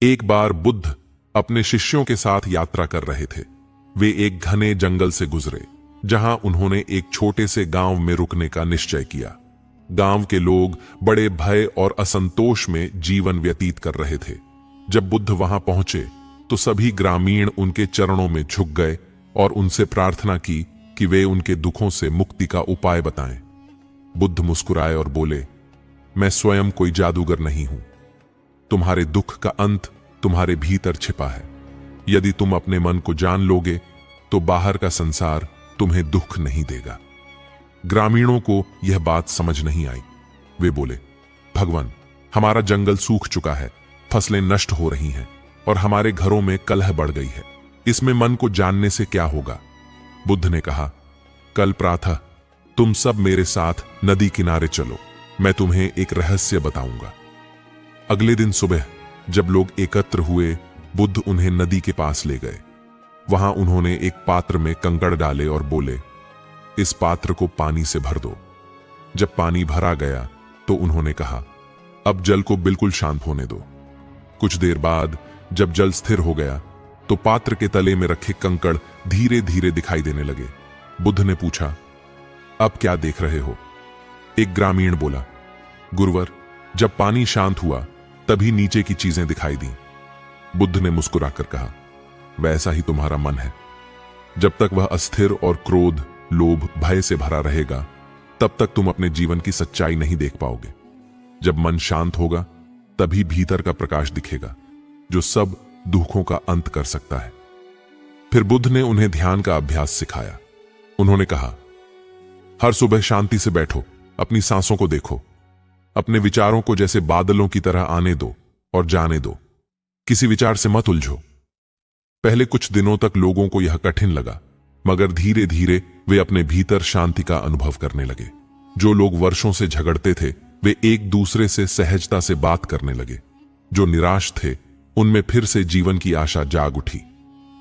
एक बार बुद्ध अपने शिष्यों के साथ यात्रा कर रहे थे। वे एक घने जंगल से गुजरे, जहां उन्होंने एक छोटे से गांव में रुकने का निश्चय किया। गांव के लोग बड़े भय और असंतोष में जीवन व्यतीत कर रहे थे। जब बुद्ध वहां पहुंचे तो सभी ग्रामीण उनके चरणों में झुक गए और उनसे प्रार्थना की कि वे उनके दुखों से मुक्ति का उपाय बताएं। बुद्ध मुस्कुराए और बोले, मैं स्वयं कोई जादूगर नहीं हूं। तुम्हारे दुख का अंत तुम्हारे भीतर छिपा है। यदि तुम अपने मन को जान लोगे तो बाहर का संसार तुम्हें दुख नहीं देगा। ग्रामीणों को यह बात समझ नहीं आई। वे बोले, भगवान, हमारा जंगल सूख चुका है, फसलें नष्ट हो रही हैं और हमारे घरों में कलह बढ़ गई है। इसमें मन को जानने से क्या होगा? बुद्ध ने कहा, कल प्रातः तुम सब मेरे साथ नदी किनारे चलो, मैं तुम्हें एक रहस्य बताऊंगा। अगले दिन सुबह जब लोग एकत्र हुए, बुद्ध उन्हें नदी के पास ले गए। वहां उन्होंने एक पात्र में कंकड़ डाले और बोले, इस पात्र को पानी से भर दो। जब पानी भरा गया तो उन्होंने कहा, अब जल को बिल्कुल शांत होने दो। कुछ देर बाद जब जल स्थिर हो गया तो पात्र के तले में रखे कंकड़ धीरे धीरे दिखाई देने लगे। बुद्ध ने पूछा, अब क्या देख रहे हो? एक ग्रामीण बोला, गुरुवर, जब पानी शांत हुआ तभी नीचे की चीजें दिखाई दी। बुद्ध ने मुस्कुराकर कहा, वैसा ही तुम्हारा मन है। जब तक वह अस्थिर और क्रोध, लोभ, भय से भरा रहेगा तब तक तुम अपने जीवन की सच्चाई नहीं देख पाओगे। जब मन शांत होगा तभी भीतर का प्रकाश दिखेगा, जो सब दुखों का अंत कर सकता है। फिर बुद्ध ने उन्हें ध्यान का अभ्यास सिखाया। उन्होंने कहा, हर सुबह शांति से बैठो, अपनी सांसों को देखो, अपने विचारों को जैसे बादलों की तरह आने दो और जाने दो। किसी विचार से मत उलझो। पहले कुछ दिनों तक लोगों को यह कठिन लगा, मगर धीरे धीरे वे अपने भीतर शांति का अनुभव करने लगे। जो लोग वर्षों से झगड़ते थे वे एक दूसरे से सहजता से बात करने लगे। जो निराश थे उनमें फिर से जीवन की आशा जाग उठी।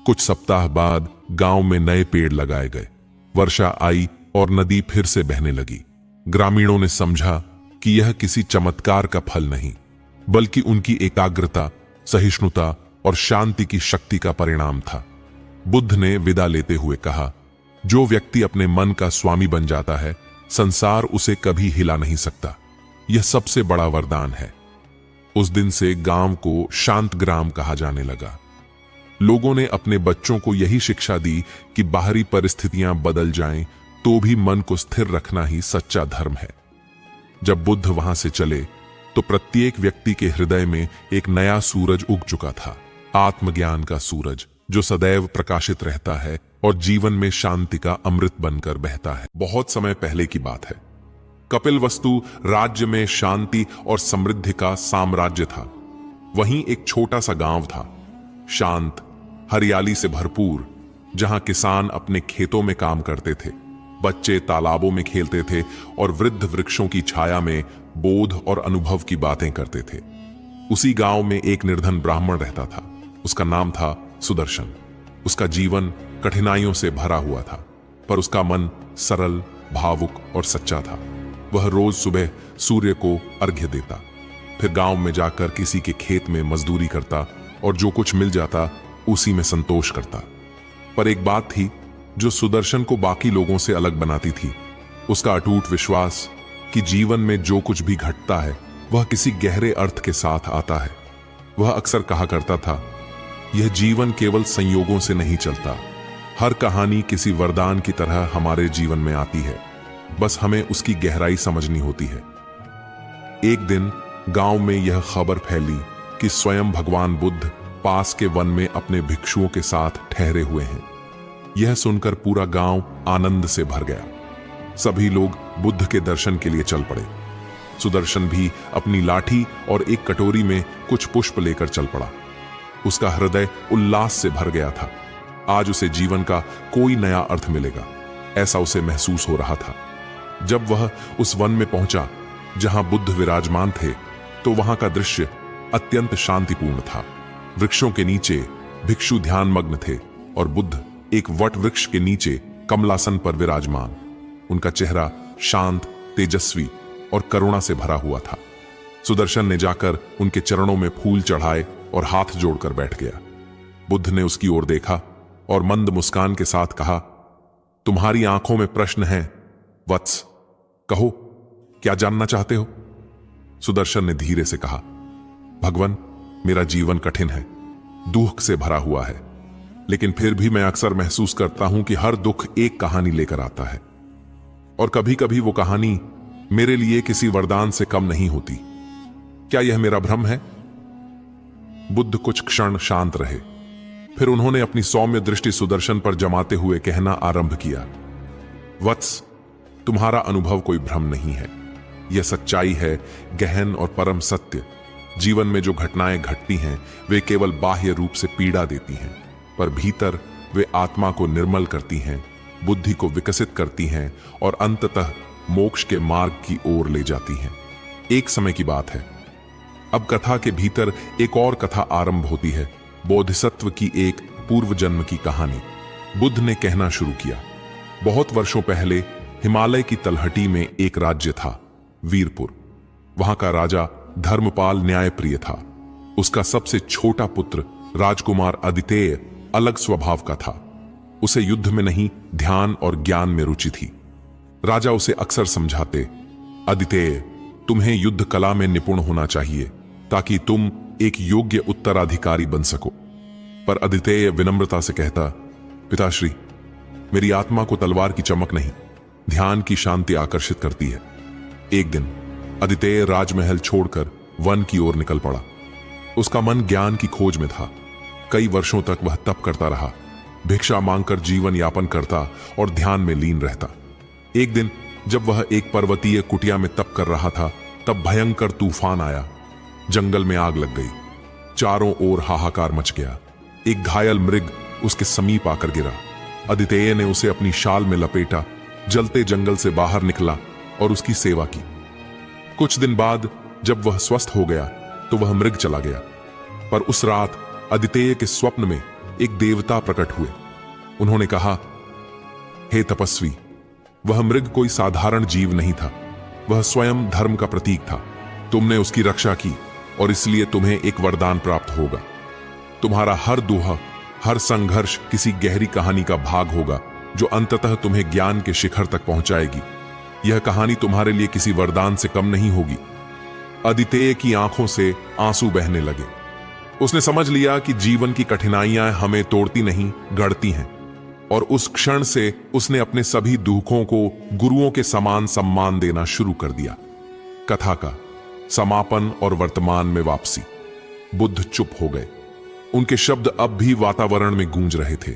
कुछ सप्ताह बाद गांव में नए पेड़ लगाए गए। वर्षा आई और नदी फिर से बहने लगी। ग्रामीणों ने समझा कि यह किसी चमत्कार का फल नहीं, बल्कि उनकी एकाग्रता, सहिष्णुता और शांति की शक्ति का परिणाम था। बुद्ध ने विदा लेते हुए कहा, जो व्यक्ति अपने मन का स्वामी बन जाता है, संसार उसे कभी हिला नहीं सकता। यह सबसे बड़ा वरदान है। उस दिन से गांव को शांत ग्राम कहा जाने लगा। लोगों ने अपने बच्चों को यही शिक्षा दी कि बाहरी परिस्थितियां बदल जाएं तो भी मन को स्थिर रखना ही सच्चा धर्म है। जब बुद्ध वहां से चले तो प्रत्येक व्यक्ति के हृदय में एक नया सूरज उग चुका था, आत्मज्ञान का सूरज, जो सदैव प्रकाशित रहता है और जीवन में शांति का अमृत बनकर बहता है। बहुत समय पहले की बात है। कपिलवस्तु राज्य में शांति और समृद्धि का साम्राज्य था। वहीं एक छोटा सा गांव था, शांत, हरियाली से भरपूर, जहां किसान अपने खेतों में काम करते थे, बच्चे तालाबों में खेलते थे और वृद्ध वृक्षों की छाया में बोध और अनुभव की बातें करते थे। उसी गांव में एक निर्धन ब्राह्मण रहता था। उसका नाम था सुदर्शन। उसका जीवन कठिनाइयों से भरा हुआ था, पर उसका मन सरल, भावुक और सच्चा था। वह रोज सुबह सूर्य को अर्घ्य देता, फिर गांव में जाकर किसी के खेत में मजदूरी करता और जो कुछ मिल जाता उसी में संतोष करता। पर एक बात थी जो सुदर्शन को बाकी लोगों से अलग बनाती थी, उसका अटूट विश्वास कि जीवन में जो कुछ भी घटता है वह किसी गहरे अर्थ के साथ आता है। वह अक्सर कहा करता था, यह जीवन केवल संयोगों से नहीं चलता, हर कहानी किसी वरदान की तरह हमारे जीवन में आती है, बस हमें उसकी गहराई समझनी होती है। एक दिन गांव में यह खबर फैली कि स्वयं भगवान बुद्ध पास के वन में अपने भिक्षुओं के साथ ठहरे हुए हैं। यह सुनकर पूरा गांव आनंद से भर गया। सभी लोग बुद्ध के दर्शन के लिए चल पड़े। सुदर्शन भी अपनी लाठी और एक कटोरी में कुछ पुष्प लेकर चल पड़ा। उसका हृदय उल्लास से भर गया था। आज उसे जीवन का कोई नया अर्थ मिलेगा, ऐसा उसे महसूस हो रहा था। जब वह उस वन में पहुंचा जहां बुद्ध विराजमान थे, तो वहां का दृश्य अत्यंत शांतिपूर्ण था। वृक्षों के नीचे भिक्षु ध्यानमग्न थे और बुद्ध एक वट वृक्ष के नीचे कमलासन पर विराजमान। उनका चेहरा शांत, तेजस्वी और करुणा से भरा हुआ था। सुदर्शन ने जाकर उनके चरणों में फूल चढ़ाए और हाथ जोड़कर बैठ गया। बुद्ध ने उसकी ओर देखा और मंद मुस्कान के साथ कहा, तुम्हारी आंखों में प्रश्न है वत्स, कहो क्या जानना चाहते हो? सुदर्शन ने धीरे से कहा, भगवान, मेरा जीवन कठिन है, दुख से भरा हुआ है, लेकिन फिर भी मैं अक्सर महसूस करता हूं कि हर दुख एक कहानी लेकर आता है, और कभी कभी वो कहानी मेरे लिए किसी वरदान से कम नहीं होती। क्या यह मेरा भ्रम है? बुद्ध कुछ क्षण शांत रहे, फिर उन्होंने अपनी सौम्य दृष्टि सुदर्शन पर जमाते हुए कहना आरंभ किया, वत्स, तुम्हारा अनुभव कोई भ्रम नहीं है, यह सच्चाई है, गहन और परम सत्य। जीवन में जो घटनाएं घटती हैं वे केवल बाह्य रूप से पीड़ा देती हैं, पर भीतर वे आत्मा को निर्मल करती हैं, बुद्धि को विकसित करती हैं और अंततः मोक्ष के मार्ग की ओर ले जाती हैं। एक समय की बात है, अब कथा के भीतर एक और कथा आरंभ होती है, बोधिसत्व की एक पूर्व जन्म की कहानी। बुद्ध ने कहना शुरू किया, बहुत वर्षों पहले हिमालय की तलहटी में एक राज्य था, वीरपुर। वहां का राजा धर्मपाल न्यायप्रिय था। उसका सबसे छोटा पुत्र राजकुमार आदितेय अलग स्वभाव का था। उसे युद्ध में नहीं, ध्यान और ज्ञान में रुचि थी। राजा उसे अक्सर समझाते, आदितेय, तुम्हें युद्ध कला में निपुण होना चाहिए ताकि तुम एक योग्य उत्तराधिकारी बन सको। पर आदितेय विनम्रता से कहता, पिताश्री, मेरी आत्मा को तलवार की चमक नहीं, ध्यान की शांति आकर्षित करती है। एक दिन आदितेय राजमहल छोड़कर वन की ओर निकल पड़ा। उसका मन ज्ञान की खोज में था। कई वर्षों तक वह तप करता रहा, भिक्षा मांगकर जीवन यापन करता और ध्यान में लीन रहता। एक दिन जब वह एक पर्वतीय कुटिया में तप कर रहा था, तब भयंकर तूफान आया। जंगल में आग लग गई, चारों ओर हाहाकार मच गया। एक घायल मृग उसके समीप आकर गिरा। आदितेय ने उसे अपनी शाल में लपेटा, जलते जंगल से बाहर निकला और उसकी सेवा की। कुछ दिन बाद जब वह स्वस्थ हो गया तो वह मृग चला गया। पर उस रात आदितेय के स्वप्न में एक देवता प्रकट हुए। उन्होंने कहा, हे तपस्वी, वह मृग कोई साधारण जीव नहीं था, वह स्वयं धर्म का प्रतीक था। तुमने उसकी रक्षा की और इसलिए तुम्हें एक वरदान प्राप्त होगा। तुम्हारा हर दोहा, हर संघर्ष किसी गहरी कहानी का भाग होगा जो अंततः तुम्हें ज्ञान के शिखर तक पहुंचाएगी। यह कहानी तुम्हारे लिए किसी वरदान से कम नहीं होगी। आदितेय की आंखों से आंसू बहने लगे। उसने समझ लिया कि जीवन की कठिनाइयां हमें तोड़ती नहीं, गढ़ती हैं। और उस क्षण से उसने अपने सभी दुखों को गुरुओं के समान सम्मान देना शुरू कर दिया। कथा का समापन और वर्तमान में वापसी। बुद्ध चुप हो गए। उनके शब्द अब भी वातावरण में गूंज रहे थे।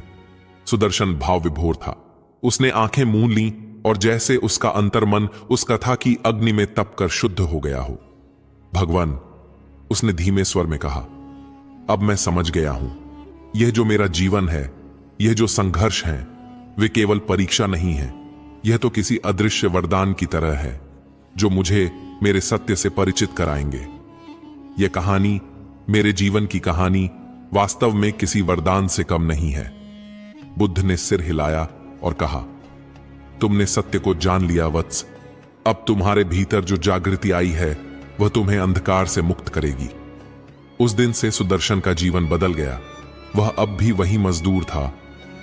सुदर्शन भाव विभोर था। उसने आंखें मूंद लीं और जैसे उसका अंतर्मन उस कथा की अग्नि में तप कर शुद्ध हो गया हो। भगवान, उसने धीमे स्वर में कहा, अब मैं समझ गया हूं। यह जो मेरा जीवन है, यह जो संघर्ष है, वे केवल परीक्षा नहीं है। यह तो किसी अदृश्य वरदान की तरह है जो मुझे मेरे सत्य से परिचित कराएंगे। यह कहानी, मेरे जीवन की कहानी, वास्तव में किसी वरदान से कम नहीं है। बुद्ध ने सिर हिलाया और कहा, तुमने सत्य को जान लिया वत्स। अब तुम्हारे भीतर जो जागृति आई है वह तुम्हें अंधकार से मुक्त करेगी। उस दिन से सुदर्शन का जीवन बदल गया। वह अब भी वही मजदूर था,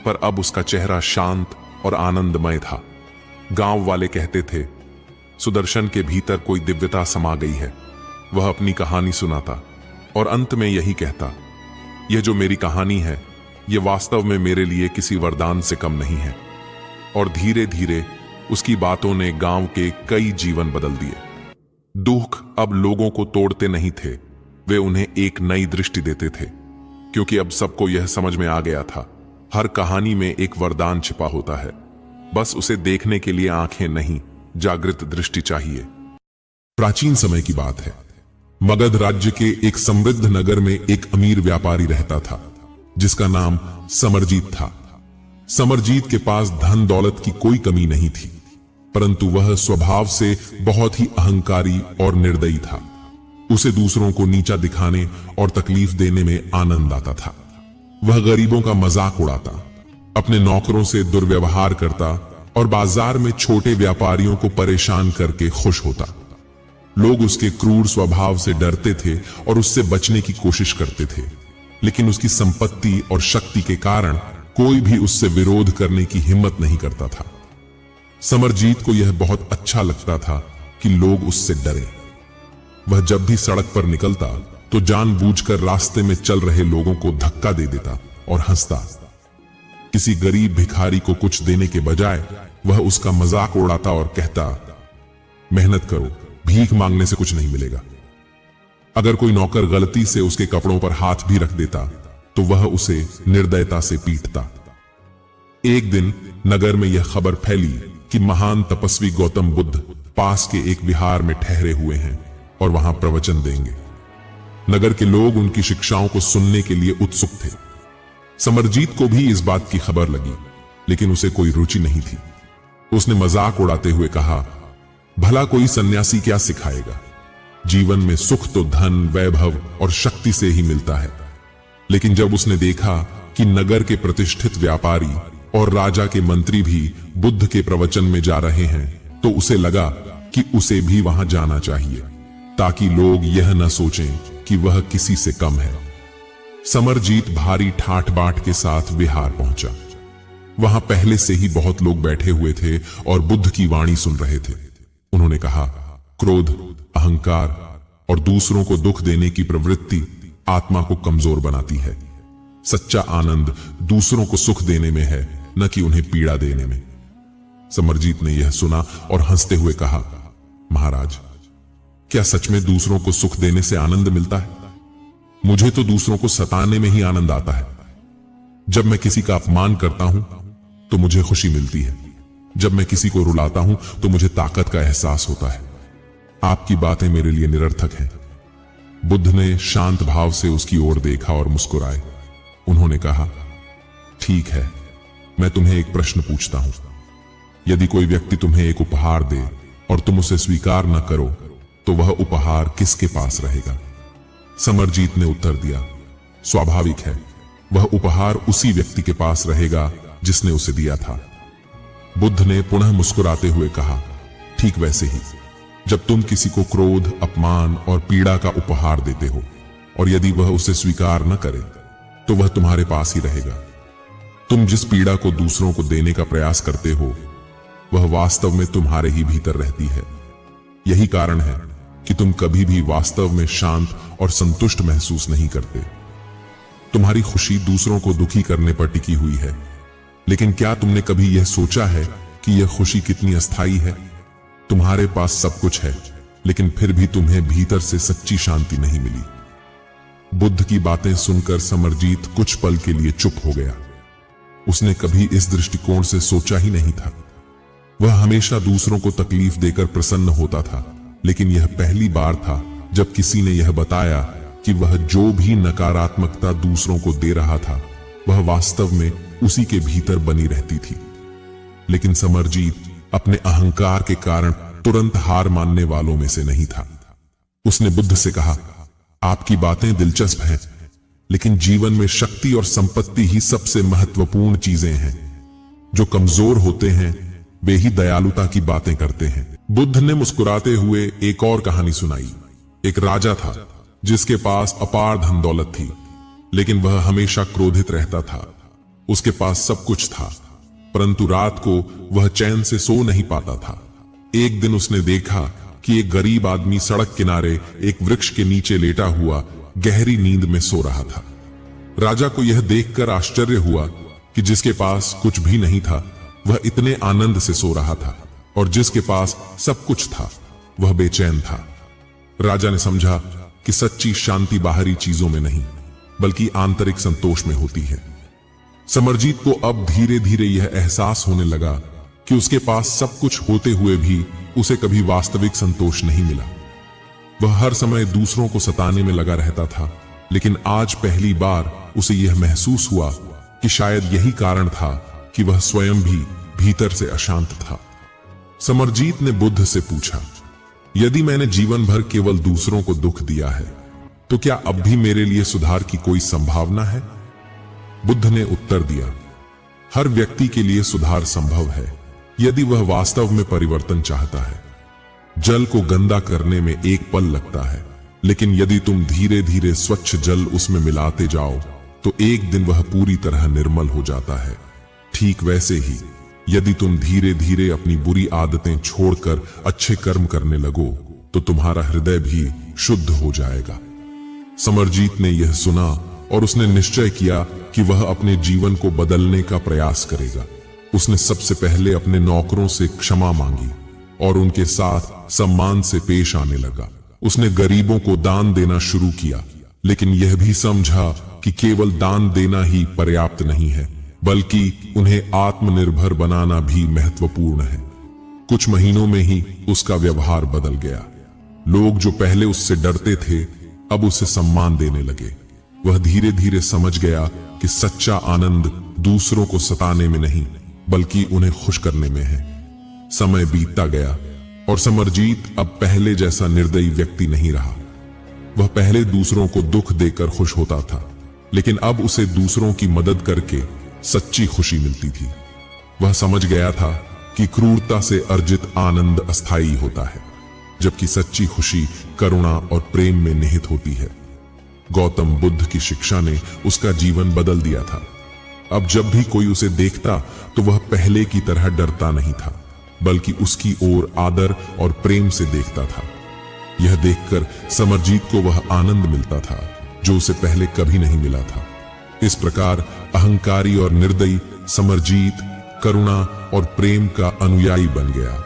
पर अब उसका चेहरा शांत और आनंदमय था। गांव वाले कहते थे, सुदर्शन के भीतर कोई दिव्यता समा गई है। वह अपनी कहानी सुनाता और अंत में यही कहता, यह जो मेरी कहानी है, यह वास्तव में मेरे लिए किसी वरदान से कम नहीं है। और धीरे धीरे उसकी बातों ने गांव के कई जीवन बदल दिए। दुख अब लोगों को तोड़ते नहीं थे, वे उन्हें एक नई दृष्टि देते थे, क्योंकि अब सबको यह समझ में आ गया था, हर कहानी में एक वरदान छिपा होता है। बस उसे देखने के लिए आंखें नहीं, जागृत दृष्टि चाहिए। प्राचीन समय की बात है। मगध राज्य के एक समृद्ध नगर में एक अमीर व्यापारी रहता था, जिसका नाम समरजीत था। समरजीत के पास धन दौलत की कोई कमी नहीं थी, परंतु वह स्वभाव से बहुत ही अहंकारी और निर्दयी था। उसे दूसरों को नीचा दिखाने और तकलीफ देने में आनंद आता था। वह गरीबों का मजाक उड़ाता, अपने नौकरों से दुर्व्यवहार करता और बाजार में छोटे व्यापारियों को परेशान करके खुश होता। लोग उसके क्रूर स्वभाव से डरते थे और उससे बचने की कोशिश करते थे, लेकिन उसकी संपत्ति और शक्ति के कारण कोई भी उससे विरोध करने की हिम्मत नहीं करता था। समरजीत को यह बहुत अच्छा लगता था कि लोग उससे डरे। वह जब भी सड़क पर निकलता तो जानबूझकर रास्ते में चल रहे लोगों को धक्का दे देता और हंसता। किसी गरीब भिखारी को कुछ देने के बजाय वह उसका मजाक उड़ाता और कहता, मेहनत करो, भीख मांगने से कुछ नहीं मिलेगा। अगर कोई नौकर गलती से उसके कपड़ों पर हाथ भी रख देता तो वह उसे निर्दयता से पीटता। एक दिन नगर में यह खबर फैली कि महान तपस्वी गौतम बुद्ध पास के एक विहार में ठहरे हुए हैं और वहां प्रवचन देंगे। नगर के लोग उनकी शिक्षाओं को सुनने के लिए उत्सुक थे। समरजीत को भी इस बात की खबर लगी, लेकिन उसे कोई रुचि नहीं थी। उसने मजाक उड़ाते हुए कहा, भला कोई सन्यासी क्या सिखाएगा? जीवन में सुख तो धन, वैभव और शक्ति से ही मिलता है। लेकिन जब उसने देखा कि नगर के प्रतिष्ठित व्यापारी और राजा के मंत्री भी बुद्ध के प्रवचन में जा रहे हैं, तो उसे लगा कि उसे भी वहां जाना चाहिए, ताकि लोग यह न सोचें कि वह किसी से कम है। समरजीत भारी ठाठ बाट के साथ विहार पहुंचा। वहां पहले से ही बहुत लोग बैठे हुए थे और बुद्ध की वाणी सुन रहे थे। उन्होंने कहा, क्रोध, अहंकार और दूसरों को दुख देने की प्रवृत्ति आत्मा को कमजोर बनाती है। सच्चा आनंद दूसरों को सुख देने में है, न कि उन्हें पीड़ा देने में। समरजीत ने यह सुना और हंसते हुए कहा, महाराज, क्या सच में दूसरों को सुख देने से आनंद मिलता है? मुझे तो दूसरों को सताने में ही आनंद आता है। जब मैं किसी का अपमान करता हूं तो मुझे खुशी मिलती है। जब मैं किसी को रुलाता हूं तो मुझे ताकत का एहसास होता है। आपकी बातें मेरे लिए निरर्थक हैं। बुद्ध ने शांत भाव से उसकी ओर देखा और मुस्कुराए। उन्होंने कहा, ठीक है, मैं तुम्हें एक प्रश्न पूछता हूं। यदि कोई व्यक्ति तुम्हें एक उपहार दे और तुम उसे स्वीकार न करो, तो वह उपहार किसके पास रहेगा? समरजीत ने उत्तर दिया, स्वाभाविक है, वह उपहार उसी व्यक्ति के पास रहेगा जिसने उसे दिया था। बुद्ध ने पुनः मुस्कुराते हुए कहा, ठीक वैसे ही, जब तुम किसी को क्रोध, अपमान और पीड़ा का उपहार देते हो और यदि वह उसे स्वीकार न करे, तो वह तुम्हारे पास ही रहेगा। तुम जिस पीड़ा को दूसरों को देने का प्रयास करते हो, वह वास्तव में तुम्हारे ही भीतर रहती है। यही कारण है कि तुम कभी भी वास्तव में शांत और संतुष्ट महसूस नहीं करते। तुम्हारी खुशी दूसरों को दुखी करने पर टिकी हुई है, लेकिन क्या तुमने कभी यह सोचा है कि यह खुशी कितनी अस्थायी है? तुम्हारे पास सब कुछ है, लेकिन फिर भी तुम्हें भीतर से सच्ची शांति नहीं मिली। बुद्ध की बातें सुनकर समरजीत कुछ पल के लिए चुप हो गया। उसने कभी इस दृष्टिकोण से सोचा ही नहीं था। वह हमेशा दूसरों को तकलीफ देकर प्रसन्न होता था, लेकिन यह पहली बार था जब किसी ने यह बताया कि वह जो भी नकारात्मकता दूसरों को दे रहा था, वह वास्तव में उसी के भीतर बनी रहती थी। लेकिन समरजीत अपने अहंकार के कारण तुरंत हार मानने वालों में से नहीं था। उसने बुद्ध से कहा, आपकी बातें दिलचस्प हैं, लेकिन जीवन में शक्ति और संपत्ति ही सबसे महत्वपूर्ण चीजें हैं। जो कमजोर होते हैं वे ही दयालुता की बातें करते हैं। बुद्ध ने मुस्कुराते हुए एक और कहानी सुनाई। एक राजा था जिसके पास अपार धन दौलत थी, लेकिन वह हमेशा क्रोधित रहता था। उसके पास सब कुछ था, परंतु रात को वह चैन से सो नहीं पाता था। एक दिन उसने देखा कि एक गरीब आदमी सड़क किनारे एक वृक्ष के नीचे लेटा हुआ गहरी नींद में सो रहा था। राजा को यह देखकर आश्चर्य हुआ कि जिसके पास कुछ भी नहीं था वह इतने आनंद से सो रहा था, और जिसके पास सब कुछ था वह बेचैन था। राजा ने समझा कि सच्ची शांति बाहरी चीजों में नहीं, बल्कि आंतरिक संतोष में होती है। समरजीत को अब धीरे धीरे यह एहसास होने लगा कि उसके पास सब कुछ होते हुए भी उसे कभी वास्तविक संतोष नहीं मिला। वह हर समय दूसरों को सताने में लगा रहता था, लेकिन आज पहली बार उसे यह महसूस हुआ कि शायद यही कारण था कि वह स्वयं भी भीतर से अशांत था। समरजीत ने बुद्ध से पूछा, यदि मैंने जीवन भर केवल दूसरों को दुख दिया है, तो क्या अब भी मेरे लिए सुधार की कोई संभावना है? बुद्ध ने उत्तर दिया, हर व्यक्ति के लिए सुधार संभव है, यदि वह वास्तव में परिवर्तन चाहता है। जल को गंदा करने में एक पल लगता है, लेकिन यदि तुम धीरे धीरे स्वच्छ जल उसमें मिलाते जाओ तो एक दिन वह पूरी तरह निर्मल हो जाता है। ठीक वैसे ही यदि तुम धीरे धीरे अपनी बुरी आदतें छोड़कर अच्छे कर्म करने लगो तो तुम्हारा हृदय भी शुद्ध हो जाएगा। समरजीत ने यह सुना और उसने निश्चय किया कि वह अपने जीवन को बदलने का प्रयास करेगा। उसने सबसे पहले अपने नौकरों से क्षमा मांगी और उनके साथ सम्मान से पेश आने लगा। उसने गरीबों को दान देना शुरू किया, लेकिन यह भी समझा कि केवल दान देना ही पर्याप्त नहीं है, बल्कि उन्हें आत्मनिर्भर बनाना भी महत्वपूर्ण है। कुछ महीनों में ही उसका व्यवहार बदल गया। लोग जो पहले उससे डरते थे अब उसे सम्मान देने लगे। वह धीरे धीरे समझ गया कि सच्चा आनंद दूसरों को सताने में नहीं बल्कि उन्हें खुश करने में है। समय बीतता गया और समरजीत अब पहले जैसा निर्दयी व्यक्ति नहीं रहा। वह पहले दूसरों को दुख देकर खुश होता था, लेकिन अब उसे दूसरों की मदद करके सच्ची खुशी मिलती थी। वह समझ गया था कि क्रूरता से अर्जित आनंद अस्थायी होता है, जबकि सच्ची खुशी करुणा और प्रेम में निहित होती है। गौतम बुद्ध की शिक्षा ने उसका जीवन बदल दिया था। अब जब भी कोई उसे देखता तो वह पहले की तरह डरता नहीं था, बल्कि उसकी ओर आदर और प्रेम से देखता था। यह देखकर समरजीत को वह आनंद मिलता था जो उसे पहले कभी नहीं मिला था। इस प्रकार अहंकारी और निर्दयी समरजीत करुणा और प्रेम का अनुयायी बन गया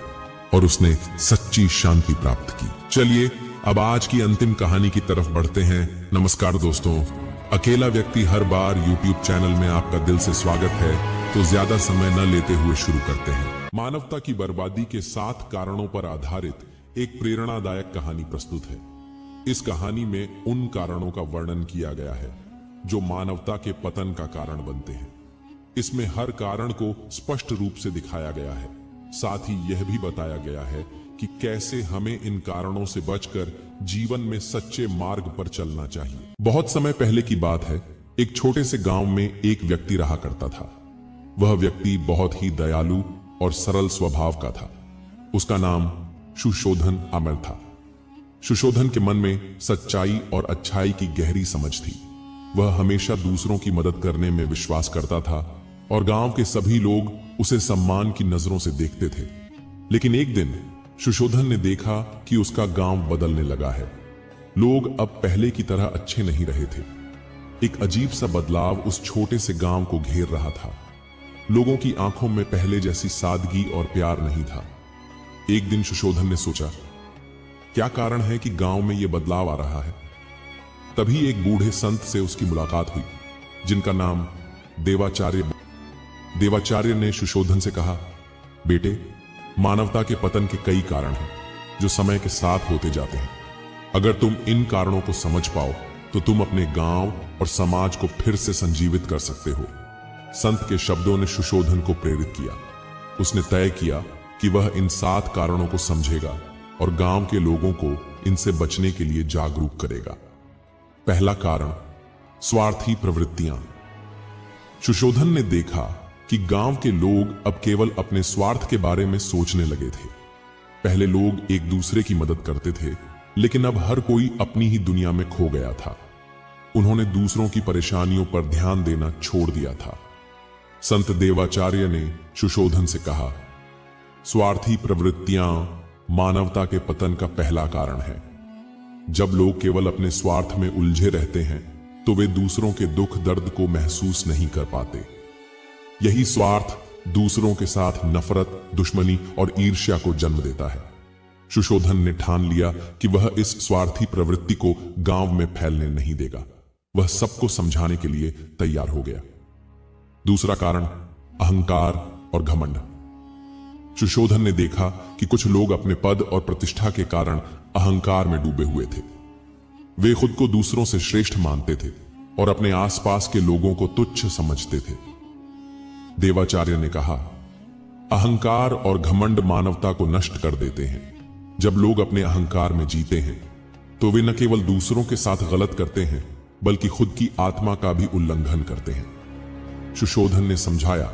और उसने सच्ची शांति प्राप्त की। चलिए अब आज की अंतिम कहानी की तरफ बढ़ते हैं। नमस्कार दोस्तों, अकेला व्यक्ति हर बार यूट्यूब चैनल में आपका दिल से स्वागत है। तो ज्यादा समय न लेते हुए शुरू करते हैं। मानवता की बर्बादी के 7 कारणों पर आधारित एक प्रेरणादायक कहानी प्रस्तुत है। इस कहानी में उन कारणों का वर्णन किया गया है जो मानवता के पतन का कारण बनते हैं। इसमें हर कारण को स्पष्ट रूप से दिखाया गया है। साथ ही यह भी बताया गया है कि कैसे हमें इन कारणों से बचकर जीवन में सच्चे मार्ग पर चलना चाहिए। बहुत समय पहले की बात है। एक छोटे से गांव में एक व्यक्ति रहा करता था। वह व्यक्ति बहुत ही दयालु और सरल स्वभाव का था। उसका नाम सुशोधन अमर था। सुशोधन के मन में सच्चाई और अच्छाई की गहरी समझ थी। वह हमेशा दूसरों की मदद करने में विश्वास करता था और गांव के सभी लोग उसे सम्मान की नजरों से देखते थे। लेकिन एक दिन सुशोधन ने देखा कि उसका गांव बदलने लगा है। लोग अब पहले की तरह अच्छे नहीं रहे थे। एक अजीब सा बदलाव उस छोटे से गांव को घेर रहा था। लोगों की आंखों में पहले जैसी सादगी और प्यार नहीं था। एक दिन सुशोधन ने सोचा, क्या कारण है कि गांव में यह बदलाव आ रहा है। तभी एक बूढ़े संत से उसकी मुलाकात हुई, जिनका नाम देवाचार्य ने सुशोधन से कहा, बेटे, मानवता के पतन के कई कारण हैं जो समय के साथ होते जाते हैं। अगर तुम इन कारणों को समझ पाओ तो तुम अपने गांव और समाज को फिर से संजीवित कर सकते हो। संत के शब्दों ने सुशोधन को प्रेरित किया। उसने तय किया कि वह इन 7 कारणों को समझेगा और गांव के लोगों को इनसे बचने के लिए जागरूक करेगा। पहला कारण, स्वार्थी प्रवृत्तियां। सुशोधन ने देखा कि गांव के लोग अब केवल अपने स्वार्थ के बारे में सोचने लगे थे। पहले लोग एक दूसरे की मदद करते थे, लेकिन अब हर कोई अपनी ही दुनिया में खो गया था। उन्होंने दूसरों की परेशानियों पर ध्यान देना छोड़ दिया था। संत देवाचार्य ने सुशोधन से कहा, स्वार्थी प्रवृत्तियां मानवता के पतन का पहला कारण है। जब लोग केवल अपने स्वार्थ में उलझे रहते हैं तो वे दूसरों के दुख दर्द को महसूस नहीं कर पाते। यही स्वार्थ दूसरों के साथ नफरत, दुश्मनी और ईर्ष्या को जन्म देता है। सुशोधन ने ठान लिया कि वह इस स्वार्थी प्रवृत्ति को गांव में फैलने नहीं देगा। वह सबको समझाने के लिए तैयार हो गया। दूसरा कारण, अहंकार और घमंड। सुशोधन ने देखा कि कुछ लोग अपने पद और प्रतिष्ठा के कारण अहंकार में डूबे हुए थे। वे खुद को दूसरों से श्रेष्ठ मानते थे और अपने आसपास के लोगों को तुच्छ समझते थे। देवाचार्य ने कहा, अहंकार और घमंड मानवता को नष्ट कर देते हैं। जब लोग अपने अहंकार में जीते हैं तो वे न केवल दूसरों के साथ गलत करते हैं बल्कि खुद की आत्मा का भी उल्लंघन करते हैं। सुशोधन ने समझाया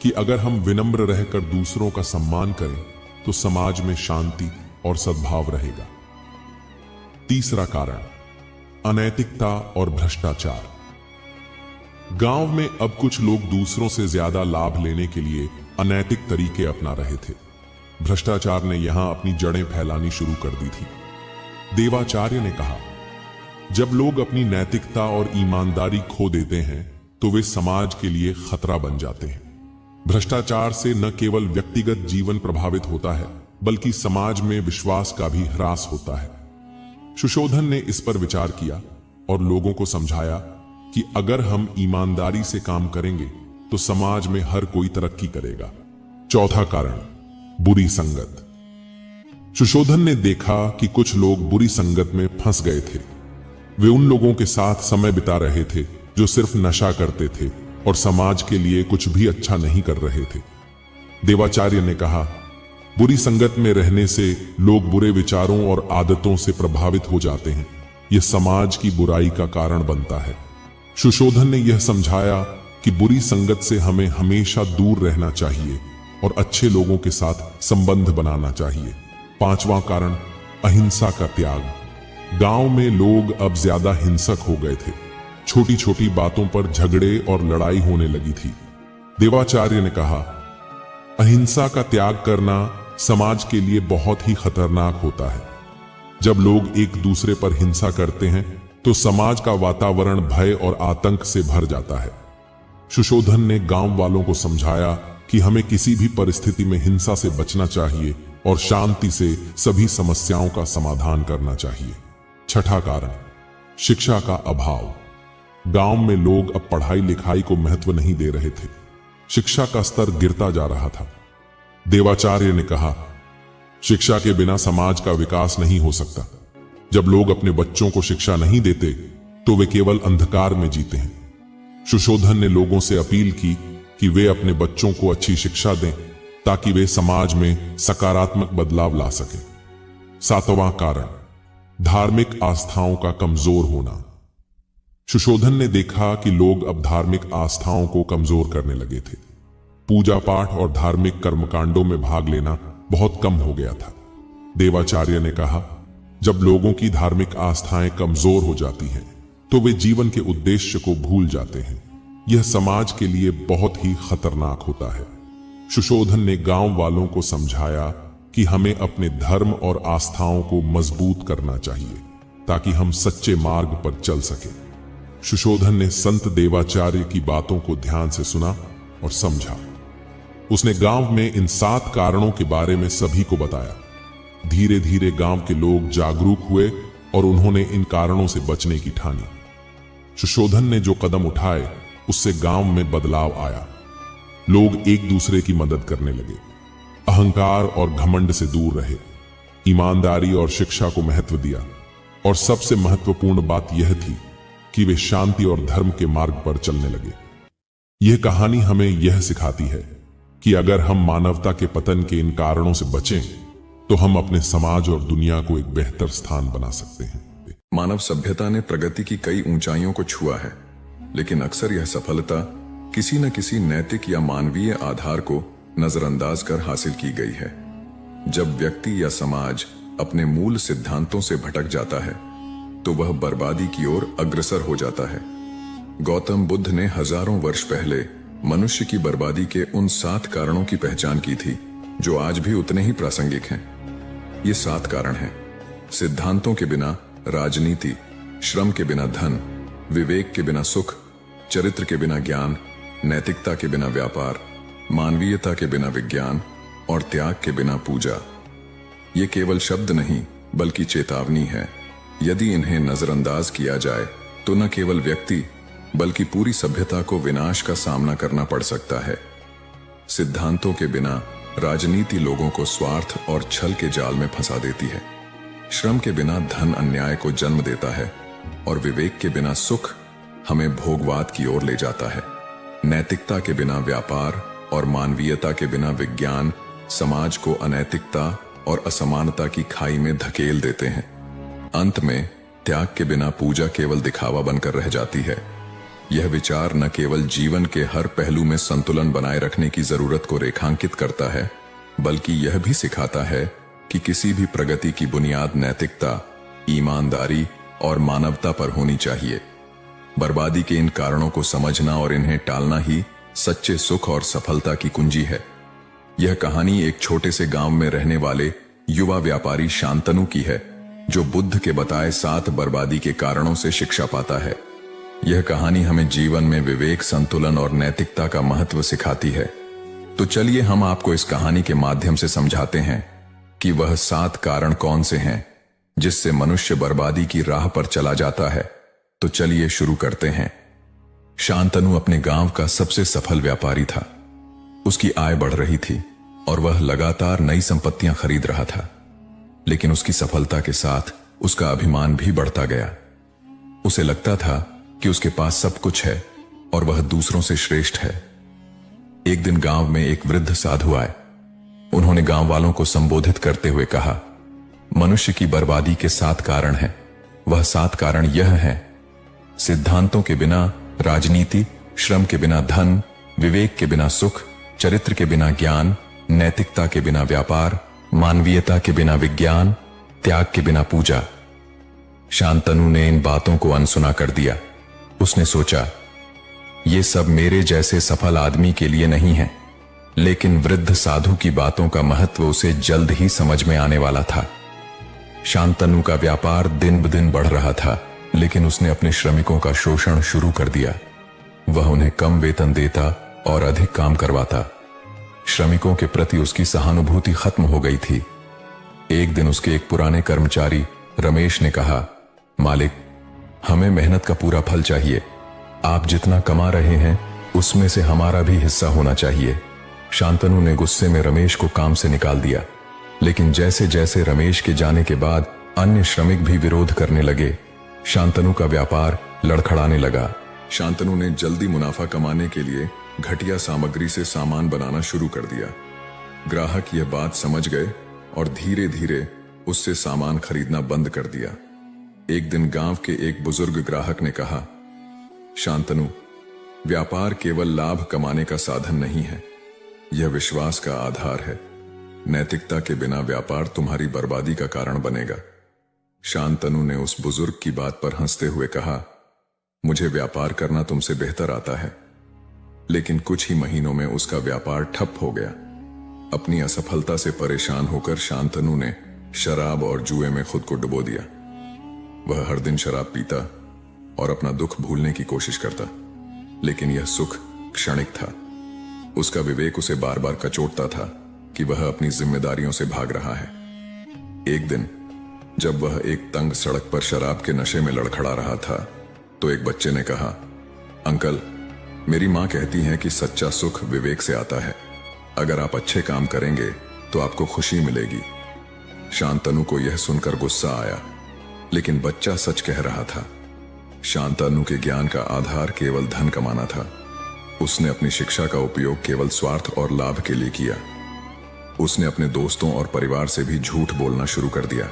कि अगर हम विनम्र रहकर दूसरों का सम्मान करें तो समाज में शांति, और सद्भाव रहेगा। तीसरा कारण, अनैतिकता और भ्रष्टाचार। गांव में अब कुछ लोग दूसरों से ज्यादा लाभ लेने के लिए अनैतिक तरीके अपना रहे थे। भ्रष्टाचार ने यहां अपनी जड़ें फैलानी शुरू कर दी थी। देवाचार्य ने कहा, जब लोग अपनी नैतिकता और ईमानदारी खो देते हैं तो वे समाज के लिए खतरा बन जाते हैं। भ्रष्टाचार से न केवल व्यक्तिगत जीवन प्रभावित होता है, बल्कि समाज में विश्वास का भी ह्रास होता है। सुशोधन ने इस पर विचार किया और लोगों को समझाया कि अगर हम ईमानदारी से काम करेंगे तो समाज में हर कोई तरक्की करेगा। चौथा कारण, बुरी संगत। सुशोधन ने देखा कि कुछ लोग बुरी संगत में फंस गए थे। वे उन लोगों के साथ समय बिता रहे थे जो सिर्फ नशा करते थे और समाज के लिए कुछ भी अच्छा नहीं कर रहे थे। देवाचार्य ने कहा, बुरी संगत में रहने से लोग बुरे विचारों और आदतों से प्रभावित हो जाते हैं। यह समाज की बुराई का कारण बनता है। सुशोधन ने यह समझाया कि बुरी संगत से हमें हमेशा दूर रहना चाहिए और अच्छे लोगों के साथ संबंध बनाना चाहिए। पांचवां कारण, अहिंसा का त्याग। गांव में लोग अब ज्यादा हिंसक हो गए थे। छोटी छोटी बातों पर झगड़े और लड़ाई होने लगी थी। देवाचार्य ने कहा, अहिंसा का त्याग करना समाज के लिए बहुत ही खतरनाक होता है। जब लोग एक दूसरे पर हिंसा करते हैं तो समाज का वातावरण भय और आतंक से भर जाता है। सुशोधन ने गांव वालों को समझाया कि हमें किसी भी परिस्थिति में हिंसा से बचना चाहिए और शांति से सभी समस्याओं का समाधान करना चाहिए। छठा कारण, शिक्षा का अभाव। गांव में लोग अब पढ़ाई लिखाई को महत्व नहीं दे रहे थे। शिक्षा का स्तर गिरता जा रहा था। देवाचार्य ने कहा, शिक्षा के बिना समाज का विकास नहीं हो सकता। जब लोग अपने बच्चों को शिक्षा नहीं देते तो वे केवल अंधकार में जीते हैं। सुशोधन ने लोगों से अपील की कि वे अपने बच्चों को अच्छी शिक्षा दें ताकि वे समाज में सकारात्मक बदलाव ला सकें। सातवां कारण, धार्मिक आस्थाओं का कमजोर होना। सुशोधन ने देखा कि लोग अब धार्मिक आस्थाओं को कमजोर करने लगे थे। पूजा पाठ और धार्मिक कर्मकांडों में भाग लेना बहुत कम हो गया था। देवाचार्य ने कहा, जब लोगों की धार्मिक आस्थाएं कमजोर हो जाती हैं तो वे जीवन के उद्देश्य को भूल जाते हैं। यह समाज के लिए बहुत ही खतरनाक होता है। सुशोधन ने गांव वालों को समझाया कि हमें अपने धर्म और आस्थाओं को मजबूत करना चाहिए ताकि हम सच्चे मार्ग पर चल सकें। सुशोधन ने संत देवाचार्य की बातों को ध्यान से सुना और समझा। उसने गांव में इन 7 कारणों के बारे में सभी को बताया। धीरे धीरे गांव के लोग जागरूक हुए और उन्होंने इन कारणों से बचने की ठानी। सुशोधन ने जो कदम उठाए उससे गांव में बदलाव आया। लोग एक दूसरे की मदद करने लगे, अहंकार और घमंड से दूर रहे, ईमानदारी और शिक्षा को महत्व दिया और सबसे महत्वपूर्ण बात यह थी कि वे शांति और धर्म के मार्ग पर चलने लगे। यह कहानी हमें यह सिखाती है कि अगर हम मानवता के पतन के इन कारणों से बचें तो हम अपने समाज और दुनिया को एक बेहतर स्थान बना सकते हैं। मानव सभ्यता ने प्रगति की कई ऊंचाइयों को छुआ है, लेकिन अक्सर यह सफलता किसी न किसी नैतिक या मानवीय आधार को नजरअंदाज कर हासिल की गई है। जब व्यक्ति या समाज अपने मूल सिद्धांतों से भटक जाता है तो वह बर्बादी की ओर अग्रसर हो जाता है। गौतम बुद्ध ने हजारों वर्ष पहले मनुष्य की बर्बादी के उन 7 कारणों की पहचान की थी जो आज भी उतने ही प्रासंगिक हैं। ये 7 कारण हैं: सिद्धांतों के बिना राजनीति, श्रम के बिना धन, विवेक के बिना सुख, चरित्र के बिना ज्ञान, नैतिकता के बिना व्यापार, मानवीयता के बिना विज्ञान और त्याग के बिना पूजा। ये केवल शब्द नहीं बल्कि चेतावनी है। यदि इन्हें नजरअंदाज किया जाए तो न केवल व्यक्ति बल्कि पूरी सभ्यता को विनाश का सामना करना पड़ सकता है। सिद्धांतों के बिना राजनीति लोगों को स्वार्थ और छल के जाल में फंसा देती है। श्रम के बिना धन अन्याय को जन्म देता है और विवेक के बिना सुख हमें भोगवाद की ओर ले जाता है। नैतिकता के बिना व्यापार और मानवीयता के बिना विज्ञान समाज को अनैतिकता और असमानता की खाई में धकेल देते हैं। अंत में त्याग के बिना पूजा केवल दिखावा बनकर रह जाती है। यह विचार न केवल जीवन के हर पहलू में संतुलन बनाए रखने की जरूरत को रेखांकित करता है, बल्कि यह भी सिखाता है कि किसी भी प्रगति की बुनियाद नैतिकता, ईमानदारी और मानवता पर होनी चाहिए। बर्बादी के इन कारणों को समझना और इन्हें टालना ही सच्चे सुख और सफलता की कुंजी है। यह कहानी एक छोटे से गांव में रहने वाले युवा व्यापारी शांतनु की है, जो बुद्ध के बताए 7 बर्बादी के कारणों से शिक्षा पाता है। यह कहानी हमें जीवन में विवेक, संतुलन और नैतिकता का महत्व सिखाती है। तो चलिए हम आपको इस कहानी के माध्यम से समझाते हैं कि वह 7 कारण कौन से हैं जिससे मनुष्य बर्बादी की राह पर चला जाता है। तो चलिए शुरू करते हैं। शांतनु अपने गांव का सबसे सफल व्यापारी था। उसकी आय बढ़ रही थी और वह लगातार नई संपत्तियां खरीद रहा था। लेकिन उसकी सफलता के साथ उसका अभिमान भी बढ़ता गया। उसे लगता था कि उसके पास सब कुछ है और वह दूसरों से श्रेष्ठ है। एक दिन गांव में एक वृद्ध साधु आए। उन्होंने गांव वालों को संबोधित करते हुए कहा, मनुष्य की बर्बादी के 7 कारण हैं। वह 7 कारण यह हैं: सिद्धांतों के बिना राजनीति, श्रम के बिना धन, विवेक के बिना सुख, चरित्र के बिना ज्ञान, नैतिकता के बिना व्यापार, मानवीयता के बिना विज्ञान, त्याग के बिना पूजा। शांतनु ने इन बातों को अनसुना कर दिया। उसने सोचा, ये सब मेरे जैसे सफल आदमी के लिए नहीं है। लेकिन वृद्ध साधु की बातों का महत्व उसे जल्द ही समझ में आने वाला था। शांतनु का व्यापार दिन ब दिन बढ़ रहा था, लेकिन उसने अपने श्रमिकों का शोषण शुरू कर दिया। वह उन्हें कम वेतन देता और अधिक काम करवाता। श्रमिकों के प्रति उसकी सहानुभूति खत्म हो गई थी। एक दिन उसके एक पुराने कर्मचारी रमेश ने कहा, मालिक, हमें मेहनत का पूरा फल चाहिए। आप जितना कमा रहे हैं उसमें से हमारा भी हिस्सा होना चाहिए। शांतनु ने गुस्से में रमेश को काम से निकाल दिया। लेकिन जैसे जैसे रमेश के जाने के बाद अन्य श्रमिक भी विरोध करने लगे, शांतनु का व्यापार लड़खड़ाने लगा। शांतनु ने जल्दी मुनाफा कमाने के लिए घटिया सामग्री से सामान बनाना शुरू कर दिया। ग्राहक यह बात समझ गए और धीरे धीरे उससे सामान खरीदना बंद कर दिया। एक दिन गांव के एक बुजुर्ग ग्राहक ने कहा, शांतनु, व्यापार केवल लाभ कमाने का साधन नहीं है, यह विश्वास का आधार है। नैतिकता के बिना व्यापार तुम्हारी बर्बादी का कारण बनेगा। शांतनु ने उस बुजुर्ग की बात पर हंसते हुए कहा, मुझे व्यापार करना तुमसे बेहतर आता है। लेकिन कुछ ही महीनों में उसका व्यापार ठप हो गया। अपनी असफलता से परेशान होकर शांतनु ने शराब और जुए में खुद को डुबो दिया। वह हर दिन शराब पीता और अपना दुख भूलने की कोशिश करता, लेकिन यह सुख क्षणिक था। उसका विवेक उसे बार बार कचोटता था कि वह अपनी जिम्मेदारियों से भाग रहा है। एक दिन जब वह एक तंग सड़क पर शराब के नशे में लड़खड़ा रहा था, तो एक बच्चे ने कहा, अंकल, मेरी माँ कहती है कि सच्चा सुख विवेक से आता है। अगर आप अच्छे काम करेंगे तो आपको खुशी मिलेगी। शांतनु को यह सुनकर गुस्सा आया, लेकिन बच्चा सच कह रहा था। शांतनु के ज्ञान का आधार केवल धन कमाना था। उसने अपनी शिक्षा का उपयोग केवल स्वार्थ और लाभ के लिए किया। उसने अपने दोस्तों और परिवार से भी झूठ बोलना शुरू कर दिया।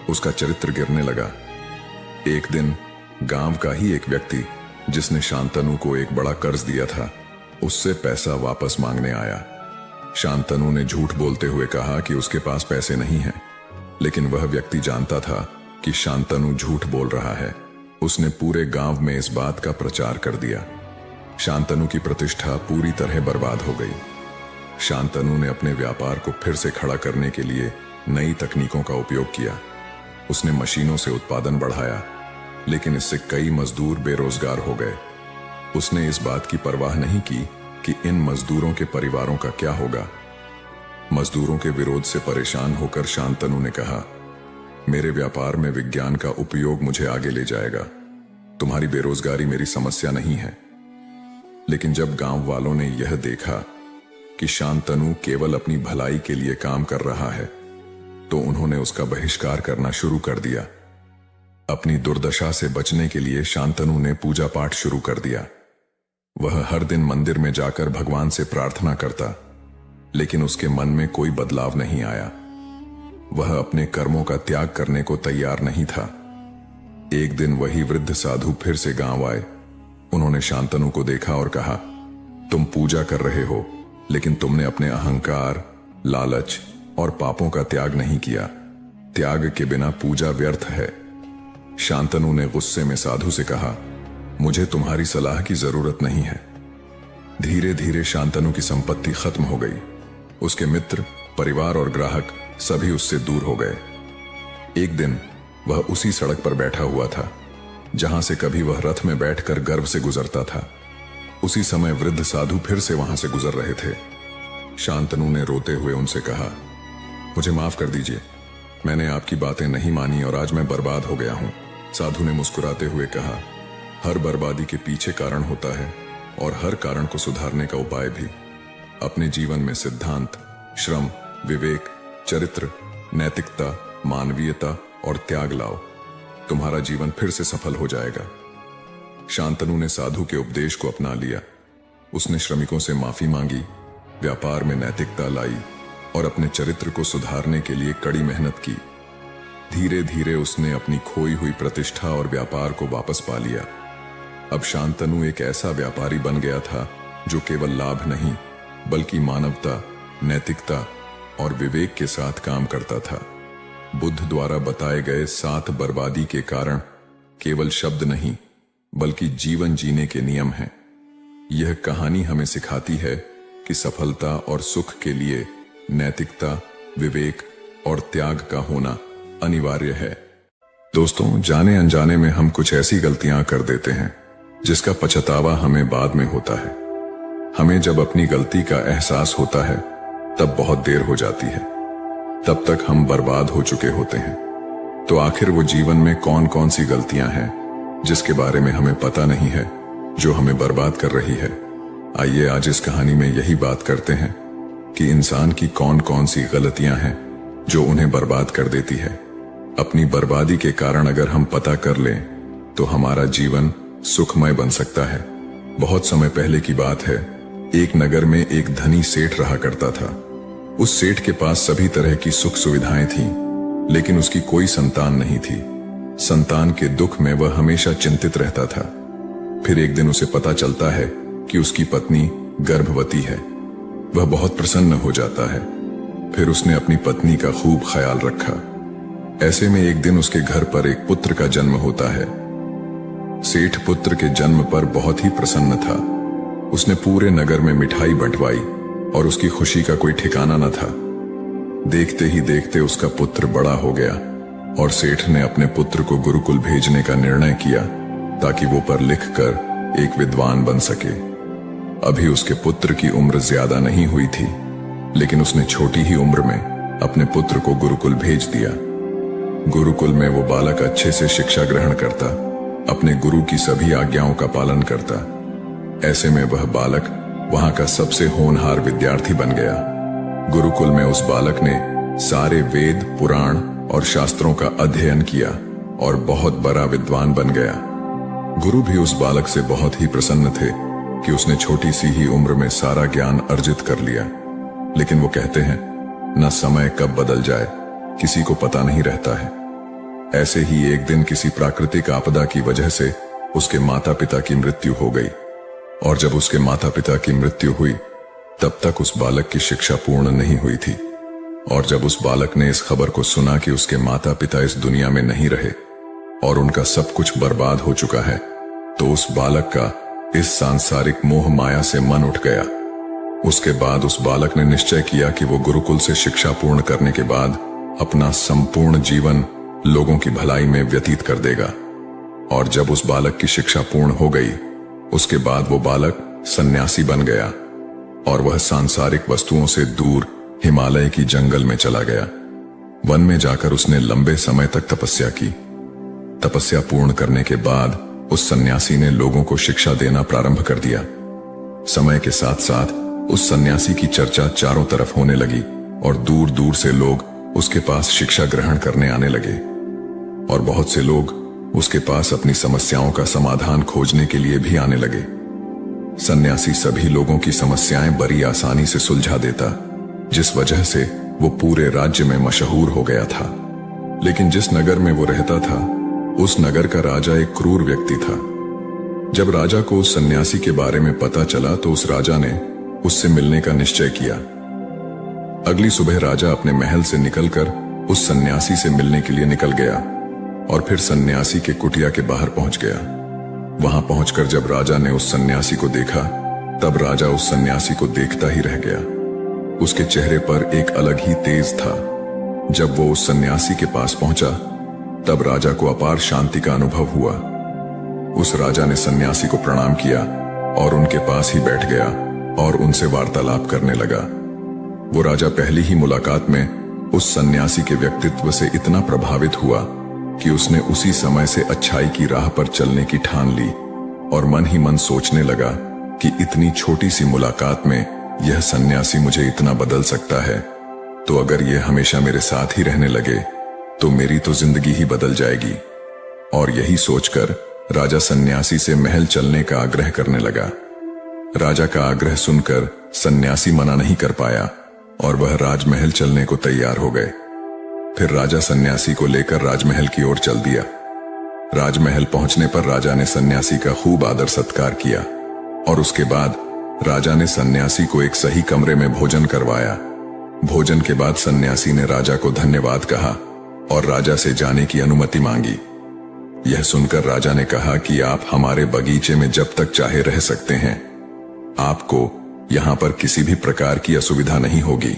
उसका चरित्र गिरने लगा। एक दिन गांव का ही एक व्यक्ति, जिसने शांतनु को एक बड़ा कर्ज दिया था, उससे पैसा वापस मांगने आया। शांतनु ने झूठ बोलते हुए कहा कि उसके पास पैसे नहीं हैं, लेकिन वह व्यक्ति जानता था कि शांतनु झूठ बोल रहा है। उसने पूरे गांव में इस बात का प्रचार कर दिया। शांतनु की प्रतिष्ठा पूरी तरह बर्बाद हो गई। शांतनु ने अपने व्यापार को फिर से खड़ा करने के लिए नई तकनीकों का उपयोग किया। उसने मशीनों से उत्पादन बढ़ाया, लेकिन इससे कई मजदूर बेरोजगार हो गए। उसने इस बात की परवाह नहीं की कि इन मजदूरों के परिवारों का क्या होगा। मजदूरों के विरोध से परेशान होकर शांतनु ने कहा, मेरे व्यापार में विज्ञान का उपयोग मुझे आगे ले जाएगा। तुम्हारी बेरोजगारी मेरी समस्या नहीं है। लेकिन जब गांव वालों ने यह देखा कि शांतनु केवल अपनी भलाई के लिए काम कर रहा है, तो उन्होंने उसका बहिष्कार करना शुरू कर दिया। अपनी दुर्दशा से बचने के लिए शांतनु ने पूजा पाठ शुरू कर दिया। वह हर दिन मंदिर में जाकर भगवान से प्रार्थना करता, लेकिन उसके मन में कोई बदलाव नहीं आया। वह अपने कर्मों का त्याग करने को तैयार नहीं था। एक दिन वही वृद्ध साधु फिर से गांव आए। उन्होंने शांतनु को देखा और कहा, तुम पूजा कर रहे हो, लेकिन तुमने अपने अहंकार, लालच और पापों का त्याग नहीं किया। त्याग के बिना पूजा व्यर्थ है। शांतनु ने गुस्से में साधु से कहा, मुझे तुम्हारी सलाह की जरूरत नहीं है। धीरे धीरे शांतनु की संपत्ति खत्म हो गई। उसके मित्र, परिवार और ग्राहक सभी उससे दूर हो गए। एक दिन वह उसी सड़क पर बैठा हुआ था जहां से कभी वह रथ में बैठकर गर्व से गुजरता था। उसी समय वृद्ध साधु फिर से वहां से गुजर रहे थे। शांतनु ने रोते हुए उनसे कहा, मुझे माफ कर दीजिए, मैंने आपकी बातें नहीं मानी और आज मैं बर्बाद हो गया हूं। साधु ने मुस्कुराते हुए कहा, हर बर्बादी के पीछे कारण होता है और हर कारण को सुधारने का उपाय भी। अपने जीवन में सिद्धांत, श्रम, विवेक, चरित्र, नैतिकता, मानवीयता और त्याग लाओ। तुम्हारा जीवन फिर से सफल हो जाएगा। शांतनु ने साधु के उपदेश को अपना लिया। उसने श्रमिकों से माफी मांगी, व्यापार में नैतिकता लाई और अपने चरित्र को सुधारने के लिए कड़ी मेहनत की। धीरे धीरे उसने अपनी खोई हुई प्रतिष्ठा और व्यापार को वापस पा लिया। अब शांतनु एक ऐसा व्यापारी बन गया था जो केवल लाभ नहीं बल्कि मानवता, नैतिकता और विवेक के साथ काम करता था। बुद्ध द्वारा बताए गए 7 बर्बादी के कारण केवल शब्द नहीं बल्कि जीवन जीने के नियम हैं। यह कहानी हमें सिखाती है कि सफलता और सुख के लिए नैतिकता, विवेक और त्याग का होना अनिवार्य है। दोस्तों, जाने अनजाने में हम कुछ ऐसी गलतियां कर देते हैं जिसका पछतावा हमें बाद में होता है। हमें जब अपनी गलती का एहसास होता है तब बहुत देर हो जाती है। तब तक हम बर्बाद हो चुके होते हैं। तो आखिर वो जीवन में कौन कौन सी गलतियां हैं जिसके बारे में हमें पता नहीं है, जो हमें बर्बाद कर रही है? आइए आज इस कहानी में यही बात करते हैं कि इंसान की कौन कौन सी गलतियां हैं जो उन्हें बर्बाद कर देती है। अपनी बर्बादी के कारण अगर हम पता कर लें तो हमारा जीवन सुखमय बन सकता है। बहुत समय पहले की बात है। एक नगर में एक धनी सेठ रहा करता था। उस सेठ के पास सभी तरह की सुख सुविधाएं थीं, लेकिन उसकी कोई संतान नहीं थी। संतान के दुख में वह हमेशा चिंतित रहता था। फिर एक दिन उसे पता चलता है कि उसकी पत्नी गर्भवती है। वह बहुत प्रसन्न हो जाता है। फिर उसने अपनी पत्नी का खूब ख्याल रखा। ऐसे में एक दिन उसके घर पर एक पुत्र का जन्म होता है। सेठ पुत्र के जन्म पर बहुत ही प्रसन्न था। उसने पूरे नगर में मिठाई बंटवाई और उसकी खुशी का कोई ठिकाना न था। देखते ही देखते उसका पुत्र बड़ा हो गया और सेठ ने अपने पुत्र को गुरुकुल भेजने का निर्णय किया ताकि वो पढ़ लिख कर एक विद्वान बन सके। अभी उसके पुत्र की उम्र ज्यादा नहीं हुई थी, लेकिन उसने छोटी ही उम्र में अपने पुत्र को गुरुकुल भेज दिया। गुरुकुल में वो बालक अच्छे से शिक्षा ग्रहण करता, अपने गुरु की सभी आज्ञाओं का पालन करता। ऐसे में वह बालक वहां का सबसे होनहार विद्यार्थी बन गया। गुरुकुल में उस बालक ने सारे वेद, पुराण और शास्त्रों का अध्ययन किया और बहुत बड़ा विद्वान बन गया। गुरु भी उस बालक से बहुत ही प्रसन्न थे कि उसने छोटी सी ही उम्र में सारा ज्ञान अर्जित कर लिया। लेकिन वो कहते हैं, न समय कब बदल जाए किसी को पता नहीं रहता है। ऐसे ही एक दिन किसी प्राकृतिक आपदा की वजह से उसके माता पिता की मृत्यु हो गई। और जब उसके माता पिता की मृत्यु हुई तब तक उस बालक की शिक्षा पूर्ण नहीं हुई थी। और जब उस बालक ने इस खबर को सुना कि उसके माता पिता इस दुनिया में नहीं रहे और उनका सब कुछ बर्बाद हो चुका है, तो उस बालक का इस सांसारिक मोह माया से मन उठ गया। उसके बाद उस बालक ने निश्चय किया कि वो गुरुकुल से शिक्षा पूर्ण करने के बाद अपना संपूर्ण जीवन लोगों की भलाई में व्यतीत कर देगा। और जब उस बालक की शिक्षा पूर्ण हो गई, उसके बाद वो बालक सन्यासी बन गया और वह सांसारिक वस्तुओं से दूर हिमालय की जंगल में चला गया। वन में जाकर उसने लंबे समय तक तपस्या की। तपस्या पूर्ण करने के बाद उस सन्यासी ने लोगों को शिक्षा देना प्रारंभ कर दिया। समय के साथ साथ उस सन्यासी की चर्चा चारों तरफ होने लगी और दूर दूर से लोग उसके पास शिक्षा ग्रहण करने आने लगे। और बहुत से लोग उसके पास अपनी समस्याओं का समाधान खोजने के लिए भी आने लगे। सन्यासी सभी लोगों की समस्याएं बड़ी आसानी से सुलझा देता, जिस वजह से वो पूरे राज्य में मशहूर हो गया था। लेकिन जिस नगर में वो रहता था, उस नगर का राजा एक क्रूर व्यक्ति था। जब राजा को उस सन्यासी के बारे में पता चला तो उस राजा ने उससे मिलने का निश्चय किया। अगली सुबह राजा अपने महल से निकलकर उस सन्यासी से मिलने के लिए निकल गया और फिर सन्यासी के कुटिया के बाहर पहुंच गया। वहां पहुंचकर जब राजा ने उस सन्यासी को देखा, तब राजा उस सन्यासी को देखता ही रह गया। उसके चेहरे पर एक अलग ही तेज था। जब वो उस सन्यासी के पास पहुंचा, तब राजा को अपार शांति का अनुभव हुआ। उस राजा ने सन्यासी को प्रणाम किया और उनके पास ही बैठ गया और उनसे वार्तालाप करने लगा। वो राजा पहली ही मुलाकात में उस सन्यासी के व्यक्तित्व से इतना प्रभावित हुआ कि उसने उसी समय से अच्छाई की राह पर चलने की ठान ली और मन ही मन सोचने लगा कि इतनी छोटी सी मुलाकात में यह सन्यासी मुझे इतना बदल सकता है, तो अगर यह हमेशा मेरे साथ ही रहने लगे तो मेरी तो जिंदगी ही बदल जाएगी। और यही सोचकर राजा सन्यासी से महल चलने का आग्रह करने लगा। राजा का आग्रह सुनकर सन्यासी मना नहीं कर पाया और वह राजमहल चलने को तैयार हो गए। फिर राजा सन्यासी को लेकर राजमहल की ओर चल दिया। राजमहल पहुंचने पर राजा ने सन्यासी का खूब आदर सत्कार किया और उसके बाद राजा ने सन्यासी को एक सही कमरे में भोजन करवाया। भोजन के बाद सन्यासी ने राजा को धन्यवाद कहा और राजा से जाने की अनुमति मांगी। यह सुनकर राजा ने कहा कि आप हमारे बगीचे में जब तक चाहे रह सकते हैं। आपको यहां पर किसी भी प्रकार की असुविधा नहीं होगी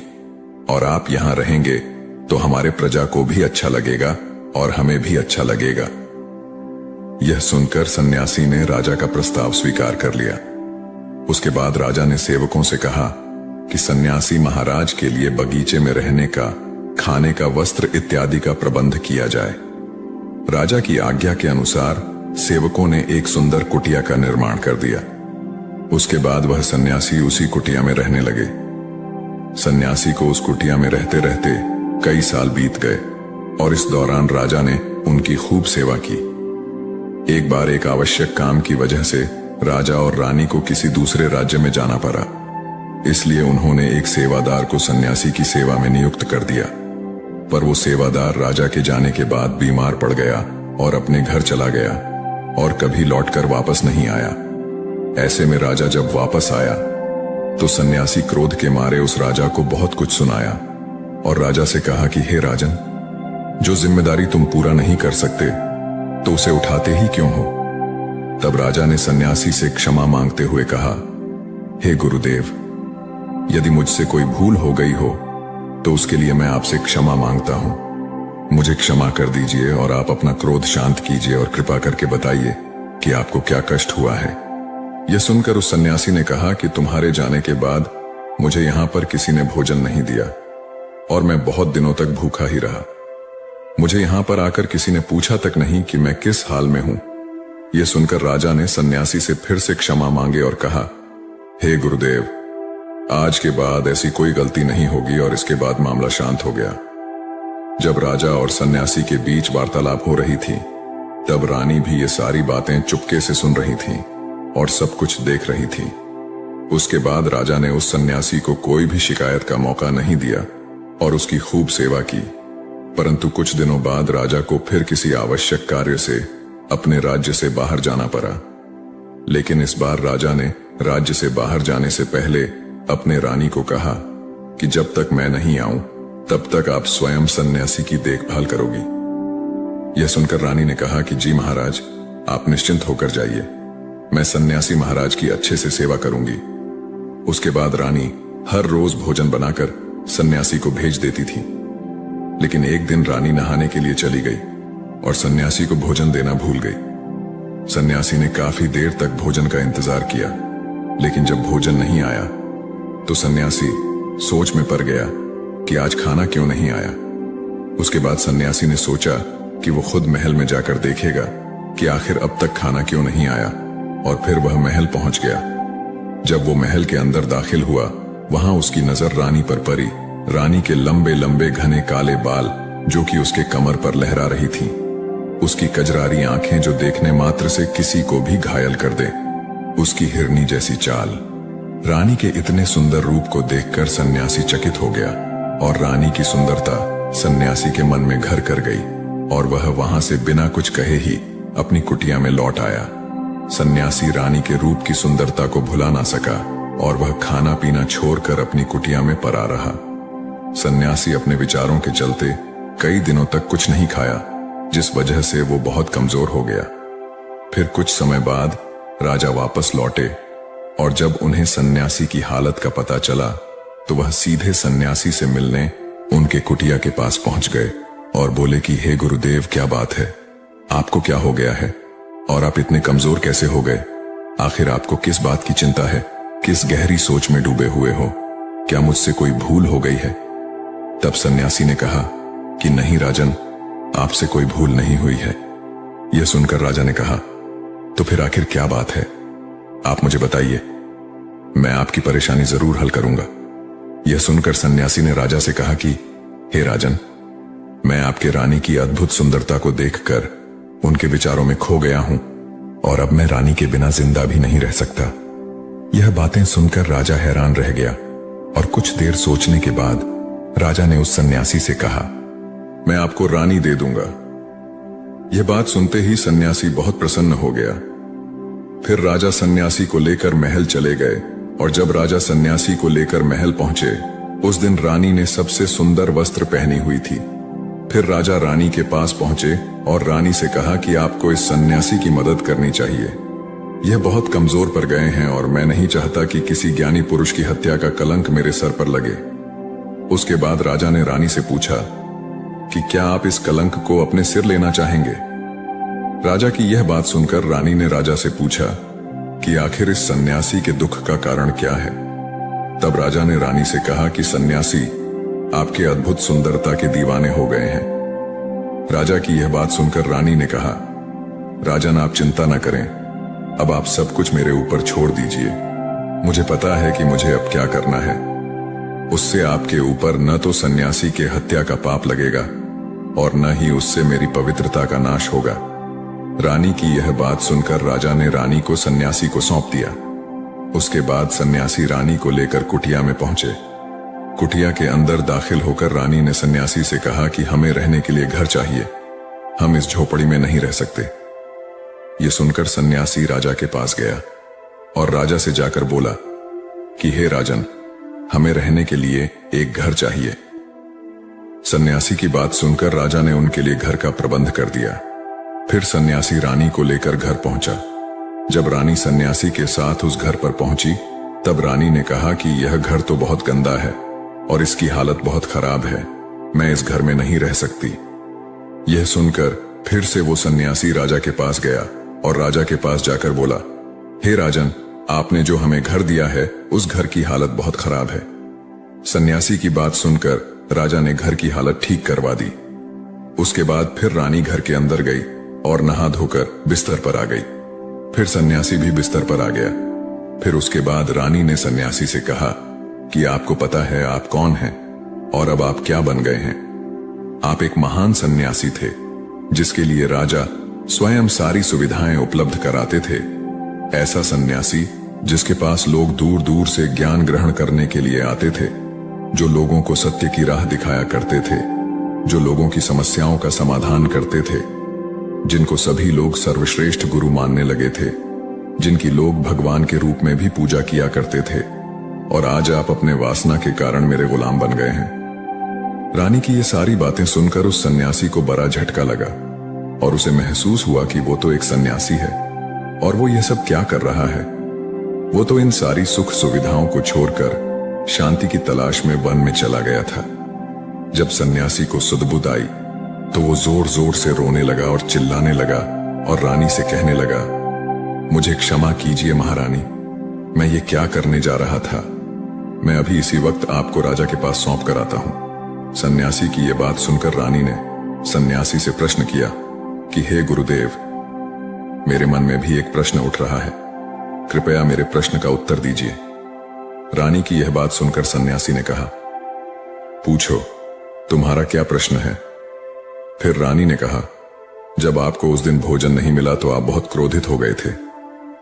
और आप यहां रहेंगे तो हमारे प्रजा को भी अच्छा लगेगा और हमें भी अच्छा लगेगा। यह सुनकर सन्यासी ने राजा का प्रस्ताव स्वीकार कर लिया। उसके बाद राजा ने सेवकों से कहा कि सन्यासी महाराज के लिए बगीचे में रहने का, खाने का, वस्त्र इत्यादि का प्रबंध किया जाए। राजा की आज्ञा के अनुसार सेवकों ने एक सुंदर कुटिया का निर्माण कर दिया। उसके बाद वह सन्यासी उसी कुटिया में रहने लगे। सन्यासी को उस कुटिया में रहते रहते कई साल बीत गए और इस दौरान राजा ने उनकी खूब सेवा की। एक बार एक आवश्यक काम की वजह से राजा और रानी को किसी दूसरे राज्य में जाना पड़ा, इसलिए उन्होंने एक सेवादार को सन्यासी की सेवा में नियुक्त कर दिया। पर वो सेवादार राजा के जाने के बाद बीमार पड़ गया और अपने घर चला गया और कभी लौटकर वापस नहीं आया। ऐसे में राजा जब वापस आया तो सन्यासी क्रोध के मारे उस राजा को बहुत कुछ सुनाया और राजा से कहा कि हे राजन, जो जिम्मेदारी तुम पूरा नहीं कर सकते तो उसे उठाते ही क्यों हो। तब राजा ने सन्यासी से क्षमा मांगते हुए कहा, हे गुरुदेव, यदि मुझसे कोई भूल हो गई हो तो उसके लिए मैं आपसे क्षमा मांगता हूं। मुझे क्षमा कर दीजिए और आप अपना क्रोध शांत कीजिए और कृपा करके बताइए कि आपको क्या कष्ट हुआ है। यह सुनकर उस सन्यासी ने कहा कि तुम्हारे जाने के बाद मुझे यहां पर किसी ने भोजन नहीं दिया और मैं बहुत दिनों तक भूखा ही रहा। मुझे यहां पर आकर किसी ने पूछा तक नहीं कि मैं किस हाल में हूं। यह सुनकर राजा ने सन्यासी से फिर से क्षमा मांगे और कहा, हे गुरुदेव, आज के बाद ऐसी कोई गलती नहीं होगी। और इसके बाद मामला शांत हो गया। जब राजा और सन्यासी के बीच वार्तालाप हो रही थी, तब रानी भी ये सारी बातें चुपके से सुन रही थी और सब कुछ देख रही थी। उसके बाद राजा ने उस सन्यासी को कोई भी शिकायत का मौका नहीं दिया और उसकी खूब सेवा की। परंतु कुछ दिनों बाद राजा को फिर किसी आवश्यक कार्य से अपने राज्य से बाहर जाना पड़ा। लेकिन इस बार राजा ने राज्य से बाहर जाने से पहले अपने रानी को कहा कि जब तक मैं नहीं आऊं तब तक आप स्वयं सन्यासी की देखभाल करोगी। यह सुनकर रानी ने कहा कि जी महाराज, आप निश्चिंत होकर जाइए, मैं सन्यासी महाराज की अच्छे से सेवा करूंगी। उसके बाद रानी हर रोज भोजन बनाकर सन्यासी को भेज देती थी। लेकिन एक दिन रानी नहाने के लिए चली गई और सन्यासी को भोजन देना भूल गई। सन्यासी ने काफी देर तक भोजन का इंतजार किया, लेकिन जब भोजन नहीं आया तो सन्यासी सोच में पड़ गया कि आज खाना क्यों नहीं आया। उसके बाद सन्यासी ने सोचा कि वो खुद महल में जाकर देखेगा कि आखिर अब तक खाना क्यों नहीं आया, और फिर वह महल पहुंच गया। जब वो महल के अंदर दाखिल हुआ, वहां उसकी नजर रानी पर पड़ी। रानी के लंबे लंबे घने काले बाल जो कि उसके कमर पर लहरा रही थी, उसकी कजरारी आंखें जो देखने मात्र से किसी को भी घायल कर दे, उसकी हिरनी जैसी चाल। रानी के इतने सुंदर रूप को देखकर सन्यासी चकित हो गया और रानी की सुंदरता सन्यासी के मन में घर कर गई और वह वहां से बिना कुछ कहे ही अपनी कुटिया में लौट आया। सन्यासी रानी के रूप की सुंदरता को भुला ना सका और वह खाना पीना छोड़कर अपनी कुटिया में पड़ा रहा। सन्यासी अपने विचारों के चलते कई दिनों तक कुछ नहीं खाया, जिस वजह से वो बहुत कमजोर हो गया। फिर कुछ समय बाद राजा वापस लौटे और जब उन्हें सन्यासी की हालत का पता चला तो वह सीधे सन्यासी से मिलने उनके कुटिया के पास पहुंच गए और बोले कि हे गुरुदेव, क्या बात है, आपको क्या हो गया है और आप इतने कमजोर कैसे हो गए? आखिर आपको किस बात की चिंता है? किस गहरी सोच में डूबे हुए हो? क्या मुझसे कोई भूल हो गई है? तब सन्यासी ने कहा कि नहीं राजन, आपसे कोई भूल नहीं हुई है। यह सुनकर राजा ने कहा, तो फिर आखिर क्या बात है, आप मुझे बताइए, मैं आपकी परेशानी जरूर हल करूंगा। यह सुनकर सन्यासी ने राजा से कहा कि हे राजन, मैं आपके रानी की अद्भुत सुंदरता को देखकर उनके विचारों में खो गया हूं और अब मैं रानी के बिना जिंदा भी नहीं रह सकता। यह बातें सुनकर राजा हैरान रह गया और कुछ देर सोचने के बाद राजा ने उस सन्यासी से कहा, मैं आपको रानी दे दूंगा। यह बात सुनते ही सन्यासी बहुत प्रसन्न हो गया। फिर राजा सन्यासी को लेकर महल चले गए और जब राजा सन्यासी को लेकर महल पहुंचे, उस दिन रानी ने सबसे सुंदर वस्त्र पहनी हुई थी। फिर राजा रानी के पास पहुंचे और रानी से कहा कि आपको इस सन्यासी की मदद करनी चाहिए। यह बहुत कमजोर पड़ गए हैं और मैं नहीं चाहता कि किसी ज्ञानी पुरुष की हत्या का कलंक मेरे सर पर लगे। उसके बाद राजा ने रानी से पूछा कि क्या आप इस कलंक को अपने सिर लेना चाहेंगे? राजा की यह बात सुनकर रानी ने राजा से पूछा कि आखिर इस सन्यासी के दुख का कारण क्या है? तब राजा ने रानी से कहा कि सन्यासी आपके अद्भुत सुंदरता के दीवाने हो गए हैं। राजा की यह बात सुनकर रानी ने कहा, राजन आप चिंता न करें, अब आप सब कुछ मेरे ऊपर छोड़ दीजिए। मुझे पता है कि मुझे अब क्या करना है। उससे आपके ऊपर न तो सन्यासी के हत्या का पाप लगेगा और न ही उससे मेरी पवित्रता का नाश होगा। रानी की यह बात सुनकर राजा ने रानी को सन्यासी को सौंप दिया। उसके बाद सन्यासी रानी को लेकर कुटिया में पहुंचे। कुटिया के अंदर दाखिल होकर रानी ने सन्यासी से कहा कि हमें रहने के लिए घर चाहिए, हम इस झोपड़ी में नहीं रह सकते। यह सुनकर सन्यासी राजा के पास गया और राजा से जाकर बोला कि हे राजन, हमें रहने के लिए एक घर चाहिए। सन्यासी की बात सुनकर राजा ने उनके लिए घर का प्रबंध कर दिया। फिर सन्यासी रानी को लेकर घर पहुंचा। जब रानी सन्यासी के साथ उस घर पर पहुंची, तब रानी ने कहा कि यह घर तो बहुत गंदा है और इसकी हालत बहुत खराब है, मैं इस घर में नहीं रह सकती। यह सुनकर फिर से वो सन्यासी राजा के पास गया और राजा के पास जाकर बोला, हे राजन, आपने जो हमें घर दिया है उस घर की हालत बहुत खराब है। सन्यासी की बात सुनकर राजा ने घर की हालत ठीक करवा दी। उसके बाद फिर रानी घर के अंदर गई और नहा धोकर बिस्तर पर आ गई। फिर सन्यासी भी बिस्तर पर आ गया। फिर उसके बाद रानी ने सन्यासी से कहा कि आपको पता है आप कौन हैं और अब आप क्या बन गए हैं? आप एक महान सन्यासी थे जिसके लिए राजा स्वयं सारी सुविधाएं उपलब्ध कराते थे। ऐसा सन्यासी जिसके पास लोग दूर दूर से ज्ञान ग्रहण करने के लिए आते थे, जो लोगों को सत्य की राह दिखाया करते थे, जो लोगों की समस्याओं का समाधान करते थे, जिनको सभी लोग सर्वश्रेष्ठ गुरु मानने लगे थे, जिनकी लोग भगवान के रूप में भी पूजा किया करते थे, और आज आप अपने वासना के कारण मेरे गुलाम बन गए हैं। रानी की ये सारी बातें सुनकर उस सन्यासी को बड़ा झटका लगा और उसे महसूस हुआ कि वो तो एक सन्यासी है और वो ये सब क्या कर रहा है। वो तो इन सारी सुख सुविधाओं को छोड़कर शांति की तलाश में वन में चला गया था। जब सन्यासी को सुध-बुध आई तो वो जोर जोर से रोने लगा और चिल्लाने लगा और रानी से कहने लगा, मुझे क्षमा कीजिए महारानी, मैं ये क्या करने जा रहा था। मैं अभी इसी वक्त आपको राजा के पास सौंप कर आता हूं। सन्यासी की यह बात सुनकर रानी ने सन्यासी से प्रश्न किया कि हे गुरुदेव, मेरे मन में भी एक प्रश्न उठ रहा है, कृपया मेरे प्रश्न का उत्तर दीजिए। रानी की यह बात सुनकर सन्यासी ने कहा, पूछो, तुम्हारा क्या प्रश्न है? फिर रानी ने कहा, जब आपको उस दिन भोजन नहीं मिला तो आप बहुत क्रोधित हो गए थे।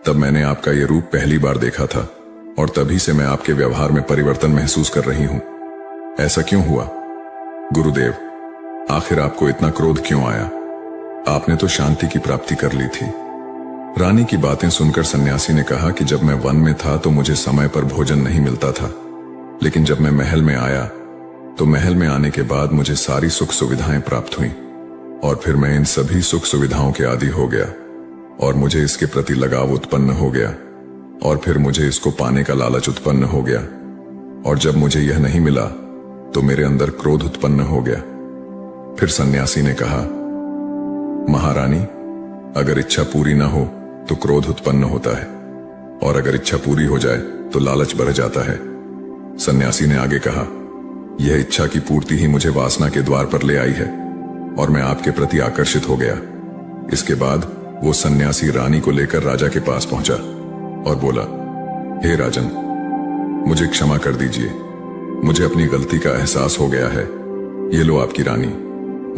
तब मैंने आपका यह रूप पहली बार देखा था और तभी से मैं आपके व्यवहार में परिवर्तन महसूस कर रही हूं। ऐसा क्यों हुआ? गुरुदेव, आखिर आपको इतना क्रोध क्यों आया? आपने तो शांति की प्राप्ति कर ली थी। रानी की बातें सुनकर सन्यासी ने कहा कि जब मैं वन में था तो मुझे समय पर भोजन नहीं मिलता था, लेकिन जब मैं महल में आया तो महल में आने के बाद मुझे सारी सुख सुविधाएं प्राप्त हुई और फिर मैं इन सभी सुख सुविधाओं के आदी हो गया और मुझे इसके प्रति लगाव उत्पन्न हो गया और फिर मुझे इसको पाने का लालच उत्पन्न हो गया और जब मुझे यह नहीं मिला तो मेरे अंदर क्रोध उत्पन्न हो गया। फिर सन्यासी ने कहा, महारानी, अगर इच्छा पूरी ना हो तो क्रोध उत्पन्न होता है और अगर इच्छा पूरी हो जाए तो लालच बढ़ जाता है। सन्यासी ने आगे कहा, यह इच्छा की पूर्ति ही मुझे वासना के द्वार पर ले आई है और मैं आपके प्रति आकर्षित हो गया। इसके बाद वो सन्यासी रानी को लेकर राजा के पास पहुंचा और बोला, हे राजन, मुझे क्षमा कर दीजिए, मुझे अपनी गलती का एहसास हो गया है। ये लो आपकी रानी,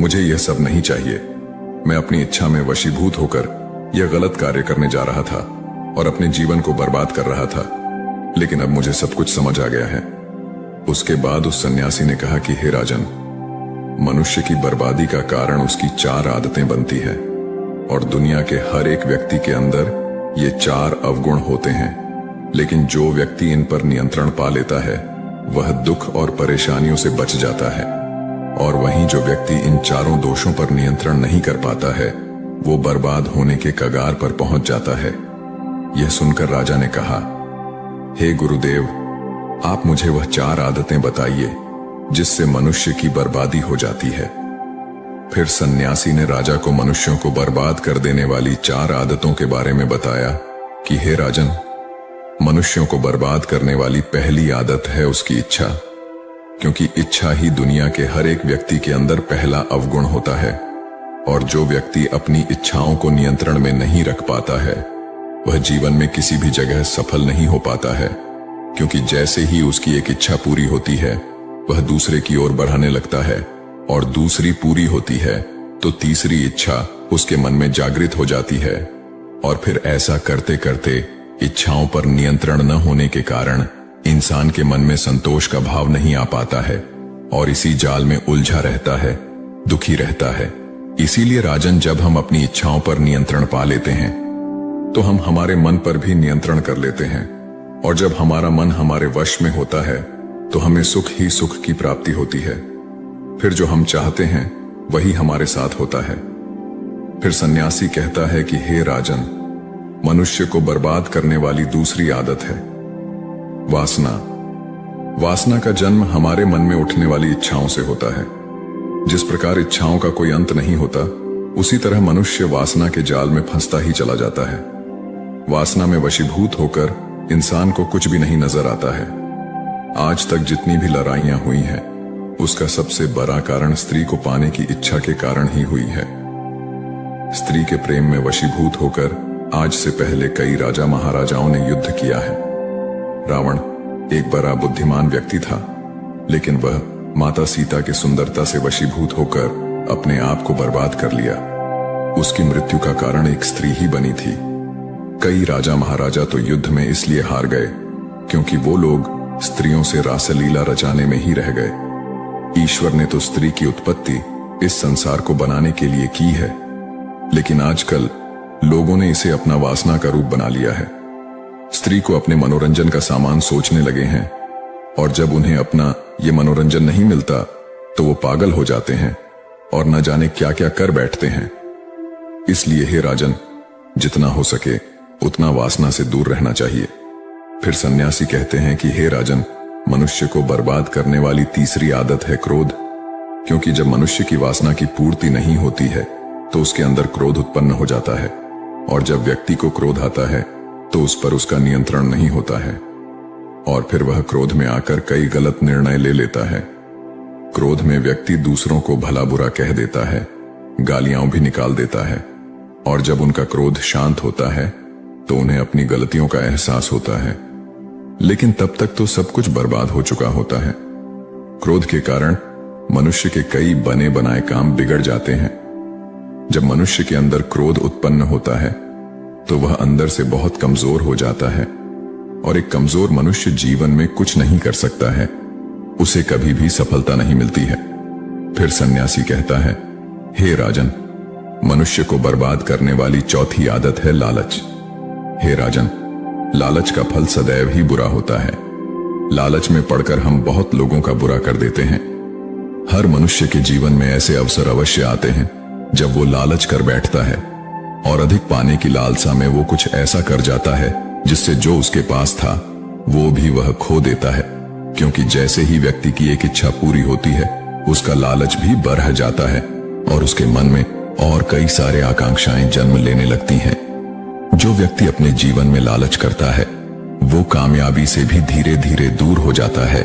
मुझे यह सब नहीं चाहिए। मैं अपनी इच्छा में वशीभूत होकर यह गलत कार्य करने जा रहा था और अपने जीवन को बर्बाद कर रहा था, लेकिन अब मुझे सब कुछ समझ आ गया है। उसके बाद उस सन्यासी ने कहा कि हे राजन, मनुष्य की बर्बादी का कारण उसकी 4 आदतें बनती है और दुनिया के हर एक व्यक्ति के अंदर ये 4 अवगुण होते हैं, लेकिन जो व्यक्ति इन पर नियंत्रण पा लेता है वह दुख और परेशानियों से बच जाता है और वहीं जो व्यक्ति इन 4 दोषों पर नियंत्रण नहीं कर पाता है वो बर्बाद होने के कगार पर पहुंच जाता है। यह सुनकर राजा ने कहा, हे गुरुदेव, आप मुझे वह 4 आदतें बताइए जिससे मनुष्य की बर्बादी हो जाती है। फिर सन्यासी ने राजा को मनुष्यों को बर्बाद कर देने वाली 4 आदतों के बारे में बताया कि हे राजन, मनुष्यों को बर्बाद करने वाली पहली आदत है उसकी इच्छा, क्योंकि इच्छा ही दुनिया के हर एक व्यक्ति के अंदर पहला अवगुण होता है और जो व्यक्ति अपनी इच्छाओं को नियंत्रण में नहीं रख पाता है वह जीवन में किसी भी जगह सफल नहीं हो पाता है, क्योंकि जैसे ही उसकी एक इच्छा पूरी होती है वह दूसरे की ओर बढ़ाने लगता है और दूसरी पूरी होती है तो तीसरी इच्छा उसके मन में जागृत हो जाती है और फिर ऐसा करते करते इच्छाओं पर नियंत्रण न होने के कारण इंसान के मन में संतोष का भाव नहीं आ पाता है और इसी जाल में उलझा रहता है, दुखी रहता है। इसीलिए राजन, जब हम अपनी इच्छाओं पर नियंत्रण पा लेते हैं तो हम हमारे मन पर भी नियंत्रण कर लेते हैं और जब हमारा मन हमारे वश में होता है तो हमें सुख ही सुख की प्राप्ति होती है। फिर जो हम चाहते हैं वही हमारे साथ होता है। फिर सन्यासी कहता है कि हे राजन, मनुष्य को बर्बाद करने वाली दूसरी आदत है वासना। वासना का जन्म हमारे मन में उठने वाली इच्छाओं से होता है। जिस प्रकार इच्छाओं का कोई अंत नहीं होता, उसी तरह मनुष्य वासना के जाल में फंसता ही चला जाता है। वासना में वशीभूत होकर इंसान को कुछ भी नहीं नजर आता है। आज तक जितनी भी लड़ाइयां हुई हैं, उसका सबसे बड़ा कारण स्त्री को पाने की इच्छा के कारण ही हुई है। स्त्री के प्रेम में वशीभूत होकर आज से पहले कई राजा महाराजाओं ने युद्ध किया है। रावण एक बड़ा बुद्धिमान व्यक्ति था, लेकिन वह माता सीता की सुंदरता से वशीभूत होकर अपने आप को बर्बाद कर लिया। उसकी मृत्यु का कारण एक स्त्री ही बनी थी। कई राजा महाराजा तो युद्ध में इसलिए हार गए क्योंकि वो लोग स्त्रियों से रासलीला रचाने में ही रह गए। ईश्वर ने तो स्त्री की उत्पत्ति इस संसार को बनाने के लिए की है, लेकिन आजकल लोगों ने इसे अपना वासना का रूप बना लिया है। स्त्री को अपने मनोरंजन का सामान सोचने लगे हैं और जब उन्हें अपना ये मनोरंजन नहीं मिलता तो वो पागल हो जाते हैं और न जाने क्या क्या कर बैठते हैं। इसलिए हे राजन, जितना हो सके उतना वासना से दूर रहना चाहिए। फिर सन्यासी कहते हैं कि हे राजन, मनुष्य को बर्बाद करने वाली तीसरी आदत है क्रोध, क्योंकि जब मनुष्य की वासना की पूर्ति नहीं होती है तो उसके अंदर क्रोध उत्पन्न हो जाता है और जब व्यक्ति को क्रोध आता है तो उस पर उसका नियंत्रण नहीं होता है और फिर वह क्रोध में आकर कई गलत निर्णय ले लेता है। क्रोध में व्यक्ति दूसरों को भला बुरा कह देता है, गालियां भी निकाल देता है और जब उनका क्रोध शांत होता है तो उन्हें अपनी गलतियों का एहसास होता है, लेकिन तब तक तो सब कुछ बर्बाद हो चुका होता है। क्रोध के कारण मनुष्य के कई बने बनाए काम बिगड़ जाते हैं। जब मनुष्य के अंदर क्रोध उत्पन्न होता है तो वह अंदर से बहुत कमजोर हो जाता है और एक कमजोर मनुष्य जीवन में कुछ नहीं कर सकता है, उसे कभी भी सफलता नहीं मिलती है। फिर सन्यासी कहता है, हे राजन, मनुष्य को बर्बाद करने वाली चौथी आदत है लालच। हे राजन, लालच का फल सदैव ही बुरा होता है। लालच में पड़कर हम बहुत लोगों का बुरा कर देते हैं हर मनुष्य के जीवन में ऐसे अवसर अवश्य आते हैं जब वो लालच कर बैठता है और अधिक पाने की लालसा में वो कुछ ऐसा कर जाता है जिससे जो उसके पास था वो भी वह खो देता है। क्योंकि जैसे ही व्यक्ति की एक इच्छा पूरी होती है उसका लालच भी बढ़ जाता है और उसके मन में और कई सारे आकांक्षाएं जन्म लेने लगती हैं। जो व्यक्ति अपने जीवन में लालच करता है वो कामयाबी से भी धीरे धीरे दूर हो जाता है।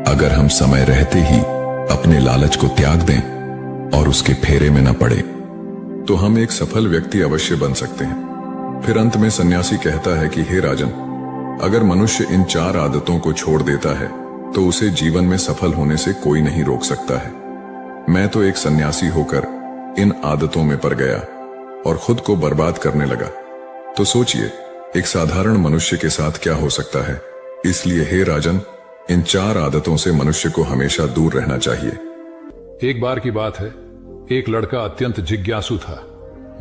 अगर हम समय रहते ही अपने लालच को त्याग दें और उसके फेरे में न पड़े तो हम एक सफल व्यक्ति अवश्य बन सकते हैं। फिर अंत में सन्यासी कहता है कि हे राजन, अगर मनुष्य इन 4 आदतों को छोड़ देता है तो उसे जीवन में सफल होने से कोई नहीं रोक सकता है। मैं तो एक सन्यासी होकर इन आदतों में पड़ गया और खुद को बर्बाद करने लगा। तो सोचिए एक साधारण मनुष्य के साथ क्या हो सकता है। इसलिए हे राजन, इन 4 आदतों से मनुष्य को हमेशा दूर रहना चाहिए। एक बार की बात है, एक लड़का अत्यंत जिज्ञासु था।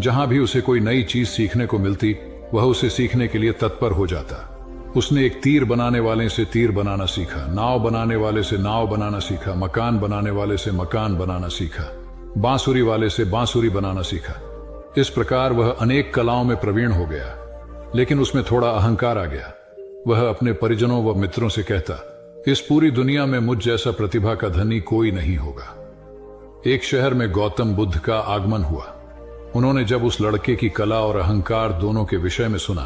जहां भी उसे कोई नई चीज सीखने को मिलती वह उसे सीखने के लिए तत्पर हो जाता। उसने एक तीर बनाने वाले से तीर बनाना सीखा, नाव बनाने वाले से नाव बनाना सीखा, मकान बनाने वाले से मकान बनाना सीखा, बांसुरी वाले से बांसुरी बनाना सीखा। इस प्रकार वह अनेक कलाओं में प्रवीण हो गया। लेकिन उसमें थोड़ा अहंकार आ गया। वह अपने परिजनों व मित्रों से कहता, इस पूरी दुनिया में मुझ जैसा प्रतिभा का धनी कोई नहीं होगा। एक शहर में गौतम बुद्ध का आगमन हुआ। उन्होंने जब उस लड़के की कला और अहंकार दोनों के विषय में सुना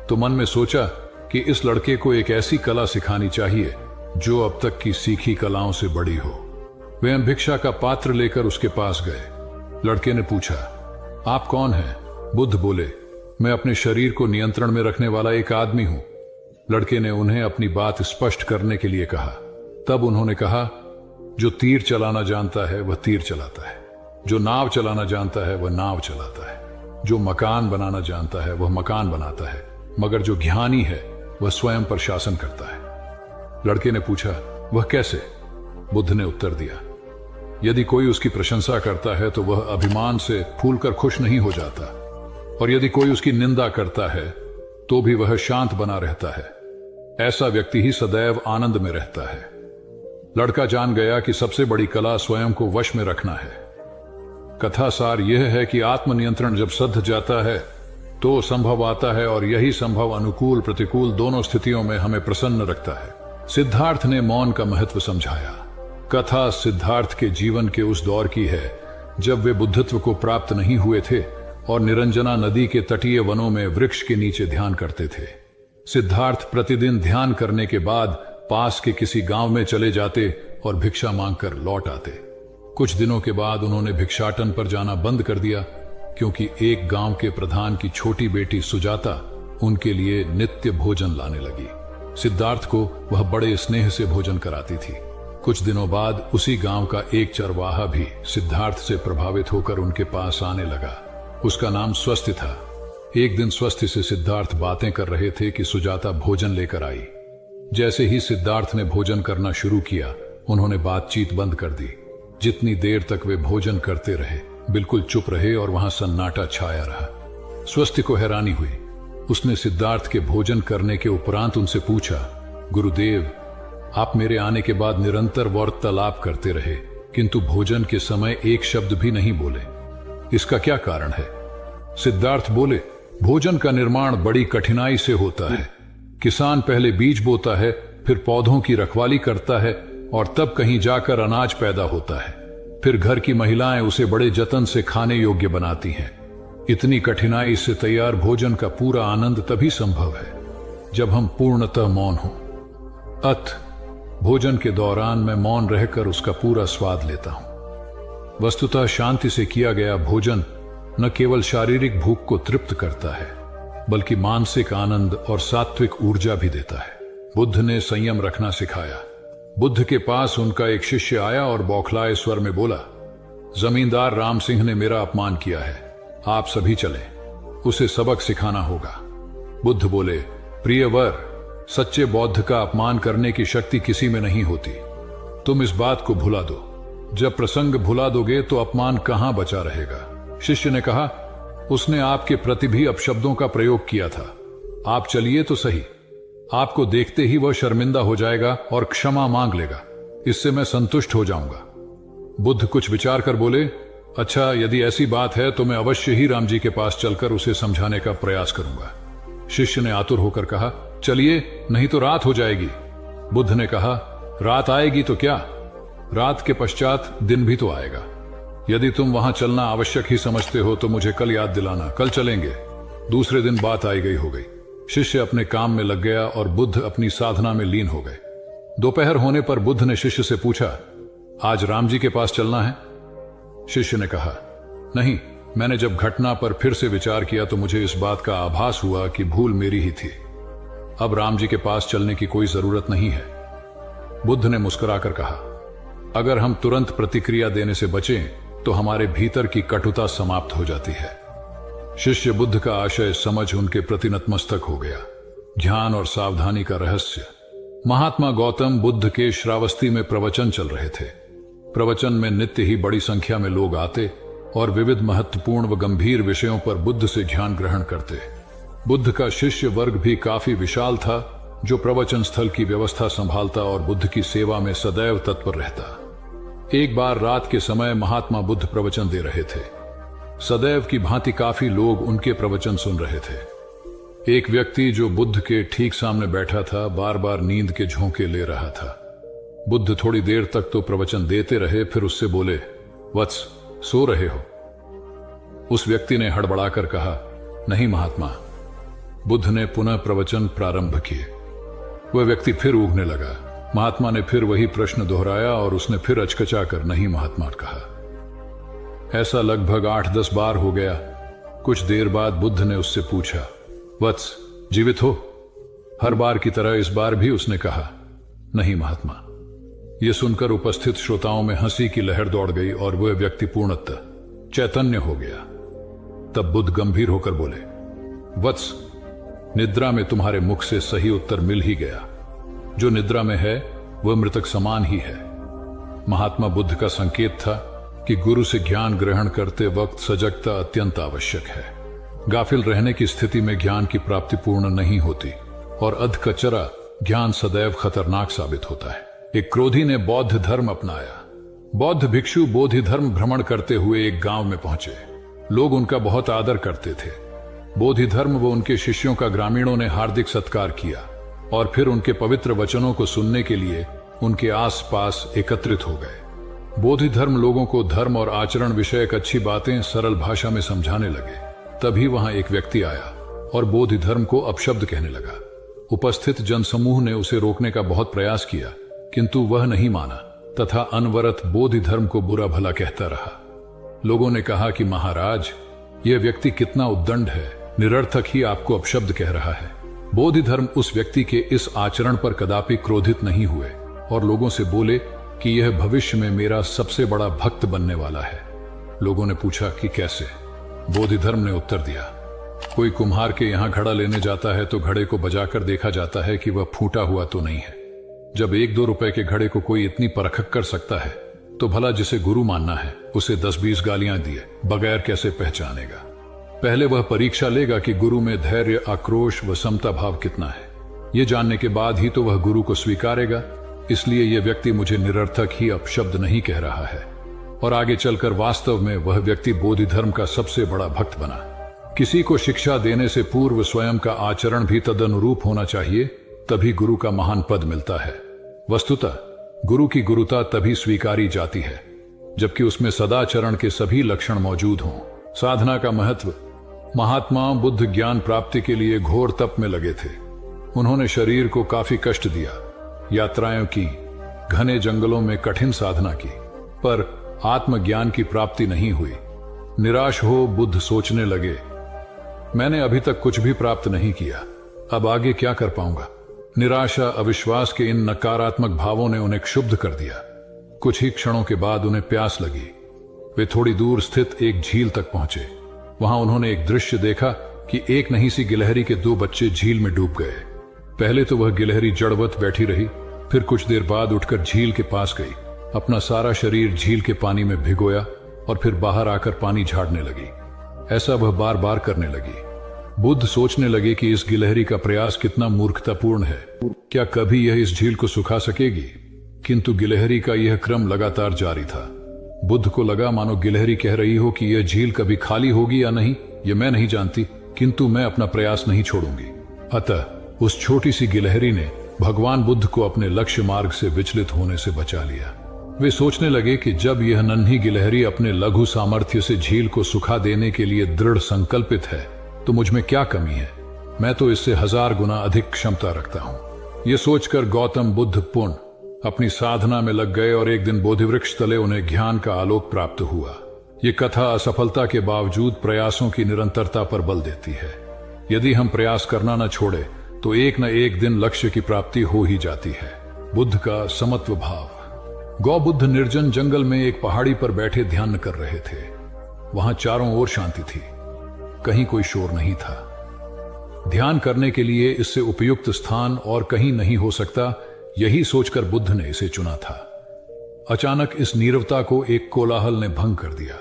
तो मन में सोचा कि इस लड़के को एक ऐसी कला सिखानी चाहिए जो अब तक की सीखी कलाओं से बड़ी हो। वे भिक्षा का पात्र लेकर उसके पास गए। लड़के ने पूछा, आप कौन हैं? बुद्ध बोले, मैं अपने शरीर को नियंत्रण में रखने वाला एक आदमी हूं। लड़के ने उन्हें अपनी बात स्पष्ट करने के लिए कहा। तब उन्होंने कहा, जो तीर चलाना जानता है वह तीर चलाता है, जो नाव चलाना जानता है वह नाव चलाता है, जो मकान बनाना जानता है वह मकान बनाता है, मगर जो ज्ञानी है वह स्वयं पर शासन करता है। लड़के ने पूछा, वह कैसे? बुद्ध ने उत्तर दिया, यदि कोई उसकी प्रशंसा करता है तो वह अभिमान से फूलकर खुश नहीं हो जाता, और यदि कोई उसकी निंदा करता है तो भी वह शांत बना रहता है। ऐसा व्यक्ति ही सदैव आनंद में रहता है। लड़का जान गया कि सबसे बड़ी कला स्वयं को वश में रखना है। कथा सार यह है कि आत्मनियंत्रण जब सध जाता है तो संभव आता है, और यही संभव अनुकूल प्रतिकूल दोनों स्थितियों में हमें प्रसन्न रखता है। सिद्धार्थ ने मौन का महत्व समझाया। कथा सिद्धार्थ के जीवन के उस दौर की है जब वे बुद्धत्व को प्राप्त नहीं हुए थे और निरंजना नदी के तटीय वनों में वृक्ष के नीचे ध्यान करते थे। सिद्धार्थ प्रतिदिन ध्यान करने के बाद पास के किसी गांव में चले जाते और भिक्षा मांगकर लौट आते। कुछ दिनों के बाद उन्होंने भिक्षाटन पर जाना बंद कर दिया, क्योंकि एक गांव के प्रधान की छोटी बेटी सुजाता उनके लिए नित्य भोजन लाने लगी। सिद्धार्थ को वह बड़े स्नेह से भोजन कराती थी। कुछ दिनों बाद उसी गांव का एक चरवाहा भी सिद्धार्थ से प्रभावित होकर उनके पास आने लगा। उसका नाम स्वस्थ था। एक दिन स्वस्थ से सिद्धार्थ बातें कर रहे थे कि सुजाता भोजन लेकर आई। जैसे ही सिद्धार्थ ने भोजन करना शुरू किया, उन्होंने बातचीत बंद कर दी। जितनी देर तक वे भोजन करते रहे बिल्कुल चुप रहे और वहां सन्नाटा छाया रहा। स्वस्थ को हैरानी हुई। उसने सिद्धार्थ के भोजन करने के उपरांत उनसे पूछा, गुरुदेव, आप मेरे आने के बाद निरंतर वार्तालाप करते रहे, किंतु भोजन के समय एक शब्द भी नहीं बोले। इसका क्या कारण है? सिद्धार्थ बोले, भोजन का निर्माण बड़ी कठिनाई से होता है। किसान पहले बीज बोता है, फिर पौधों की रखवाली करता है और तब कहीं जाकर अनाज पैदा होता है। फिर घर की महिलाएं उसे बड़े जतन से खाने योग्य बनाती हैं। इतनी कठिनाई से तैयार भोजन का पूरा आनंद तभी संभव है जब हम पूर्णतः मौन हों। अत भोजन के दौरान मैं मौन रहकर उसका पूरा स्वाद लेता हूं। वस्तुतः शांति से किया गया भोजन न केवल शारीरिक भूख को तृप्त करता है, बल्कि मानसिक आनंद और सात्विक ऊर्जा भी देता है। बुद्ध ने संयम रखना सिखाया। बुद्ध के पास उनका एक शिष्य आया और बौखलाए स्वर में बोला, जमींदार राम सिंह ने मेरा अपमान किया है, आप सभी चलें, उसे सबक सिखाना होगा। बुद्ध बोले, प्रिय वर, सच्चे बौद्ध का अपमान करने की शक्ति किसी में नहीं होती। तुम इस बात को भुला दो। जब प्रसंग भुला दोगे तो अपमान कहां बचा रहेगा। शिष्य ने कहा, उसने आपके प्रति भी अपशब्दों का प्रयोग किया था। आप चलिए तो सही। आपको देखते ही वह शर्मिंदा हो जाएगा और क्षमा मांग लेगा। इससे मैं संतुष्ट हो जाऊंगा। बुद्ध कुछ विचार कर बोले, अच्छा यदि ऐसी बात है तो मैं अवश्य ही राम जी के पास चलकर उसे समझाने का प्रयास करूंगा। शिष्य ने आतुर होकर कहा, चलिए, नहीं तो रात हो जाएगी। बुद्ध ने कहा, रात आएगी तो क्या, रात के पश्चात दिन भी तो आएगा। यदि तुम वहां चलना आवश्यक ही समझते हो तो मुझे कल याद दिलाना, कल चलेंगे। दूसरे दिन बात आई गई हो गई। शिष्य अपने काम में लग गया और बुद्ध अपनी साधना में लीन हो गए। दोपहर होने पर बुद्ध ने शिष्य से पूछा, आज राम जी के पास चलना है? शिष्य ने कहा, नहीं, मैंने जब घटना पर फिर से विचार किया तो मुझे इस बात का आभास हुआ कि भूल मेरी ही थी। अब राम जी के पास चलने की कोई जरूरत नहीं है। बुद्ध ने मुस्कुराकर कहा, अगर हम तुरंत प्रतिक्रिया देने से बचें तो हमारे भीतर की कटुता समाप्त हो जाती है। शिष्य बुद्ध का आशय समझ उनके प्रति नतमस्तक हो गया। ध्यान और सावधानी का रहस्य। महात्मा गौतम बुद्ध के श्रावस्ती में प्रवचन चल रहे थे। प्रवचन में नित्य ही बड़ी संख्या में लोग आते और विविध महत्वपूर्ण व गंभीर विषयों पर बुद्ध से ज्ञान ग्रहण करते। बुद्ध का शिष्य वर्ग भी काफी विशाल था, जो प्रवचन स्थल की व्यवस्था संभालता और बुद्ध की सेवा में सदैव तत्पर रहता। एक बार रात के समय महात्मा बुद्ध प्रवचन दे रहे थे। सदैव की भांति काफी लोग उनके प्रवचन सुन रहे थे। एक व्यक्ति जो बुद्ध के ठीक सामने बैठा था, बार बार नींद के झोंके ले रहा था। बुद्ध थोड़ी देर तक तो प्रवचन देते रहे, फिर उससे बोले, वत्स, सो रहे हो? उस व्यक्ति ने हड़बड़ाकर कहा, नहीं महात्मा। बुद्ध ने पुनः प्रवचन प्रारंभ किए। वह व्यक्ति फिर ऊँघने लगा। महात्मा ने फिर वही प्रश्न दोहराया और उसने फिर अचकचाकर नहीं महात्मा कहा। ऐसा लगभग 8-10 बार हो गया। कुछ देर बाद बुद्ध ने उससे पूछा, वत्स, जीवित हो? हर बार की तरह इस बार भी उसने कहा, नहीं महात्मा। यह सुनकर उपस्थित श्रोताओं में हंसी की लहर दौड़ गई और वह व्यक्ति पूर्णतः चैतन्य हो गया। तब बुद्ध गंभीर होकर बोले, वत्स, निद्रा में तुम्हारे मुख से सही उत्तर मिल ही गया। जो निद्रा में है वह मृतक समान ही है। महात्मा बुद्ध का संकेत था कि गुरु से ज्ञान ग्रहण करते वक्त सजगता अत्यंत आवश्यक है। गाफिल रहने की स्थिति में ज्ञान की प्राप्ति पूर्ण नहीं होती और अधकचरा ज्ञान सदैव खतरनाक साबित होता है। एक क्रोधी ने बौद्ध धर्म अपनाया। बौद्ध भिक्षु बोधि धर्म भ्रमण करते हुए एक गांव में पहुंचे। लोग उनका बहुत आदर करते थे। बोधि धर्म व उनके शिष्यों का ग्रामीणों ने हार्दिक सत्कार किया और फिर उनके पवित्र वचनों को सुनने के लिए उनके आसपास एकत्रित हो गए। बोधि धर्म लोगों को धर्म और आचरण विषयक अच्छी बातें सरल भाषा में समझाने लगे। तभी वहां एक व्यक्ति आया और बोधि धर्म को अपशब्द कहने लगा। उपस्थित जनसमूह ने उसे रोकने का बहुत प्रयास किया, किंतु वह नहीं माना तथा अनवरत बोधि धर्म को बुरा भला कहता रहा। लोगों ने कहा कि महाराज, यह व्यक्ति कितना उद्दंड है, निरर्थक ही आपको अपशब्द कह रहा है। बोधि धर्म उस व्यक्ति के इस आचरण पर कदापि क्रोधित नहीं हुए और लोगों से बोले कि यह भविष्य में मेरा सबसे बड़ा भक्त बनने वाला है। लोगों ने पूछा कि कैसे? बोधि धर्म ने उत्तर दिया, कोई कुम्हार के यहां घड़ा लेने जाता है तो घड़े को बजाकर देखा जाता है कि वह फूटा हुआ तो नहीं है। जब 1-2 रुपए के घड़े को कोई इतनी परख कर सकता है तो भला जिसे गुरु मानना है उसे 10-20 गालियां दिए बगैर कैसे पहचानेगा? पहले वह परीक्षा लेगा कि गुरु में धैर्य, आक्रोश व समता भाव कितना है। यह जानने के बाद ही तो वह गुरु को स्वीकारेगा। इसलिए यह व्यक्ति मुझे निरर्थक ही अपशब्द नहीं कह रहा है। और आगे चलकर वास्तव में वह व्यक्ति बोधि धर्म का सबसे बड़ा भक्त बना। किसी को शिक्षा देने से पूर्व स्वयं का आचरण भी तदनुरूप होना चाहिए, तभी गुरु का महान पद मिलता है। वस्तुतः गुरु की गुरुता तभी स्वीकारी जाती है जबकि उसमें सदाचरण के सभी लक्षण मौजूद हों। साधना का महत्व। महात्मा बुद्ध ज्ञान प्राप्ति के लिए घोर तप में लगे थे। उन्होंने शरीर को काफी कष्ट दिया, यात्राएं की, घने जंगलों में कठिन साधना की, पर आत्मज्ञान की प्राप्ति नहीं हुई। निराश हो बुद्ध सोचने लगे, मैंने अभी तक कुछ भी प्राप्त नहीं किया, अब आगे क्या कर पाऊंगा? निराशा, अविश्वास के इन नकारात्मक भावों ने उन्हें क्षुब्ध कर दिया। कुछ ही क्षणों के बाद उन्हें प्यास लगी। वे थोड़ी दूर स्थित एक झील तक पहुंचे। वहां उन्होंने एक दृश्य देखा कि एक नहीं सी गिलहरी के 2 बच्चे झील में डूब गए। पहले तो वह गिलहरी जड़वत बैठी रही, फिर कुछ देर बाद उठकर झील के पास गई, अपना सारा शरीर झील के पानी में भिगोया और फिर बाहर आकर पानी झाड़ने लगी। ऐसा वह बार बार करने लगी। बुद्ध सोचने लगे कि इस गिलहरी का प्रयास कितना मूर्खतापूर्ण है। क्या कभी यह इस झील को सुखा सकेगी? किंतु गिलहरी का यह क्रम लगातार जारी था। बुद्ध को लगा मानो गिलहरी कह रही हो कि यह झील कभी खाली होगी या नहीं, ये मैं नहीं जानती, किंतु मैं अपना प्रयास नहीं छोड़ूंगी। अतः उस छोटी सी गिलहरी ने भगवान बुद्ध को अपने लक्ष्य मार्ग से विचलित होने से बचा लिया। वे सोचने लगे कि जब यह नन्ही गिलहरी अपने लघु सामर्थ्य से झील को सुखा देने के लिए दृढ़ संकल्पित है, तो मुझ में क्या कमी है? मैं तो इससे 1000 गुना अधिक क्षमता रखता हूं। यह सोचकर गौतम बुद्ध पुनः अपनी साधना में लग गए और एक दिन बोधिवृक्ष तले उन्हें ज्ञान का आलोक प्राप्त हुआ। ये कथा असफलता के बावजूद प्रयासों की निरंतरता पर बल देती है। यदि हम प्रयास करना न छोड़े तो एक न एक दिन लक्ष्य की प्राप्ति हो ही जाती है। बुद्ध का समत्व भाव। गौ बुद्ध निर्जन जंगल में एक पहाड़ी पर बैठे ध्यान कर रहे थे। वहां चारों ओर शांति थी, कहीं कोई शोर नहीं था। ध्यान करने के लिए इससे उपयुक्त स्थान और कहीं नहीं हो सकता, यही सोचकर बुद्ध ने इसे चुना था। अचानक इस नीरवता को एक कोलाहल ने भंग कर दिया।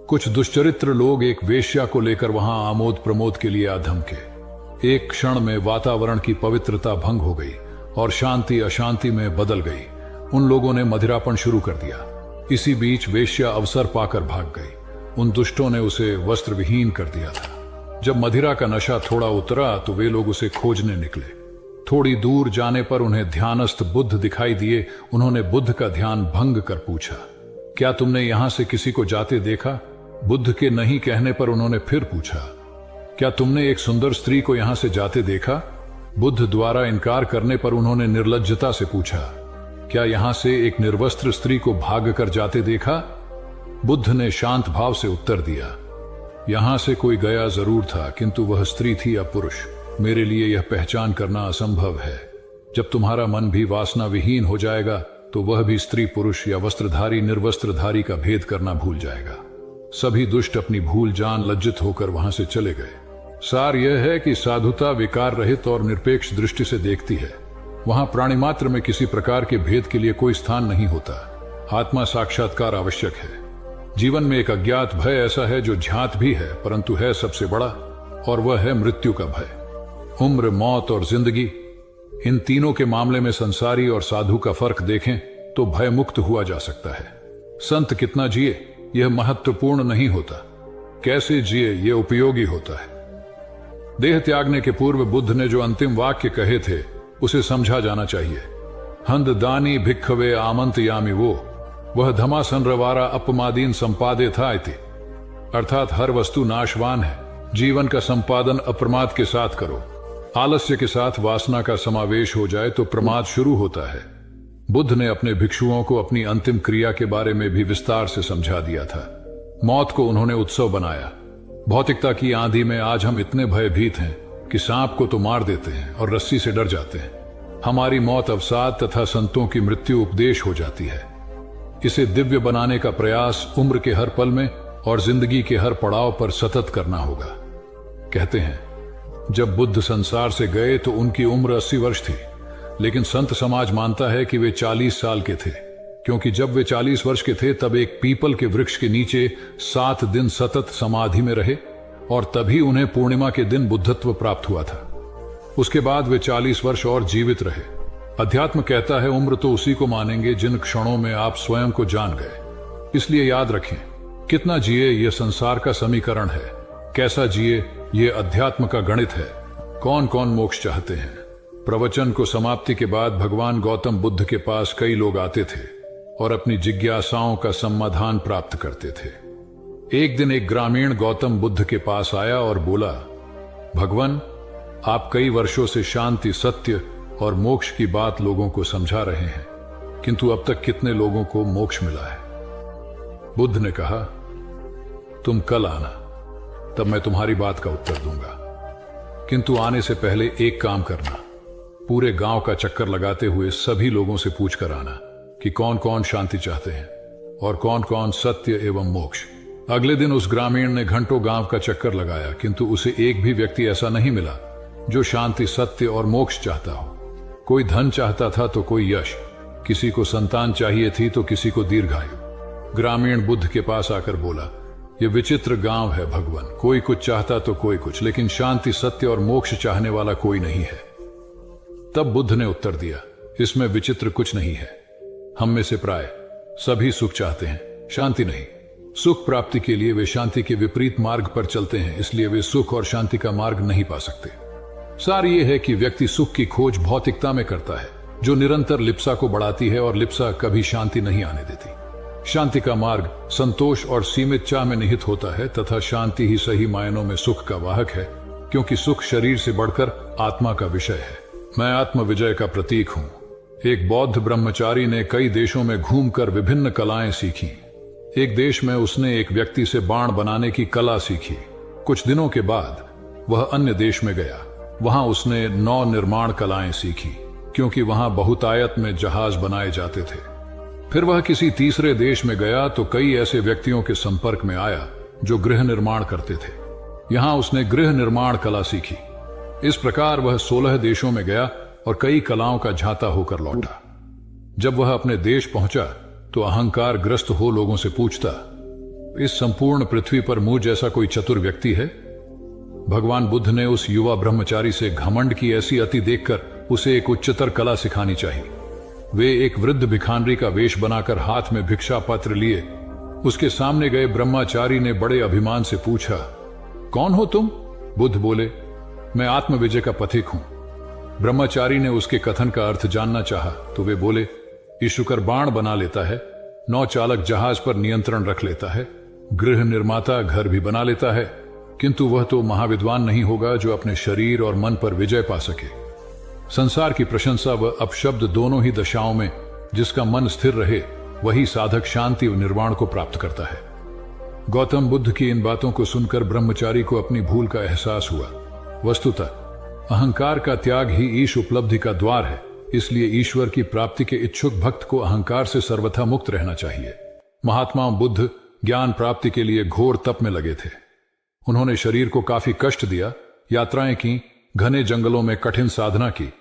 कुछ दुष्चरित्र लोग एक वेश्या को लेकर वहां आमोद प्रमोद के लिए आ धमके। एक क्षण में वातावरण की पवित्रता भंग हो गई और शांति अशांति में बदल गई। उन लोगों ने मदिरापन शुरू कर दिया। इसी बीच वेश्या अवसर पाकर भाग गई। उन दुष्टों ने उसे वस्त्र विहीन कर दिया था। जब मदिरा का नशा थोड़ा उतरा तो वे लोग उसे खोजने निकले। थोड़ी दूर जाने पर उन्हें ध्यानस्थ बुद्ध दिखाई दिए। उन्होंने बुद्ध का ध्यान भंग कर पूछा, क्या तुमने यहां से किसी को जाते देखा? बुद्ध के नहीं कहने पर उन्होंने फिर पूछा, क्या तुमने एक सुंदर स्त्री को यहां से जाते देखा? बुद्ध द्वारा इनकार करने पर उन्होंने निर्लज्जता से पूछा, क्या यहां से एक निर्वस्त्र स्त्री को भाग कर जाते देखा? बुद्ध ने शांत भाव से उत्तर दिया, यहां से कोई गया जरूर था, किंतु वह स्त्री थी या पुरुष, मेरे लिए यह पहचान करना असंभव है। जब तुम्हारा मन भी वासना विहीन हो जाएगा तो वह भी स्त्री पुरुष या वस्त्रधारी निर्वस्त्रधारी का भेद करना भूल जाएगा। सभी दुष्ट अपनी भूल जान लज्जित होकर वहां से चले गए। सार यह है कि साधुता विकार रहित और निरपेक्ष दृष्टि से देखती है। वहां प्राणी मात्र में किसी प्रकार के भेद के लिए कोई स्थान नहीं होता। आत्मा साक्षात्कार आवश्यक है। जीवन में एक अज्ञात भय ऐसा है जो ज्ञात भी है परंतु है सबसे बड़ा, और वह है मृत्यु का भय। उम्र, मौत और जिंदगी, इन तीनों के मामले में संसारी और साधु का फर्क देखें तो भय मुक्त हुआ जा सकता है। संत कितना जिए यह महत्वपूर्ण नहीं होता, कैसे जिए यह उपयोगी होता है। देह त्यागने के पूर्व बुद्ध ने जो अंतिम वाक्य कहे थे उसे समझा जाना चाहिए। हंद दानी भिक्खवे आमंत यामी वो, वह धमासन रवारा अपमादीन संपादे था इति, अर्थात हर वस्तु नाशवान है। जीवन का संपादन अप्रमाद के साथ करो। आलस्य के साथ वासना का समावेश हो जाए तो प्रमाद शुरू होता है। बुद्ध ने अपने भिक्षुओं को अपनी अंतिम क्रिया के बारे में भी विस्तार से समझा दिया था। मौत को उन्होंने उत्सव बनाया। भौतिकता की आंधी में आज हम इतने भयभीत हैं कि सांप को तो मार देते हैं और रस्सी से डर जाते हैं। हमारी मौत अवसाद तथा संतों की मृत्यु उपदेश हो जाती है। इसे दिव्य बनाने का प्रयास उम्र के हर पल में और जिंदगी के हर पड़ाव पर सतत करना होगा। कहते हैं जब बुद्ध संसार से गए तो उनकी उम्र 80 वर्ष थी, लेकिन संत समाज मानता है कि वे 40 साल के थे, क्योंकि जब वे 40 वर्ष के थे तब एक पीपल के वृक्ष के नीचे 7 दिन सतत समाधि में रहे और तभी उन्हें पूर्णिमा के दिन बुद्धत्व प्राप्त हुआ था। उसके बाद वे 40 वर्ष और जीवित रहे। अध्यात्म कहता है उम्र तो उसी को मानेंगे जिन क्षणों में आप स्वयं को जान गए। इसलिए याद रखें, कितना जिए यह संसार का समीकरण है, कैसा जिए ये अध्यात्म का गणित है। कौन कौन मोक्ष चाहते हैं? प्रवचन को समाप्ति के बाद भगवान गौतम बुद्ध के पास कई लोग आते थे और अपनी जिज्ञासाओं का समाधान प्राप्त करते थे। एक दिन एक ग्रामीण गौतम बुद्ध के पास आया और बोला, भगवान, आप कई वर्षों से शांति, सत्य और मोक्ष की बात लोगों को समझा रहे हैं, किंतु अब तक कितने लोगों को मोक्ष मिला है? बुद्ध ने कहा, तुम कल आना, तब मैं तुम्हारी बात का उत्तर दूंगा। किंतु आने से पहले एक काम करना, पूरे गांव का चक्कर लगाते हुए सभी लोगों से पूछ कर आना कि कौन कौन शांति चाहते हैं और कौन कौन सत्य एवं मोक्ष। अगले दिन उस ग्रामीण ने घंटों गांव का चक्कर लगाया, किंतु उसे एक भी व्यक्ति ऐसा नहीं मिला जो शांति, सत्य और मोक्ष चाहता हो। कोई धन चाहता था तो कोई यश, किसी को संतान चाहिए थी तो किसी को दीर्घायु। ग्रामीण बुद्ध के पास आकर बोला, यह विचित्र गांव है भगवान, कोई कुछ चाहता तो कोई कुछ, लेकिन शांति, सत्य और मोक्ष चाहने वाला कोई नहीं है। तब बुद्ध ने उत्तर दिया, इसमें विचित्र कुछ नहीं है। हम में से प्राय सभी सुख चाहते हैं, शांति नहीं। सुख प्राप्ति के लिए वे शांति के विपरीत मार्ग पर चलते हैं, इसलिए वे सुख और शांति का मार्ग नहीं पा सकते। सार यह है कि व्यक्ति सुख की खोज भौतिकता में करता है, जो निरंतर लिप्सा को बढ़ाती है, और लिप्सा कभी शांति नहीं आने देती। शांति का मार्ग संतोष और सीमित चाह में निहित होता है, तथा शांति ही सही मायनों में सुख का वाहक है, क्योंकि सुख शरीर से बढ़कर आत्मा का विषय है। मैं आत्म विजय का प्रतीक हूं। एक बौद्ध ब्रह्मचारी ने कई देशों में घूमकर विभिन्न कलाएं सीखी। एक देश में उसने एक व्यक्ति से बाण बनाने की कला सीखी। कुछ दिनों के बाद वह अन्य देश में गया। वहां उसने नौ निर्माण कलाएं सीखी, क्योंकि वहां बहुतायत में जहाज बनाए जाते थे। फिर वह किसी तीसरे देश में गया तो कई ऐसे व्यक्तियों के संपर्क में आया जो गृह निर्माण करते थे। यहां उसने गृह निर्माण कला सीखी। इस प्रकार वह 16 देशों में गया और कई कलाओं का झाता होकर लौटा। जब वह अपने देश पहुंचा तो अहंकार ग्रस्त हो लोगों से पूछता, इस संपूर्ण पृथ्वी पर मुझ जैसा कोई चतुर व्यक्ति है? भगवान बुद्ध ने उस युवा ब्रह्मचारी से घमंड की ऐसी अति देखकर उसे एक उच्चतर कला सिखानी चाहिए। वे एक वृद्ध भिखारी का वेश बनाकर हाथ में भिक्षा पत्र लिए उसके सामने गए। ब्रह्मचारी ने बड़े अभिमान से पूछा, कौन हो तुम? बुद्ध बोले, मैं आत्मविजय का पथिक हूं। ब्रह्मचारी ने उसके कथन का अर्थ जानना चाहा तो वे बोले, ईशुकर बाण बना लेता है, नौ चालक जहाज पर नियंत्रण रख लेता है, गृह निर्माता घर भी बना लेता है, किंतु वह तो महाविद्वान नहीं होगा जो अपने शरीर और मन पर विजय पा सके। संसार की प्रशंसा व अपशब्द दोनों ही दशाओं में जिसका मन स्थिर रहे, वही साधक शांति व निर्वाण को प्राप्त करता है। गौतम बुद्ध की इन बातों को सुनकर ब्रह्मचारी को अपनी भूल का एहसास हुआ। वस्तुतः अहंकार का त्याग ही ईश उपलब्धि का द्वार है, इसलिए ईश्वर की प्राप्ति के इच्छुक भक्त को अहंकार से सर्वथा मुक्त रहना चाहिए। महात्मा बुद्ध ज्ञान प्राप्ति के लिए घोर तप में लगे थे। उन्होंने शरीर को काफी कष्ट दिया, यात्राएं की, घने जंगलों में कठिन साधना की,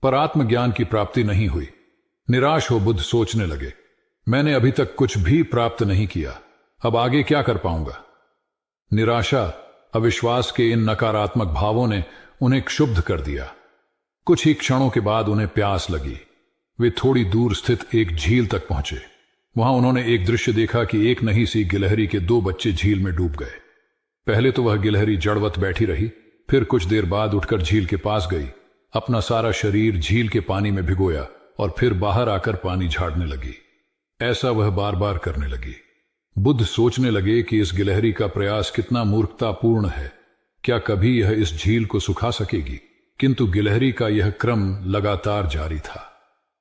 पर आत्मज्ञान की प्राप्ति नहीं हुई। निराश हो बुद्ध सोचने लगे, मैंने अभी तक कुछ भी प्राप्त नहीं किया, अब आगे क्या कर पाऊंगा? निराशा, अविश्वास के इन नकारात्मक भावों ने उन्हें क्षुब्ध कर दिया। कुछ ही क्षणों के बाद उन्हें प्यास लगी। वे थोड़ी दूर स्थित एक झील तक पहुंचे। वहां उन्होंने एक दृश्य देखा कि एक नही सी गिलहरी के 2 बच्चे झील में डूब गए। पहले तो वह गिलहरी जड़वत बैठी रही, फिर कुछ देर बाद उठकर झील के पास गई, अपना सारा शरीर झील के पानी में भिगोया और फिर बाहर आकर पानी झाड़ने लगी। ऐसा वह बार बार करने लगी। बुद्ध सोचने लगे कि इस गिलहरी का प्रयास कितना मूर्खतापूर्ण है। क्या कभी यह इस झील को सुखा सकेगी? किंतु गिलहरी का यह क्रम लगातार जारी था।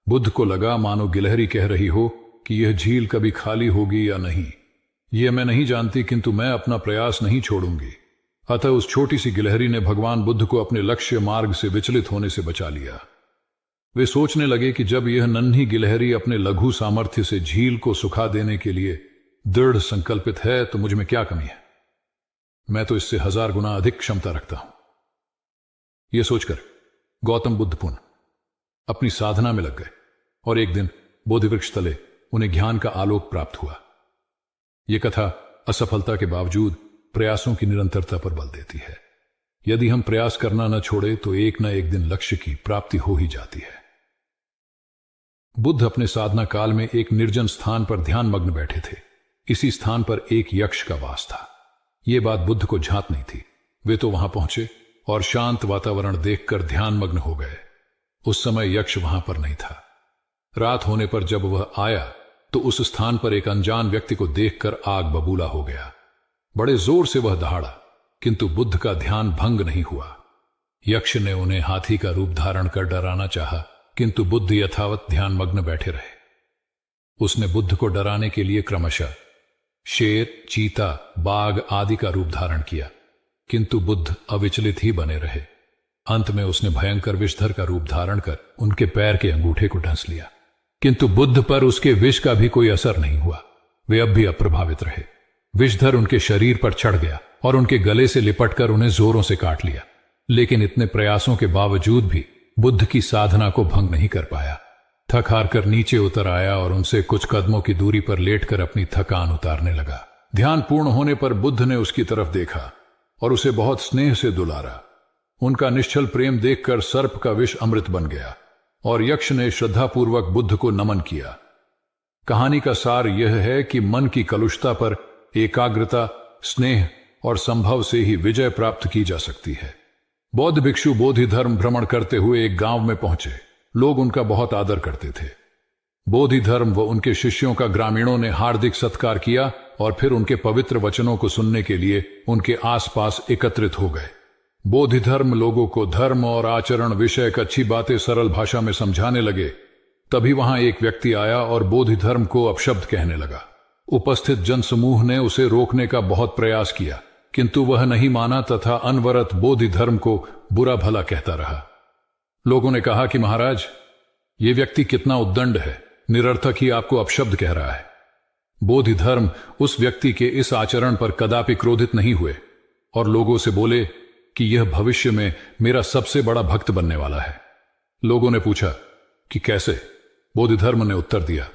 बुद्ध को लगा मानो गिलहरी कह रही हो कि यह झील कभी खाली होगी या नहीं, यह मैं नहीं जानती, किंतु मैं अपना प्रयास नहीं छोड़ूंगी। अतः उस छोटी सी गिलहरी ने भगवान बुद्ध को अपने लक्ष्य मार्ग से विचलित होने से बचा लिया। वे सोचने लगे कि जब यह नन्ही गिलहरी अपने लघु सामर्थ्य से झील को सुखा देने के लिए दृढ़ संकल्पित है, तो मुझ में क्या कमी है? मैं तो इससे 1000 गुना अधिक क्षमता रखता हूं। यह सोचकर गौतम बुद्ध पुनः अपनी साधना में लग गए और एक दिन बोधिवृक्ष तले उन्हें ज्ञान का आलोक प्राप्त हुआ। यह कथा असफलता के बावजूद प्रयासों की निरंतरता पर बल देती है। यदि हम प्रयास करना न छोड़े तो एक न एक दिन लक्ष्य की प्राप्ति हो ही जाती है। बुद्ध अपने साधना काल में एक निर्जन स्थान पर ध्यान मग्न बैठे थे। इसी स्थान पर एक यक्ष का वास था। यह बात बुद्ध को झांत नहीं थी। वे तो वहां पहुंचे और शांत वातावरण देखकर ध्यान मग्न हो गए। उस समय यक्ष वहां पर नहीं था। रात होने पर जब वह आया तो उस स्थान पर एक अनजान व्यक्ति को देखकर आग बबूला हो गया। बड़े जोर से वह दहाड़ा, किंतु बुद्ध का ध्यान भंग नहीं हुआ। यक्ष ने उन्हें हाथी का रूप धारण कर डराना चाहा, किंतु बुद्ध यथावत ध्यान मग्न बैठे रहे। उसने बुद्ध को डराने के लिए क्रमशः शेर, चीता, बाघ आदि का रूप धारण किया, किंतु बुद्ध अविचलित ही बने रहे। अंत में उसने भयंकर विषधर का रूप धारण कर उनके पैर के अंगूठे को ढंस लिया, किंतु बुद्ध पर उसके विष का भी कोई असर नहीं हुआ। वे अब भी अप्रभावित रहे। विषधर उनके शरीर पर चढ़ गया और उनके गले से लिपटकर उन्हें जोरों से काट लिया, लेकिन इतने प्रयासों के बावजूद भी बुद्ध की साधना को भंग नहीं कर पाया। थक हार कर नीचे उतर आया और उनसे कुछ कदमों की दूरी पर लेटकर अपनी थकान उतारने लगा। ध्यान पूर्ण होने पर बुद्ध ने उसकी तरफ देखा और उसे बहुत स्नेह से दुलारा। उनका निश्चल प्रेम देखकर सर्प का विष अमृत बन गया और यक्ष ने श्रद्धापूर्वक बुद्ध को नमन किया। कहानी का सार यह है कि मन की कलुषता पर एकाग्रता, स्नेह और संभव से ही विजय प्राप्त की जा सकती है। बौद्ध भिक्षु बोधि धर्म भ्रमण करते हुए एक गांव में पहुंचे। लोग उनका बहुत आदर करते थे। बोधि धर्म व उनके शिष्यों का ग्रामीणों ने हार्दिक सत्कार किया और फिर उनके पवित्र वचनों को सुनने के लिए उनके आसपास एकत्रित हो गए। बोधि धर्म लोगों को धर्म और आचरण विषयक अच्छी बातें सरल भाषा में समझाने लगे। तभी वहां एक व्यक्ति आया और बोधि धर्म को अपशब्द कहने लगा। उपस्थित जनसमूह ने उसे रोकने का बहुत प्रयास किया, किंतु वह नहीं माना तथा अनवरत बोधि धर्म को बुरा भला कहता रहा। लोगों ने कहा कि महाराज, ये व्यक्ति कितना उद्दंड है, निरर्थक ही आपको अपशब्द कह रहा है। बोधि धर्म उस व्यक्ति के इस आचरण पर कदापि क्रोधित नहीं हुए और लोगों से बोले कि यह भविष्य में मेरा सबसे बड़ा भक्त बनने वाला है। लोगों ने पूछा कि कैसे? बोधि धर्म ने उत्तर दिया,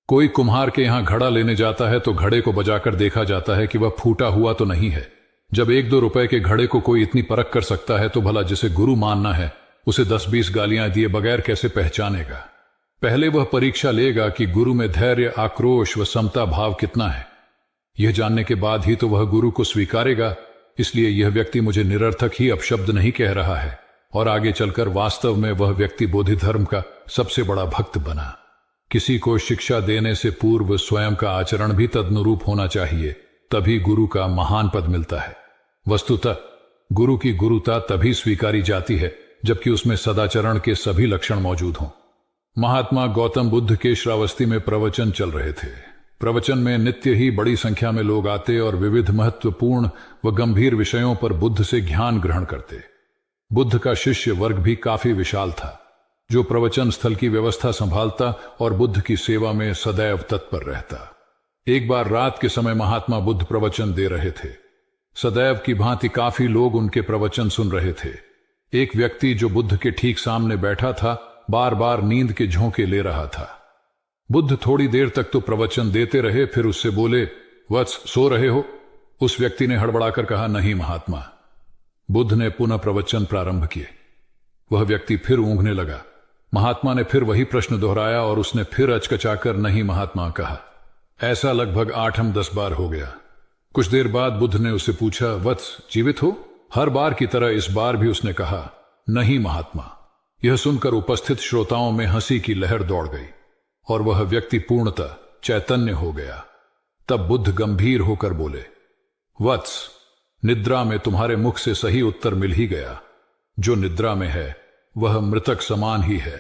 कोई कुम्हार के यहां घड़ा लेने जाता है तो घड़े को बजाकर देखा जाता है कि वह फूटा हुआ तो नहीं है। जब 1-2 रुपए के घड़े को कोई इतनी परख कर सकता है तो भला जिसे गुरु मानना है उसे 10-20 गालियां दिए बगैर कैसे पहचानेगा? पहले वह परीक्षा लेगा कि गुरु में धैर्य, आक्रोश व समता भाव कितना है। यह जानने के बाद ही तो वह गुरु को स्वीकारेगा। इसलिए यह व्यक्ति मुझे निरर्थक ही अपशब्द नहीं कह रहा है और आगे चलकर वास्तव में वह व्यक्ति बोधि धर्म का सबसे बड़ा भक्त बना। किसी को शिक्षा देने से पूर्व स्वयं का आचरण भी तदनुरूप होना चाहिए, तभी गुरु का महान पद मिलता है। वस्तुतः गुरु की गुरुता तभी स्वीकारी जाती है जबकि उसमें सदाचरण के सभी लक्षण मौजूद हों। महात्मा गौतम बुद्ध के श्रावस्ती में प्रवचन चल रहे थे। प्रवचन में नित्य ही बड़ी संख्या में लोग आते और विविध महत्वपूर्ण व गंभीर विषयों पर बुद्ध से ज्ञान ग्रहण करते। बुद्ध का शिष्य वर्ग भी काफी विशाल था, जो प्रवचन स्थल की व्यवस्था संभालता और बुद्ध की सेवा में सदैव तत्पर रहता। एक बार रात के समय महात्मा बुद्ध प्रवचन दे रहे थे। सदैव की भांति काफी लोग उनके प्रवचन सुन रहे थे। एक व्यक्ति जो बुद्ध के ठीक सामने बैठा था बार बार नींद के झोंके ले रहा था। बुद्ध थोड़ी देर तक तो प्रवचन देते रहे, फिर उससे बोले, वत्स, सो रहे हो? उस व्यक्ति ने हड़बड़ाकर कहा, नहीं महात्मा। बुद्ध ने पुनः प्रवचन प्रारंभ किए। वह व्यक्ति फिर ऊँघने लगा। महात्मा ने फिर वही प्रश्न दोहराया और उसने फिर अचकचाकर नहीं महात्मा कहा। ऐसा लगभग 8-10 बार हो गया। कुछ देर बाद बुद्ध ने उससे पूछा, वत्स, जीवित हो? हर बार की तरह इस बार भी उसने कहा, नहीं महात्मा। यह सुनकर उपस्थित श्रोताओं में हंसी की लहर दौड़ गई और वह व्यक्ति पूर्णतः चैतन्य हो गया। तब बुद्ध गंभीर होकर बोले, वत्स, निद्रा में तुम्हारे मुख से सही उत्तर मिल ही गया। जो निद्रा में है वह मृतक समान ही है।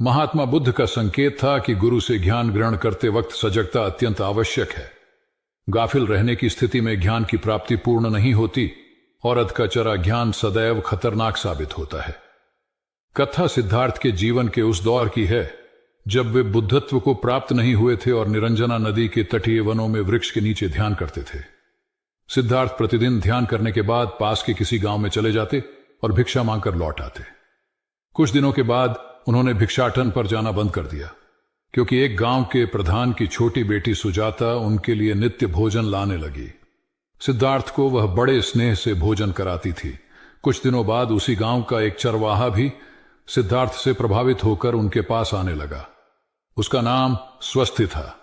महात्मा बुद्ध का संकेत था कि गुरु से ज्ञान ग्रहण करते वक्त सजगता अत्यंत आवश्यक है। गाफिल रहने की स्थिति में ज्ञान की प्राप्ति पूर्ण नहीं होती और अध का चरा ज्ञान सदैव खतरनाक साबित होता है। कथा सिद्धार्थ के जीवन के उस दौर की है जब वे बुद्धत्व को प्राप्त नहीं हुए थे और निरंजना नदी के तटीय वनों में वृक्ष के नीचे ध्यान करते थे। सिद्धार्थ प्रतिदिन ध्यान करने के बाद पास के किसी गांव में चले जाते और भिक्षा मांगकर लौट आते। कुछ दिनों के बाद उन्होंने भिक्षाटन पर जाना बंद कर दिया, क्योंकि एक गांव के प्रधान की छोटी बेटी सुजाता उनके लिए नित्य भोजन लाने लगी। सिद्धार्थ को वह बड़े स्नेह से भोजन कराती थी। कुछ दिनों बाद उसी गांव का एक चरवाहा भी सिद्धार्थ से प्रभावित होकर उनके पास आने लगा। उसका नाम स्वस्थि था।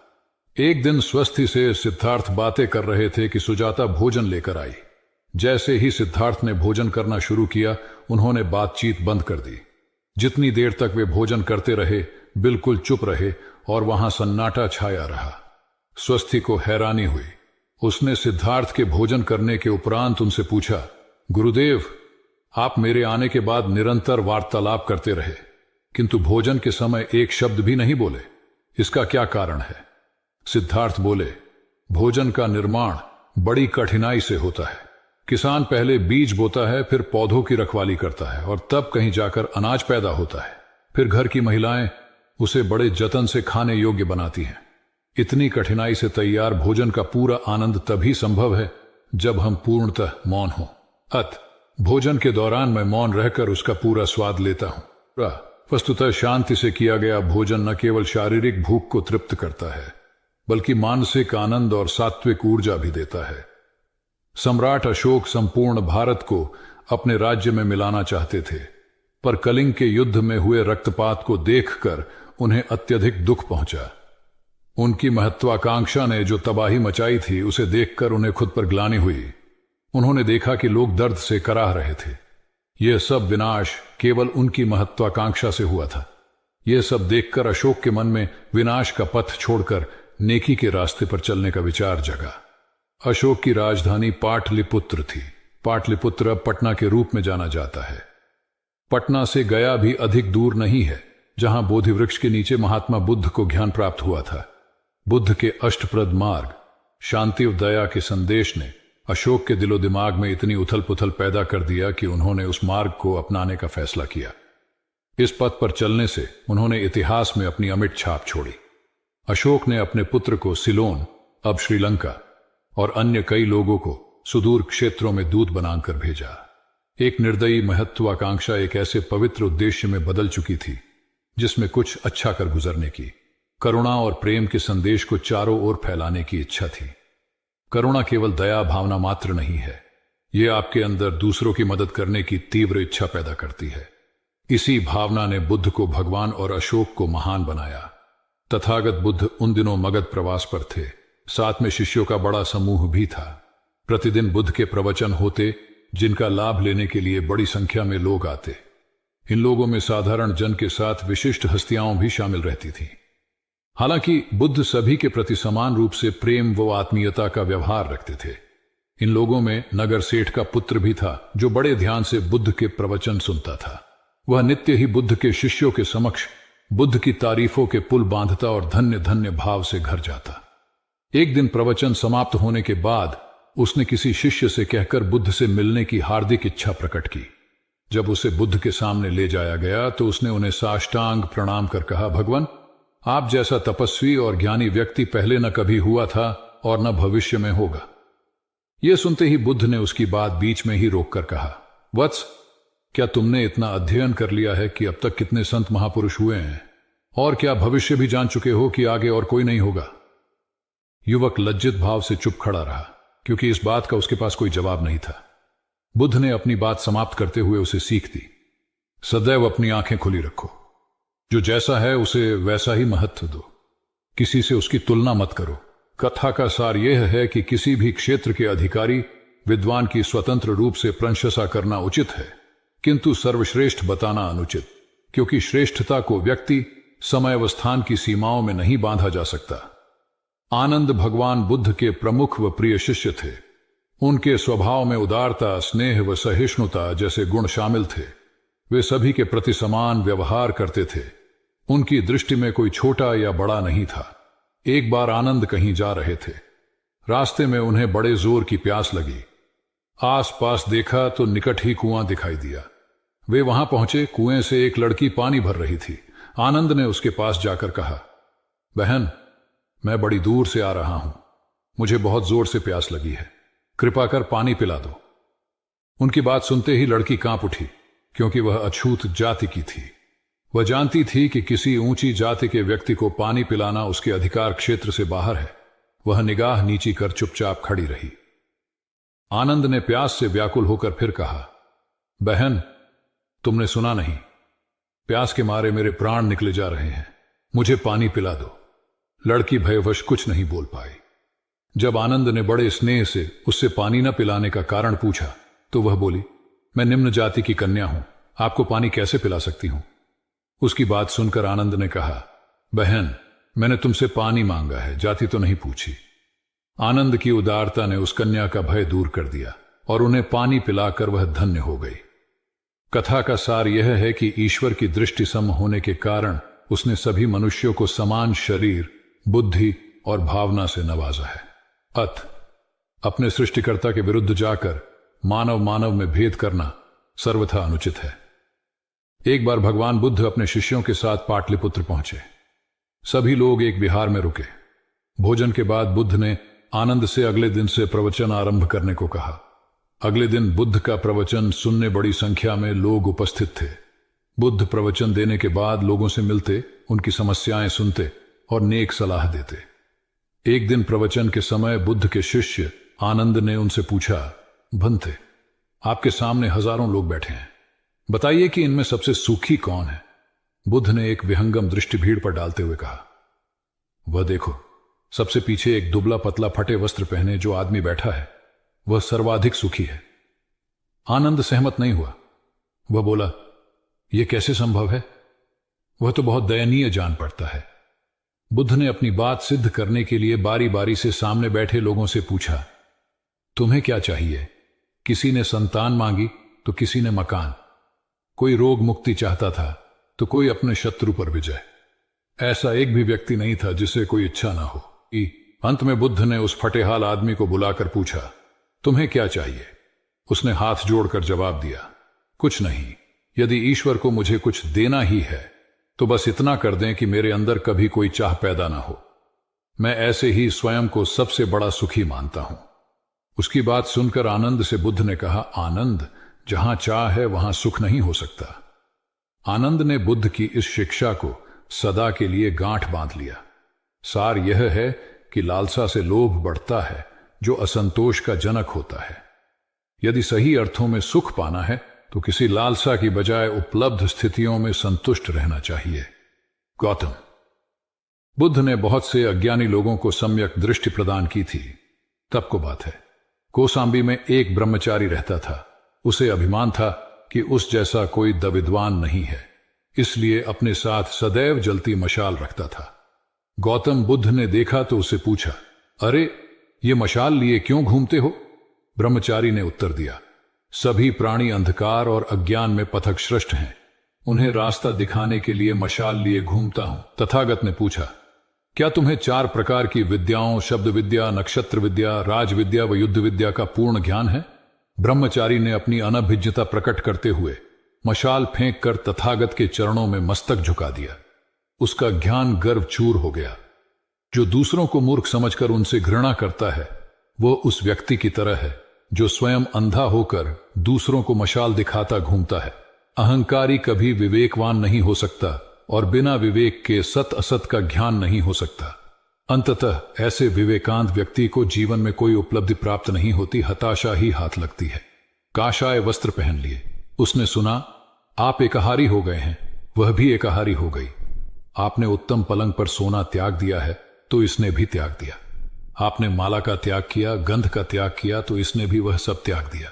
एक दिन स्वस्थि से सिद्धार्थ बातें कर रहे थे कि सुजाता भोजन लेकर आई। जैसे ही सिद्धार्थ ने भोजन करना शुरू किया, उन्होंने बातचीत बंद कर दी। जितनी देर तक वे भोजन करते रहे, बिल्कुल चुप रहे और वहां सन्नाटा छाया रहा। स्वस्थि को हैरानी हुई। उसने सिद्धार्थ के भोजन करने के उपरांत उनसे पूछा, गुरुदेव, आप मेरे आने के बाद निरंतर वार्तालाप करते रहे, किंतु भोजन के समय एक शब्द भी नहीं बोले। इसका क्या कारण है? सिद्धार्थ बोले, भोजन का निर्माण बड़ी कठिनाई से होता है। किसान पहले बीज बोता है, फिर पौधों की रखवाली करता है और तब कहीं जाकर अनाज पैदा होता है। फिर घर की महिलाएं उसे बड़े जतन से खाने योग्य बनाती हैं। इतनी कठिनाई से तैयार भोजन का पूरा आनंद तभी संभव है जब हम पूर्णतः मौन हों। भोजन के दौरान मैं मौन रहकर उसका पूरा स्वाद लेता हूं। वस्तुतः शांति से किया गया भोजन न केवल शारीरिक भूख को तृप्त करता है, बल्कि मानसिक आनंद और सात्विक ऊर्जा भी देता है। सम्राट अशोक संपूर्ण भारत को अपने राज्य में मिलाना चाहते थे, पर कलिंग के युद्ध में हुए रक्तपात को देखकर उन्हें अत्यधिक दुख पहुंचा। उनकी महत्वाकांक्षा ने जो तबाही मचाई थी उसे देखकर उन्हें खुद पर ग्लानि हुई। उन्होंने देखा कि लोग दर्द से कराह रहे थे। यह सब विनाश केवल उनकी महत्वाकांक्षा से हुआ था। यह सब देखकर अशोक के मन में विनाश का पथ छोड़कर नेकी के रास्ते पर चलने का विचार जगा। अशोक की राजधानी पाटलिपुत्र थी। पाटलिपुत्र अब पटना के रूप में जाना जाता है। पटना से गया भी अधिक दूर नहीं है, जहां बोधि वृक्ष के नीचे महात्मा बुद्ध को ज्ञान प्राप्त हुआ था। बुद्ध के अष्टप्रद मार्ग, शांति और दया के संदेश ने अशोक के दिलो दिमाग में इतनी उथल पुथल पैदा कर दिया कि उन्होंने उस मार्ग को अपनाने का फैसला किया। इस पथ पर चलने से उन्होंने इतिहास में अपनी अमिट छाप छोड़ी। अशोक ने अपने पुत्र को सिलोन, अब श्रीलंका, और अन्य कई लोगों को सुदूर क्षेत्रों में दूत बनाकर भेजा। एक निर्दयी महत्वाकांक्षा एक ऐसे पवित्र उद्देश्य में बदल चुकी थी जिसमें कुछ अच्छा कर गुजरने की, करुणा और प्रेम के संदेश को चारों ओर फैलाने की इच्छा थी। करुणा केवल दया भावना मात्र नहीं है, यह आपके अंदर दूसरों की मदद करने की तीव्र इच्छा पैदा करती है। इसी भावना ने बुद्ध को भगवान और अशोक को महान बनाया। तथागत बुद्ध उन दिनों मगध प्रवास पर थे। साथ में शिष्यों का बड़ा समूह भी था। प्रतिदिन बुद्ध के प्रवचन होते, जिनका लाभ लेने के लिए बड़ी संख्या में लोग आते। इन लोगों में साधारण जन के साथ विशिष्ट हस्तियां भी शामिल रहती थीं। हालांकि बुद्ध सभी के प्रति समान रूप से प्रेम व आत्मीयता का व्यवहार रखते थे। इन लोगों में नगर सेठ का पुत्र भी था, जो बड़े ध्यान से बुद्ध के प्रवचन सुनता था। वह नित्य ही बुद्ध के शिष्यों के समक्ष बुद्ध की तारीफों के पुल बांधता और धन्य धन्य भाव से घर जाता। एक दिन प्रवचन समाप्त होने के बाद उसने किसी शिष्य से कहकर बुद्ध से मिलने की हार्दिक इच्छा प्रकट की। जब उसे बुद्ध के सामने ले जाया गया तो उसने उन्हें साष्टांग प्रणाम कर कहा, भगवान, आप जैसा तपस्वी और ज्ञानी व्यक्ति पहले न कभी हुआ था और न भविष्य में होगा। यह सुनते ही बुद्ध ने उसकी बात बीच में ही रोककर कहा, वत्स, क्या तुमने इतना अध्ययन कर लिया है कि अब तक कितने संत महापुरुष हुए हैं, और क्या भविष्य भी जान चुके हो कि आगे और कोई नहीं होगा? युवक लज्जित भाव से चुप खड़ा रहा, क्योंकि इस बात का उसके पास कोई जवाब नहीं था। बुद्ध ने अपनी बात समाप्त करते हुए उसे सीख दी, सदैव अपनी आंखें खुली रखो। जो जैसा है उसे वैसा ही महत्व दो। किसी से उसकी तुलना मत करो। कथा का सार यह है कि किसी भी क्षेत्र के अधिकारी विद्वान की स्वतंत्र रूप से प्रशंसा करना उचित है, किंतु सर्वश्रेष्ठ बताना अनुचित, क्योंकि श्रेष्ठता को व्यक्ति, समय व स्थान की सीमाओं में नहीं बांधा जा सकता। आनंद भगवान बुद्ध के प्रमुख व प्रिय शिष्य थे। उनके स्वभाव में उदारता, स्नेह व सहिष्णुता जैसे गुण शामिल थे। वे सभी के प्रति समान व्यवहार करते थे। उनकी दृष्टि में कोई छोटा या बड़ा नहीं था। एक बार आनंद कहीं जा रहे थे। रास्ते में उन्हें बड़े जोर की प्यास लगी। आसपास देखा तो निकट ही कुआं दिखाई दिया। वे वहां पहुंचे। कुएं से एक लड़की पानी भर रही थी। आनंद ने उसके पास जाकर कहा, बहन, मैं बड़ी दूर से आ रहा हूं, मुझे बहुत जोर से प्यास लगी है, कृपा कर पानी पिला दो। उनकी बात सुनते ही लड़की कांप उठी, क्योंकि वह अछूत जाति की थी। वह जानती थी कि किसी ऊंची जाति के व्यक्ति को पानी पिलाना उसके अधिकार क्षेत्र से बाहर है। वह निगाह नीची कर चुपचाप खड़ी रही। आनंद ने प्यास से व्याकुल होकर फिर कहा, बहन, तुमने सुना नहीं, प्यास के मारे मेरे प्राण निकले जा रहे हैं, मुझे पानी पिला दो। लड़की भयवश कुछ नहीं बोल पाई। जब आनंद ने बड़े स्नेह से उससे पानी न पिलाने का कारण पूछा तो वह बोली, मैं निम्न जाति की कन्या हूं, आपको पानी कैसे पिला सकती हूं? उसकी बात सुनकर आनंद ने कहा, बहन, मैंने तुमसे पानी मांगा है, जाति तो नहीं पूछी। आनंद की उदारता ने उस कन्या का भय दूर कर दिया और उन्हें पानी पिलाकर वह धन्य हो गई। कथा का सार यह है कि ईश्वर की दृष्टि सम होने के कारण उसने सभी मनुष्यों को समान शरीर, बुद्धि और भावना से नवाजा है। अपने सृष्टिकर्ता के विरुद्ध जाकर मानव मानव में भेद करना सर्वथा अनुचित है। एक बार भगवान बुद्ध अपने शिष्यों के साथ पाटलिपुत्र पहुंचे। सभी लोग एक विहार में रुके। भोजन के बाद बुद्ध ने आनंद से अगले दिन से प्रवचन आरंभ करने को कहा। अगले दिन बुद्ध का प्रवचन सुनने बड़ी संख्या में लोग उपस्थित थे। बुद्ध प्रवचन देने के बाद लोगों से मिलते, उनकी समस्याएं सुनते और नेक सलाह देते। एक दिन प्रवचन के समय बुद्ध के शिष्य आनंद ने उनसे पूछा, भंते, आपके सामने हजारों लोग बैठे हैं, बताइए कि इनमें सबसे सुखी कौन है? बुद्ध ने एक विहंगम दृष्टि भीड़ पर डालते हुए कहा, वह देखो, सबसे पीछे एक दुबला पतला फटे वस्त्र पहने जो आदमी बैठा है, वह सर्वाधिक सुखी है। आनंद सहमत नहीं हुआ। वह बोला, यह कैसे संभव है? वह तो बहुत दयनीय जान पड़ता है। बुद्ध ने अपनी बात सिद्ध करने के लिए बारी बारी से सामने बैठे लोगों से पूछा, तुम्हें क्या चाहिए? किसी ने संतान मांगी तो किसी ने मकान, कोई रोग मुक्ति चाहता था तो कोई अपने शत्रु पर विजय। ऐसा एक भी व्यक्ति नहीं था जिसे कोई इच्छा ना हो। अंत में बुद्ध ने उस फटेहाल आदमी को बुलाकर पूछा, तुम्हें क्या चाहिए? उसने हाथ जोड़कर जवाब दिया, कुछ नहीं। यदि ईश्वर को मुझे कुछ देना ही है तो बस इतना कर दें कि मेरे अंदर कभी कोई चाह पैदा ना हो। मैं ऐसे ही स्वयं को सबसे बड़ा सुखी मानता हूं। उसकी बात सुनकर आनंद से बुद्ध ने कहा, आनंद, जहां चाह है वहां सुख नहीं हो सकता। आनंद ने बुद्ध की इस शिक्षा को सदा के लिए गांठ बांध लिया। सार यह है कि लालसा से लोभ बढ़ता है जो असंतोष का जनक होता है। यदि सही अर्थों में सुख पाना है तो किसी लालसा की बजाय उपलब्ध स्थितियों में संतुष्ट रहना चाहिए। गौतम। बुद्ध ने बहुत से अज्ञानी लोगों को सम्यक दृष्टि प्रदान की थी। तब को बात है, कोसांबी में एक ब्रह्मचारी रहता था। उसे अभिमान था कि उस जैसा कोई विद्वान नहीं है, इसलिए अपने साथ सदैव जलती मशाल रखता था। गौतम बुद्ध ने देखा तो उसे पूछा, अरे, ये मशाल लिए क्यों घूमते हो? ब्रह्मचारी ने उत्तर दिया, सभी प्राणी अंधकार और अज्ञान में पथश्रष्ट हैं, उन्हें रास्ता दिखाने के लिए मशाल लिए घूमता हूं। तथागत ने पूछा, क्या तुम्हें 4 प्रकार की विद्याओं, शब्द विद्या, नक्षत्र विद्या, राज विद्या व युद्ध विद्या का पूर्ण ज्ञान है? ब्रह्मचारी ने अपनी अनभिज्ञता प्रकट करते हुए मशाल फेंक कर तथागत के चरणों में मस्तक झुका दिया। उसका ज्ञान गर्व चूर हो गया। जो दूसरों को मूर्ख समझकर उनसे घृणा करता है, वो उस व्यक्ति की तरह है जो स्वयं अंधा होकर दूसरों को मशाल दिखाता घूमता है। अहंकारी कभी विवेकवान नहीं हो सकता और बिना विवेक के सत असत का ज्ञान नहीं हो सकता। अंततः ऐसे विवेकांत व्यक्ति को जीवन में कोई उपलब्धि प्राप्त नहीं होती, हताशा ही हाथ लगती है। काशाय वस्त्र पहन लिए। उसने सुना, आप एकाहारी हो गए हैं, वह भी एकाहारी हो गई। आपने उत्तम पलंग पर सोना त्याग दिया है तो इसने भी त्याग दिया। आपने माला का त्याग किया, गंध का त्याग किया तो इसने भी वह सब त्याग दिया।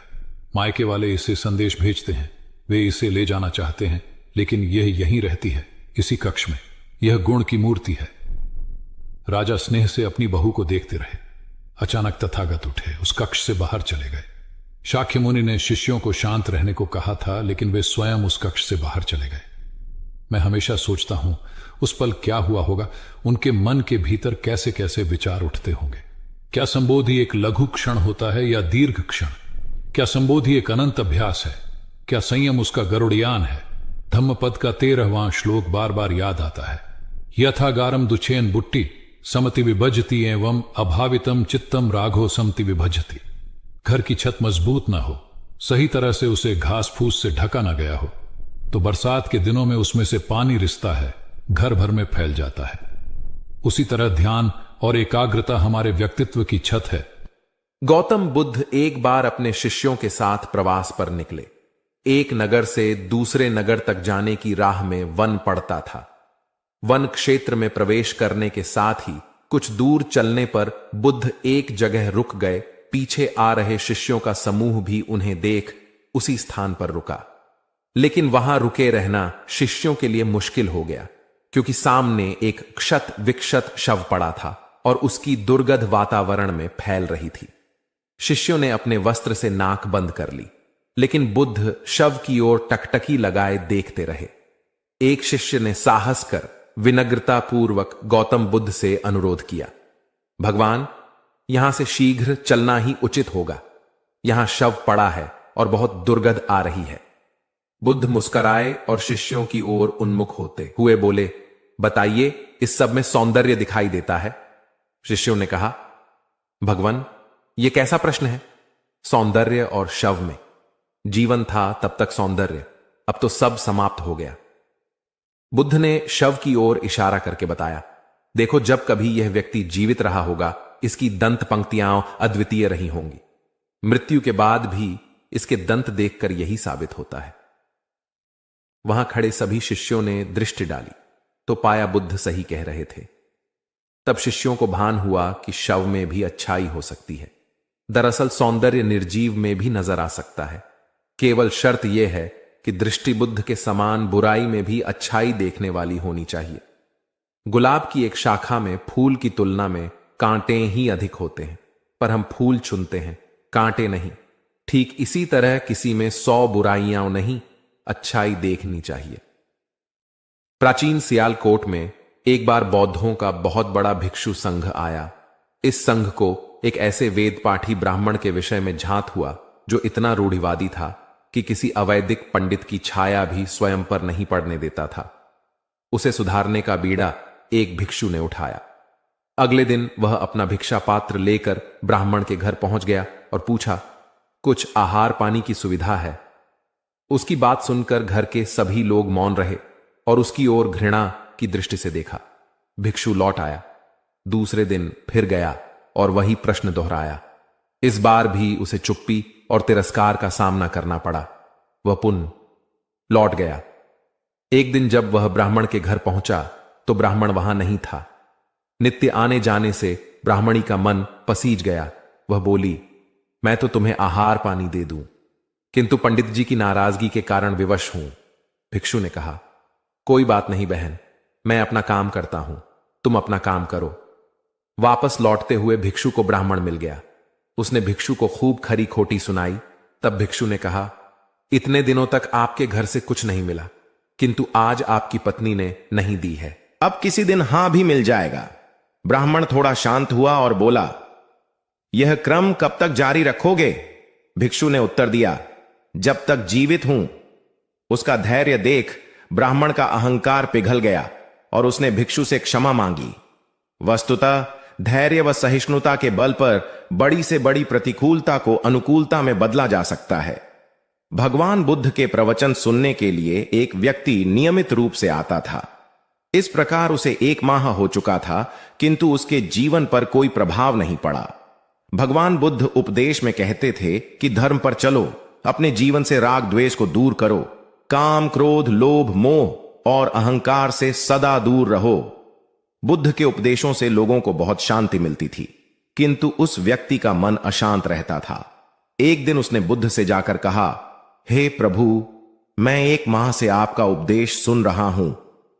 मायके वाले इसे संदेश भेजते हैं, वे इसे ले जाना चाहते हैं, लेकिन यह यहीं रहती है, इसी कक्ष में। यह गुण की मूर्ति है। राजा स्नेह से अपनी बहू को देखते रहे। अचानक तथागत उठे, उस कक्ष से बाहर चले गए। शाक्य मुनि ने शिष्यों को शांत रहने को कहा था, लेकिन वे स्वयं उस कक्ष से बाहर चले गए। मैं हमेशा सोचता हूं उस पल क्या हुआ होगा, उनके मन के भीतर कैसे कैसे विचार उठते होंगे। क्या संबोधि एक लघु क्षण होता है या दीर्घ क्षण? क्या संबोधि एक अनंत अभ्यास है? क्या संयम उसका गरुड़यान है? धम्मपद का 13वां श्लोक बार बार याद आता है। यथागारम दुछेन बुट्टी समति विभजति एवं अभावितम चित्तम राघो समति विभजति। घर की छत मजबूत ना हो, सही तरह से उसे घास फूस से ढका ना गया हो, तो बरसात के दिनों में उसमें से पानी रिसता है, घर भर में फैल जाता है। उसी तरह ध्यान और एकाग्रता हमारे व्यक्तित्व की छत है। गौतम बुद्ध एक बार अपने शिष्यों के साथ प्रवास पर निकले। एक नगर से दूसरे नगर तक जाने की राह में वन पड़ता था। वन क्षेत्र में प्रवेश करने के साथ ही कुछ दूर चलने पर बुद्ध एक जगह रुक गए। पीछे आ रहे शिष्यों का समूह भी उन्हें देख उसी स्थान पर रुका, लेकिन वहां रुके रहना शिष्यों के लिए मुश्किल हो गया, क्योंकि सामने एक क्षत विक्षत शव पड़ा था और उसकी दुर्गंध वातावरण में फैल रही थी। शिष्यों ने अपने वस्त्र से नाक बंद कर ली, लेकिन बुद्ध शव की ओर टकटकी लगाए देखते रहे। एक शिष्य ने साहस कर विनम्रतापूर्वक गौतम बुद्ध से अनुरोध किया, भगवान, यहां से शीघ्र चलना ही उचित होगा। यहां शव पड़ा है और बहुत दुर्गंध आ रही है। बुद्ध मुस्कुराए और शिष्यों की ओर उन्मुख होते हुए बोले, बताइए, इस सब में सौंदर्य दिखाई देता है? शिष्यों ने कहा, भगवान, यह कैसा प्रश्न है? सौंदर्य और शव में? जीवन था तब तक सौंदर्य, अब तो सब समाप्त हो गया। बुद्ध ने शव की ओर इशारा करके बताया, देखो, जब कभी यह व्यक्ति जीवित रहा होगा, इसकी दंत पंक्तियां अद्वितीय रही होंगी। मृत्यु के बाद भी इसके दंत देखकर यही साबित होता है। वहां खड़े सभी शिष्यों ने दृष्टि डाली तो पाया बुद्ध सही कह रहे थे। तब शिष्यों को भान हुआ कि शव में भी अच्छाई हो सकती है। दरअसल सौंदर्य निर्जीव में भी नजर आ सकता है। केवल शर्त यह है कि दृष्टि बुद्ध के समान बुराई में भी अच्छाई देखने वाली होनी चाहिए। गुलाब की एक शाखा में फूल की तुलना में कांटे ही अधिक होते हैं, पर हम फूल चुनते हैं, कांटे नहीं। ठीक इसी तरह किसी में 100 बुराइयां नहीं, अच्छाई देखनी चाहिए। प्राचीन सियालकोट में एक बार बौद्धों का बहुत बड़ा भिक्षु संघ आया। इस संघ को एक ऐसे वेद पाठी ब्राह्मण के विषय में झांत हुआ जो इतना रूढ़िवादी था कि किसी अवैदिक पंडित की छाया भी स्वयं पर नहीं पड़ने देता था। उसे सुधारने का बीड़ा एक भिक्षु ने उठाया। अगले दिन वह अपना भिक्षा पात्र लेकर ब्राह्मण के घर पहुंच गया और पूछा, कुछ आहार पानी की सुविधा है? उसकी बात सुनकर घर के सभी लोग मौन रहे और उसकी ओर घृणा की दृष्टि से देखा। भिक्षु लौट आया। दूसरे दिन फिर गया और वही प्रश्न दोहराया। इस बार भी उसे चुप्पी और तिरस्कार का सामना करना पड़ा। वह पुनः लौट गया। एक दिन जब वह ब्राह्मण के घर पहुंचा तो ब्राह्मण वहां नहीं था। नित्य आने जाने से ब्राह्मणी का मन पसीज गया। वह बोली, मैं तो तुम्हें आहार पानी दे दूं, किंतु पंडित जी की नाराजगी के कारण विवश हूं। भिक्षु ने कहा, कोई बात नहीं बहन, मैं अपना काम करता हूं, तुम अपना काम करो। वापस लौटते हुए भिक्षु को ब्राह्मण मिल गया। उसने भिक्षु को खूब खरी खोटी सुनाई। तब भिक्षु ने कहा, इतने दिनों तक आपके घर से कुछ नहीं मिला, किंतु आज आपकी पत्नी ने नहीं दी है। अब किसी दिन हां भी मिल जाएगा। ब्राह्मण थोड़ा शांत हुआ और बोला, यह क्रम कब तक जारी रखोगे? भिक्षु ने उत्तर दिया, जब तक जीवित हूं। उसका धैर्य देख ब्राह्मण का अहंकार पिघल गया और उसने भिक्षु से क्षमा मांगी। वस्तुतः धैर्य व सहिष्णुता के बल पर बड़ी से बड़ी प्रतिकूलता को अनुकूलता में बदला जा सकता है। भगवान बुद्ध के प्रवचन सुनने के लिए एक व्यक्ति नियमित रूप से आता था। इस प्रकार उसे 1 माह हो चुका था, किंतु उसके जीवन पर कोई प्रभाव नहीं पड़ा। भगवान बुद्ध उपदेश में कहते थे कि धर्म पर चलो, अपने जीवन से राग द्वेष को दूर करो, काम क्रोध लोभ मोह और अहंकार से सदा दूर रहो। बुद्ध के उपदेशों से लोगों को बहुत शांति मिलती थी, किंतु उस व्यक्ति का मन अशांत रहता था। एक दिन उसने बुद्ध से जाकर कहा, हे प्रभु, मैं 1 माह से आपका उपदेश सुन रहा हूं,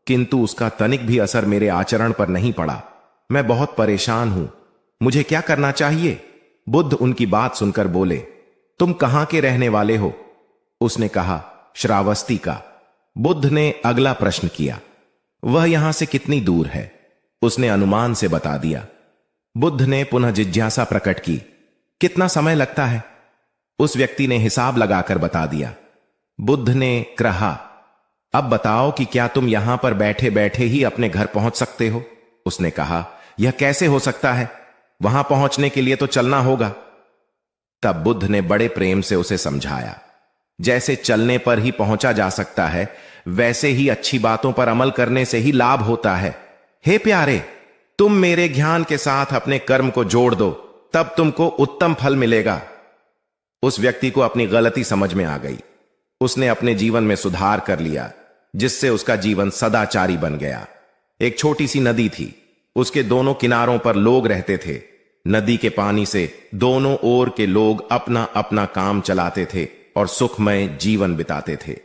किंतु उसका तनिक भी असर मेरे आचरण पर नहीं पड़ा। मैं बहुत परेशान हूं, मुझे क्या करना चाहिए? बुद्ध उनकी बात सुनकर बोले, तुम कहां के रहने वाले हो? उसने कहा, श्रावस्ती का। बुद्ध ने अगला प्रश्न किया, वह यहां से कितनी दूर है? उसने अनुमान से बता दिया। बुद्ध ने पुनः जिज्ञासा प्रकट की, कितना समय लगता है? उस व्यक्ति ने हिसाब लगाकर बता दिया। बुद्ध ने कहा, अब बताओ कि क्या तुम यहां पर बैठे बैठे ही अपने घर पहुंच सकते हो? उसने कहा, यह कैसे हो सकता है? वहां पहुंचने के लिए तो चलना होगा। तब बुद्ध ने बड़े प्रेम से उसे समझाया, जैसे चलने पर ही पहुंचा जा सकता है, वैसे ही अच्छी बातों पर अमल करने से ही लाभ होता है। हे प्यारे, तुम मेरे ज्ञान के साथ अपने कर्म को जोड़ दो, तब तुमको उत्तम फल मिलेगा। उस व्यक्ति को अपनी गलती समझ में आ गई। उसने अपने जीवन में सुधार कर लिया, जिससे उसका जीवन सदाचारी बन गया। एक छोटी सी नदी थी, उसके दोनों किनारों पर लोग रहते थे। नदी के पानी से दोनों ओर के लोग अपना अपना काम चलाते थे और सुखमय जीवन बिताते थे।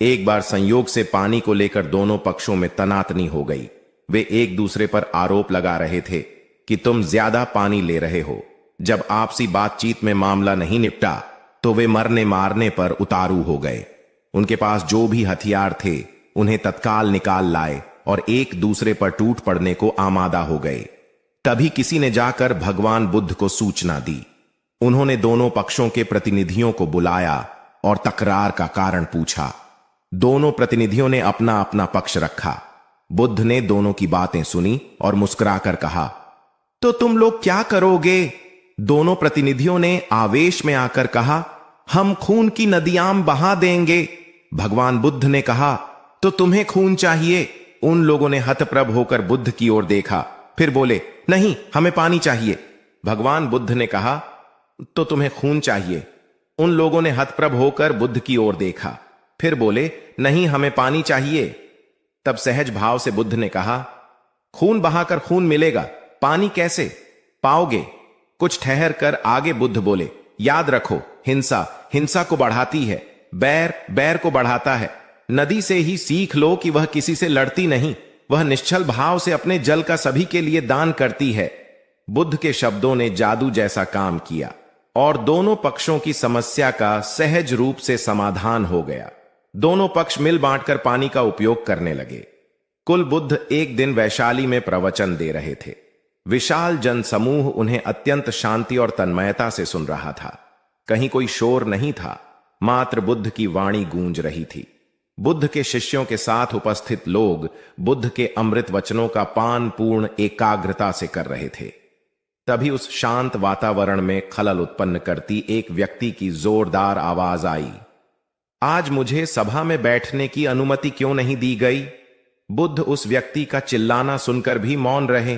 एक बार संयोग से पानी को लेकर दोनों पक्षों में तनातनी हो गई। वे एक दूसरे पर आरोप लगा रहे थे कि तुम ज्यादा पानी ले रहे हो। जब आपसी बातचीत में मामला नहीं निपटा तो वे मरने मारने पर उतारू हो गए। उनके पास जो भी हथियार थे उन्हें तत्काल निकाल लाए और एक दूसरे पर टूट पड़ने को आमादा हो गए। तभी किसी ने जाकर भगवान बुद्ध को सूचना दी। उन्होंने दोनों पक्षों के प्रतिनिधियों को बुलाया और तकरार का कारण पूछा। दोनों प्रतिनिधियों ने अपना अपना पक्ष रखा। बुद्ध ने दोनों की बातें सुनी और मुस्कुराकर कहा, तो तुम लोग क्या करोगे? दोनों प्रतिनिधियों ने आवेश में आकर कहा, हम खून की नदियां बहा देंगे। भगवान बुद्ध ने कहा, तो तुम्हें खून चाहिए? उन लोगों ने हतप्रभ होकर बुद्ध की ओर देखा, फिर बोले, नहीं, हमें पानी चाहिए। भगवान बुद्ध ने कहा, तो तुम्हें खून चाहिए? उन लोगों ने हतप्रभ होकर बुद्ध की ओर देखा, फिर बोले, नहीं, हमें पानी चाहिए। तब सहज भाव से बुद्ध ने कहा, खून बहाकर खून मिलेगा, पानी कैसे पाओगे? कुछ ठहर कर आगे बुद्ध बोले, याद रखो, हिंसा हिंसा को बढ़ाती है, बैर बैर को बढ़ाता है। नदी से ही सीख लो कि वह किसी से लड़ती नहीं, वह निश्चल भाव से अपने जल का सभी के लिए दान करती है। बुद्ध के शब्दों ने जादू जैसा काम किया और दोनों पक्षों की समस्या का सहज रूप से समाधान हो गया। दोनों पक्ष मिल बांटकर पानी का उपयोग करने लगे। कुल बुद्ध एक दिन वैशाली में प्रवचन दे रहे थे। विशाल जनसमूह उन्हें अत्यंत शांति और तन्मयता से सुन रहा था। कहीं कोई शोर नहीं था, मात्र बुद्ध की वाणी गूंज रही थी। बुद्ध के शिष्यों के साथ उपस्थित लोग बुद्ध के अमृत वचनों का पान पूर्ण एकाग्रता से कर रहे थे। तभी उस शांत वातावरण में खलल उत्पन्न करती एक व्यक्ति की जोरदार आवाज आई, आज मुझे सभा में बैठने की अनुमति क्यों नहीं दी गई? बुद्ध उस व्यक्ति का चिल्लाना सुनकर भी मौन रहे।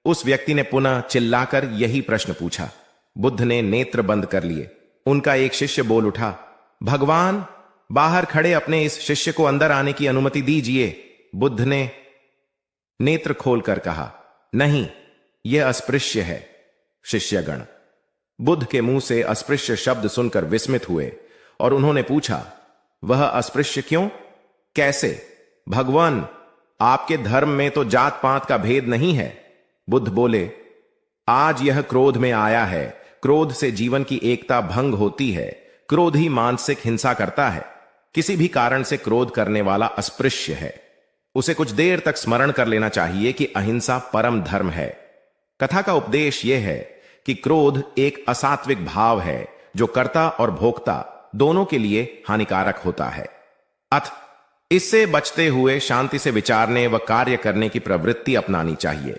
उस व्यक्ति ने पुनः चिल्लाकर यही प्रश्न पूछा। बुद्ध ने नेत्र बंद कर लिए। उनका एक शिष्य बोल उठा, भगवान, बाहर खड़े अपने इस शिष्य को अंदर आने की अनुमति दीजिए। बुद्ध ने नेत्र खोलकर कहा, नहीं, यह अस्पृश्य है। शिष्यगण बुद्ध के मुंह से अस्पृश्य शब्द सुनकर विस्मित हुए और उन्होंने पूछा, वह अस्पृश्य क्यों? कैसे? भगवान, आपके धर्म में तो जात पात का भेद नहीं है। बुद्ध बोले, आज यह क्रोध में आया है। क्रोध से जीवन की एकता भंग होती है। क्रोध ही मानसिक हिंसा करता है। किसी भी कारण से क्रोध करने वाला अस्पृश्य है। उसे कुछ देर तक स्मरण कर लेना चाहिए कि अहिंसा परम धर्म है। कथा का उपदेश यह है कि क्रोध एक असात्विक भाव है जो कर्ता और भोक्ता दोनों के लिए हानिकारक होता है। इससे बचते हुए शांति से विचारने व कार्य करने की प्रवृत्ति अपनानी चाहिए।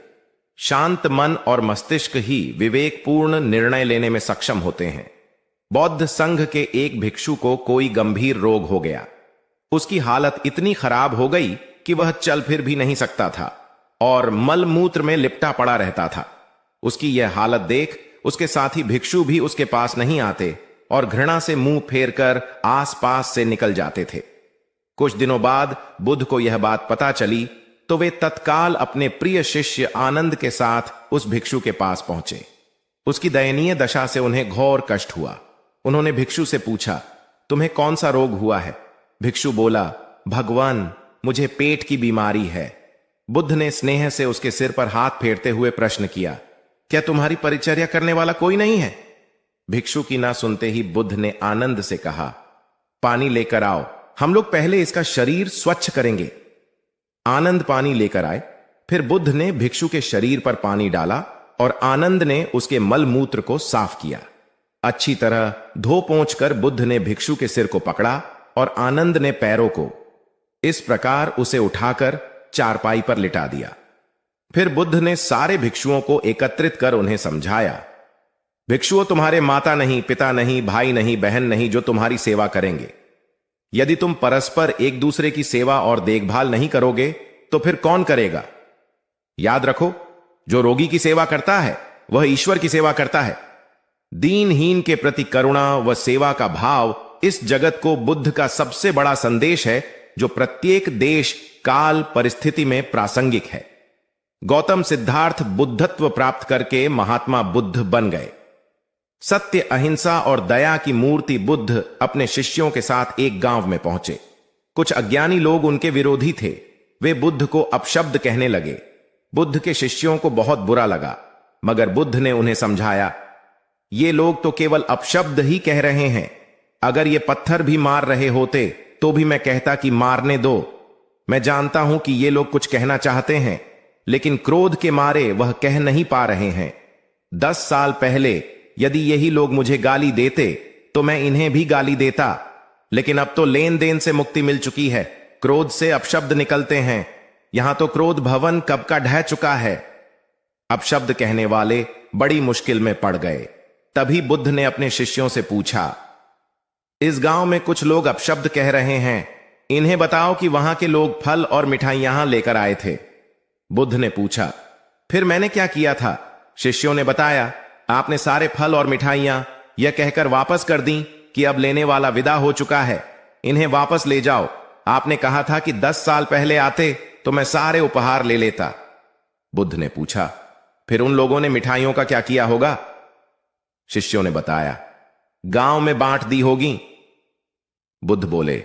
शांत मन और मस्तिष्क ही विवेकपूर्ण निर्णय लेने में सक्षम होते हैं। बौद्ध संघ के एक भिक्षु को कोई गंभीर रोग हो गया। उसकी हालत इतनी खराब हो गई कि वह चल फिर भी नहीं सकता था और मल मूत्र में लिपटा पड़ा रहता था। उसकी यह हालत देख उसके साथी भिक्षु भी उसके पास नहीं आते और घृणा से मुंह फेरकर आसपास से निकल जाते थे। कुछ दिनों बाद बुद्ध को यह बात पता चली तो वे तत्काल अपने प्रिय शिष्य आनंद के साथ उस भिक्षु के पास पहुंचे। उसकी दयनीय दशा से उन्हें घोर कष्ट हुआ। उन्होंने भिक्षु से पूछा, तुम्हें कौन सा रोग हुआ है? भिक्षु बोला, भगवान, मुझे पेट की बीमारी है। बुद्ध ने स्नेह से उसके सिर पर हाथ फेरते हुए प्रश्न किया, क्या तुम्हारी परिचर्या करने वाला कोई नहीं है? भिक्षु की ना सुनते ही बुद्ध ने आनंद से कहा, पानी लेकर आओ, हम लोग पहले इसका शरीर स्वच्छ करेंगे। आनंद पानी लेकर आए। फिर बुद्ध ने भिक्षु के शरीर पर पानी डाला और आनंद ने उसके मल मूत्र को साफ किया। अच्छी तरह धो पोंछकर बुद्ध ने भिक्षु के सिर को पकड़ा और आनंद ने पैरों को। इस प्रकार उसे उठाकर चारपाई पर लिटा दिया। फिर बुद्ध ने सारे भिक्षुओं को एकत्रित कर उन्हें समझाया, भिक्षुओं, तुम्हारे माता नहीं, पिता नहीं, भाई नहीं, बहन नहीं जो तुम्हारी सेवा करेंगे। यदि तुम परस्पर एक दूसरे की सेवा और देखभाल नहीं करोगे तो फिर कौन करेगा? याद रखो, जो रोगी की सेवा करता है वह ईश्वर की सेवा करता है। दीनहीन के प्रति करुणा व सेवा का भाव इस जगत को बुद्ध का सबसे बड़ा संदेश है जो प्रत्येक देश, काल, परिस्थिति में प्रासंगिक है। गौतम सिद्धार्थ बुद्धत्व प्राप्त करके महात्मा बुद्ध बन गए। सत्य, अहिंसा और दया की मूर्ति बुद्ध अपने शिष्यों के साथ एक गांव में पहुंचे। कुछ अज्ञानी लोग उनके विरोधी थे। वे बुद्ध को अपशब्द कहने लगे। बुद्ध के शिष्यों को बहुत बुरा लगा, मगर बुद्ध ने उन्हें समझाया, ये लोग तो केवल अपशब्द ही कह रहे हैं। अगर ये पत्थर भी मार रहे होते तो भी मैं कहता कि मारने दो। मैं जानता हूं कि ये लोग कुछ कहना चाहते हैं, लेकिन क्रोध के मारे वह कह नहीं पा रहे हैं। 10 साल पहले यदि यही लोग मुझे गाली देते तो मैं इन्हें भी गाली देता, लेकिन अब तो लेन देन से मुक्ति मिल चुकी है। क्रोध से अपशब्द निकलते हैं। यहां तो क्रोध भवन कब का ढह चुका है। अपशब्द कहने वाले बड़ी मुश्किल में पड़ गए। तभी बुद्ध ने अपने शिष्यों से पूछा, इस गांव में कुछ लोग अपशब्द कह रहे हैं, इन्हें बताओ कि वहां के लोग फल और मिठाइयां यहां लेकर आए थे। बुद्ध ने पूछा, फिर मैंने क्या किया था? शिष्यों ने बताया, आपने सारे फल और मिठाइयां यह कहकर वापस कर दी कि अब लेने वाला विदा हो चुका है, इन्हें वापस ले जाओ। आपने कहा था कि 10 साल पहले आते तो मैं सारे उपहार ले लेता। बुद्ध ने पूछा, फिर उन लोगों ने मिठाइयों का क्या किया होगा? शिष्यों ने बताया, गांव में बांट दी होगी। बुद्ध बोले,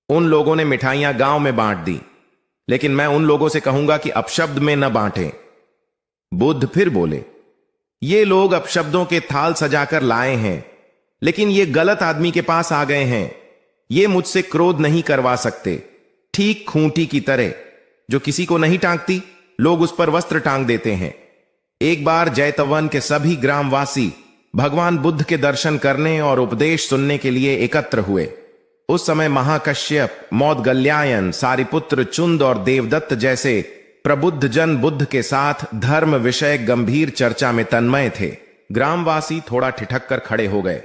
उन लोगों ने मिठाइयां गांव में बांट दी, लेकिन मैं उन लोगों से कहूंगा कि अपशब्द में न बांटें। बुद्ध फिर बोले, ये लोग अपशब्दों के थाल सजाकर लाए हैं, लेकिन ये गलत आदमी के पास आ गए हैं। ये मुझसे क्रोध नहीं करवा सकते। ठीक खूंटी की तरह जो किसी को नहीं टांगती, लोग उस पर वस्त्र टांग देते हैं। एक बार जैतवन के सभी ग्रामवासी भगवान बुद्ध के दर्शन करने और उपदेश सुनने के लिए एकत्र हुए। उस समय महाकश्यप, मौदगल्यायन, सारिपुत्र, चुंद और देवदत्त जैसे प्रबुद्ध जन बुद्ध के साथ धर्म विषय गंभीर चर्चा में तन्मय थे। ग्रामवासी थोड़ा ठिठक कर खड़े हो गए,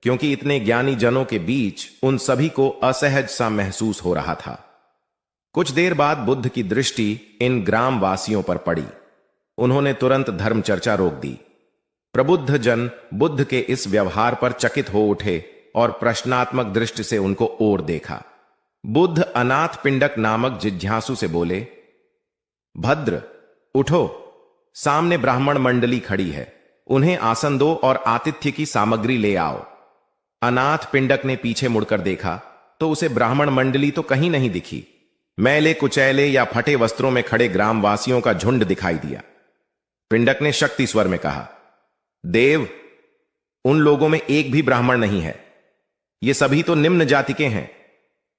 क्योंकि इतने ज्ञानी जनों के बीच उन सभी को असहज सा महसूस हो रहा था। कुछ देर बाद बुद्ध की दृष्टि इन ग्रामवासियों पर पड़ी। उन्होंने तुरंत धर्म चर्चा रोक दी। प्रबुद्ध जन बुद्ध के इस व्यवहार पर चकित हो उठे और प्रश्नात्मक दृष्टि से उनको ओर देखा। बुद्ध अनाथ पिंडक नामक जिज्ञासु से बोले, भद्र, उठो, सामने ब्राह्मण मंडली खड़ी है, उन्हें आसन दो और आतिथ्य की सामग्री ले आओ। अनाथ पिंडक ने पीछे मुड़कर देखा तो उसे ब्राह्मण मंडली तो कहीं नहीं दिखी। मैले कुचैले या फटे वस्त्रों में खड़े ग्रामवासियों का झुंड दिखाई दिया। पिंडक ने शक्ति स्वर में कहा, देव, उन लोगों में एक भी ब्राह्मण नहीं है। ये सभी तो निम्न जाति के हैं,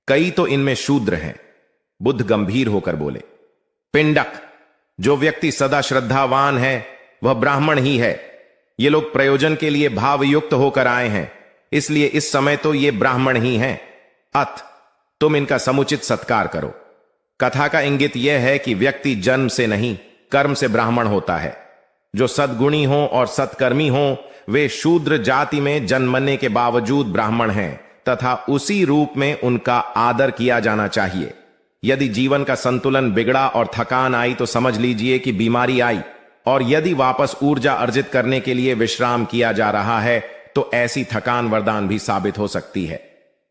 कई तो इनमें शूद्र हैं। बुद्ध गंभीर होकर बोले, पिंडक, जो व्यक्ति सदा श्रद्धावान है वह ब्राह्मण ही है। ये लोग प्रयोजन के लिए भावयुक्त होकर आए हैं, इसलिए इस समय तो ये ब्राह्मण ही हैं। अत तुम इनका समुचित सत्कार करो। कथा का इंगित यह है कि व्यक्ति जन्म से नहीं, कर्म से ब्राह्मण होता है। जो सद्गुणी हो और सत्कर्मी हो, वे शूद्र जाति में जन्मने के बावजूद ब्राह्मण हैं तथा उसी रूप में उनका आदर किया जाना चाहिए। यदि जीवन का संतुलन बिगड़ा और थकान आई तो समझ लीजिए कि बीमारी आई, और यदि वापस ऊर्जा अर्जित करने के लिए विश्राम किया जा रहा है तो ऐसी थकान वरदान भी साबित हो सकती है।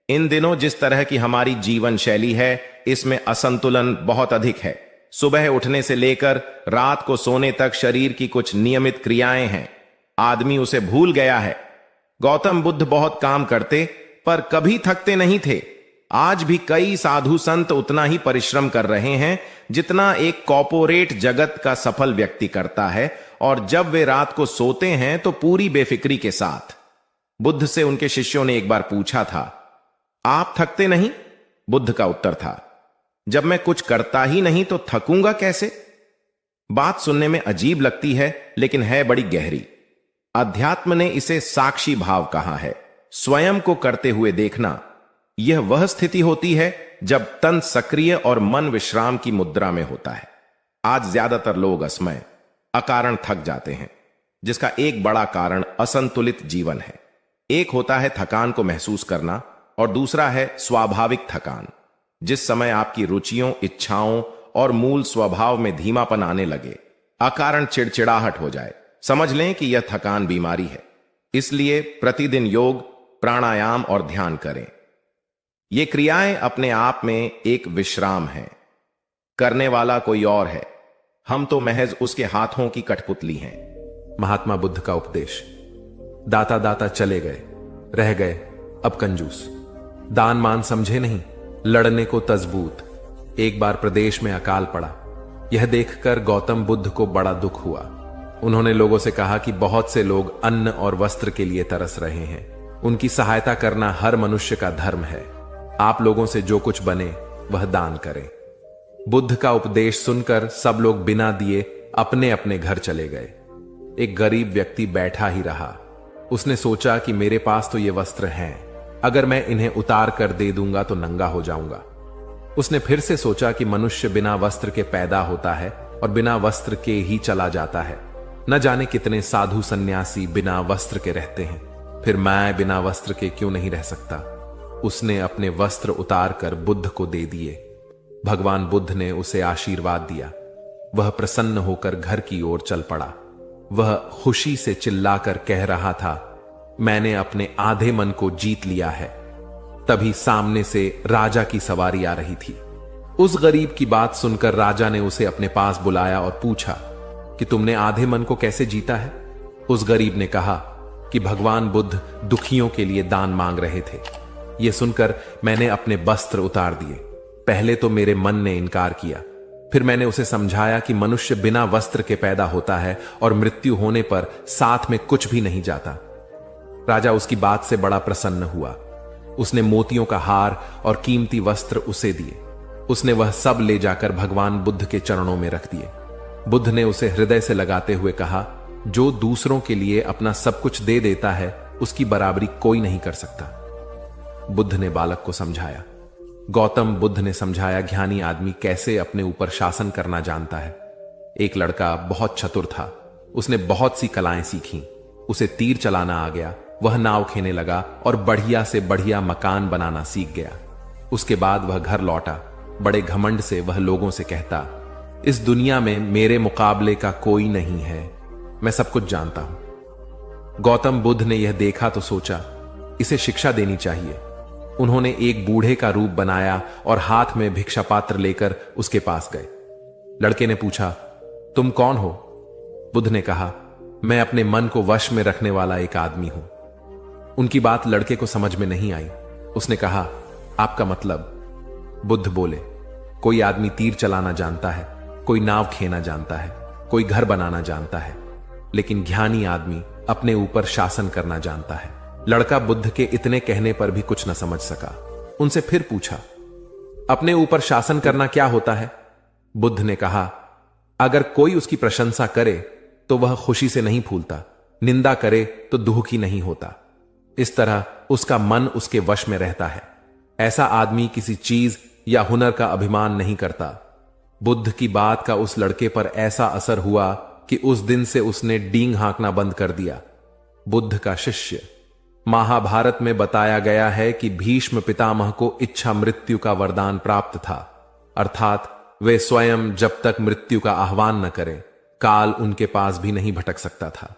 इन दिनों जिस तरह की हमारी जीवन शैली है, इसमें असंतुलन बहुत अधिक है। सुबह उठने से लेकर रात को सोने तक शरीर की कुछ नियमित क्रियाएं हैं, आदमी उसे भूल गया है। गौतम बुद्ध बहुत काम करते पर कभी थकते नहीं थे। आज भी कई साधु संत उतना ही परिश्रम कर रहे हैं जितना एक कॉर्पोरेट जगत का सफल व्यक्ति करता है, और जब वे रात को सोते हैं तो पूरी बेफिक्री के साथ। बुद्ध से उनके शिष्यों ने एक बार पूछा था, आप थकते नहीं? बुद्ध का उत्तर था, जब मैं कुछ करता ही नहीं तो थकूंगा कैसे? बात सुनने में अजीब लगती है, लेकिन है बड़ी गहरी। अध्यात्म ने इसे साक्षी भाव कहा है। स्वयं को करते हुए देखना, यह वह स्थिति होती है जब तन सक्रिय और मन विश्राम की मुद्रा में होता है। आज ज्यादातर लोग असमय, अकारण थक जाते हैं, जिसका एक बड़ा कारण असंतुलित जीवन है। एक होता है थकान को महसूस करना और दूसरा है स्वाभाविक थकान। जिस समय आपकी रुचियों, इच्छाओं और मूल स्वभाव में धीमापन आने लगे, अकारण चिड़चिड़ाहट हो जाए, समझ लें कि यह थकान बीमारी है। इसलिए प्रतिदिन योग, प्राणायाम और ध्यान करें। ये क्रियाएं अपने आप में एक विश्राम है। करने वाला कोई और है, हम तो महज उसके हाथों की कठपुतली हैं। महात्मा बुद्ध का उपदेश। दाता दाता चले गए, रह गए अब कंजूस। दान मान समझे नहीं, लड़ने को तजबूत। एक बार प्रदेश में अकाल पड़ा। यह देखकर गौतम बुद्ध को बड़ा दुख हुआ। उन्होंने लोगों से कहा कि बहुत से लोग अन्न और वस्त्र के लिए तरस रहे हैं। उनकी सहायता करना हर मनुष्य का धर्म है। आप लोगों से जो कुछ बने वह दान करें। बुद्ध का उपदेश सुनकर सब लोग बिना दिए अपने अपने घर चले गए। एक गरीब व्यक्ति बैठा ही रहा। उसने सोचा कि मेरे पास तो ये वस्त्र हैं, अगर मैं इन्हें उतार कर दे दूंगा तो नंगा हो जाऊंगा। उसने फिर से सोचा कि मनुष्य बिना वस्त्र के पैदा होता है और बिना वस्त्र के ही चला जाता है। न जाने कितने साधु सन्यासी बिना वस्त्र के रहते हैं, फिर मैं बिना वस्त्र के क्यों नहीं रह सकता। उसने अपने वस्त्र उतार कर बुद्ध को दे दिए। भगवान बुद्ध ने उसे आशीर्वाद दिया। वह प्रसन्न होकर घर की ओर चल पड़ा। वह खुशी से चिल्लाकर कह रहा था, मैंने अपने आधे मन को जीत लिया है। तभी सामने से राजा की सवारी आ रही थी। उस गरीब की बात सुनकर राजा ने उसे अपने पास बुलाया और पूछा कि तुमने आधे मन को कैसे जीता है? उस गरीब ने कहा कि भगवान बुद्ध दुखियों के लिए दान मांग रहे थे। यह सुनकर मैंने अपने वस्त्र उतार दिए। पहले तो मेरे मन ने इनकार किया, फिर मैंने उसे समझाया कि मनुष्य बिना वस्त्र के पैदा होता है और मृत्यु होने पर साथ में कुछ भी नहीं जाता। राजा उसकी बात से बड़ा प्रसन्न हुआ। उसने मोतियों का हार और कीमती वस्त्र उसे दिए। उसने वह सब ले जाकर भगवान बुद्ध के चरणों में रख दिए। बुद्ध ने उसे हृदय से लगाते हुए कहा, जो दूसरों के लिए अपना सब कुछ दे देता है उसकी बराबरी कोई नहीं कर सकता। बुद्ध ने बालक को समझाया। गौतम बुद्ध ने समझाया ज्ञानी आदमी कैसे अपने ऊपर शासन करना जानता है। एक लड़का बहुत चतुर था। उसने बहुत सी कलाएं सीखी। उसे तीर चलाना आ गया। वह नाव खेने लगा और बढ़िया से बढ़िया मकान बनाना सीख गया। उसके बाद वह घर लौटा। बड़े घमंड से वह लोगों से कहता, इस दुनिया में मेरे मुकाबले का कोई नहीं है, मैं सब कुछ जानता हूं। गौतम बुद्ध ने यह देखा तो सोचा, इसे शिक्षा देनी चाहिए। उन्होंने एक बूढ़े का रूप बनाया और हाथ में भिक्षा पात्र लेकर उसके पास गए। लड़के ने पूछा, तुम कौन हो? बुद्ध ने कहा, मैं अपने मन को वश में रखने वाला एक आदमी हूं। उनकी बात लड़के को समझ में नहीं आई। उसने कहा, आपका मतलब? बुद्ध बोले, कोई आदमी तीर चलाना जानता है, कोई नाव खेना जानता है, कोई घर बनाना जानता है, लेकिन ज्ञानी आदमी अपने ऊपर शासन करना जानता है। लड़का बुद्ध के इतने कहने पर भी कुछ न समझ सका। उनसे फिर पूछा, अपने ऊपर शासन करना क्या होता है? बुद्ध ने कहा, अगर कोई उसकी प्रशंसा करे तो वह खुशी से नहीं फूलता, निंदा करे तो दुखी नहीं होता। इस तरह उसका मन उसके वश में रहता है। ऐसा आदमी किसी चीज या हुनर का अभिमान नहीं करता। बुद्ध की बात का उस लड़के पर ऐसा असर हुआ कि उस दिन से उसने डींग हाँकना बंद कर दिया। बुद्ध का शिष्य। महाभारत में बताया गया है कि भीष्म पितामह को इच्छा मृत्यु का वरदान प्राप्त था, अर्थात वे स्वयं जब तक मृत्यु का आह्वान न करें, काल उनके पास भी नहीं भटक सकता था।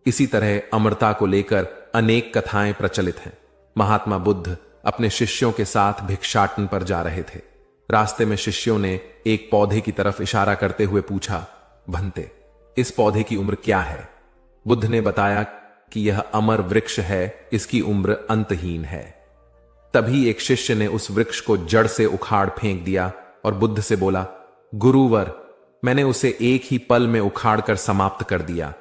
इसी तरह अमरता को लेकर अनेक कथाएं प्रचलित हैं। महात्मा बुद्ध अपने शिष्यों के साथ भिक्षाटन पर जा रहे थे। रास्ते में शिष्यों ने एक पौधे की तरफ इशारा करते हुए पूछा, भंते, इस पौधे की उम्र क्या है? बुद्ध ने बताया कि यह अमर वृक्ष है, इसकी उम्र अंतहीन है। तभी एक शिष्य ने उस वृक्ष को जड़ से उखाड़ फेंक दिया और बुद्ध से बोला, गुरुवर, मैंने उसे एक ही पल में उखाड़ कर समाप्त कर दिया।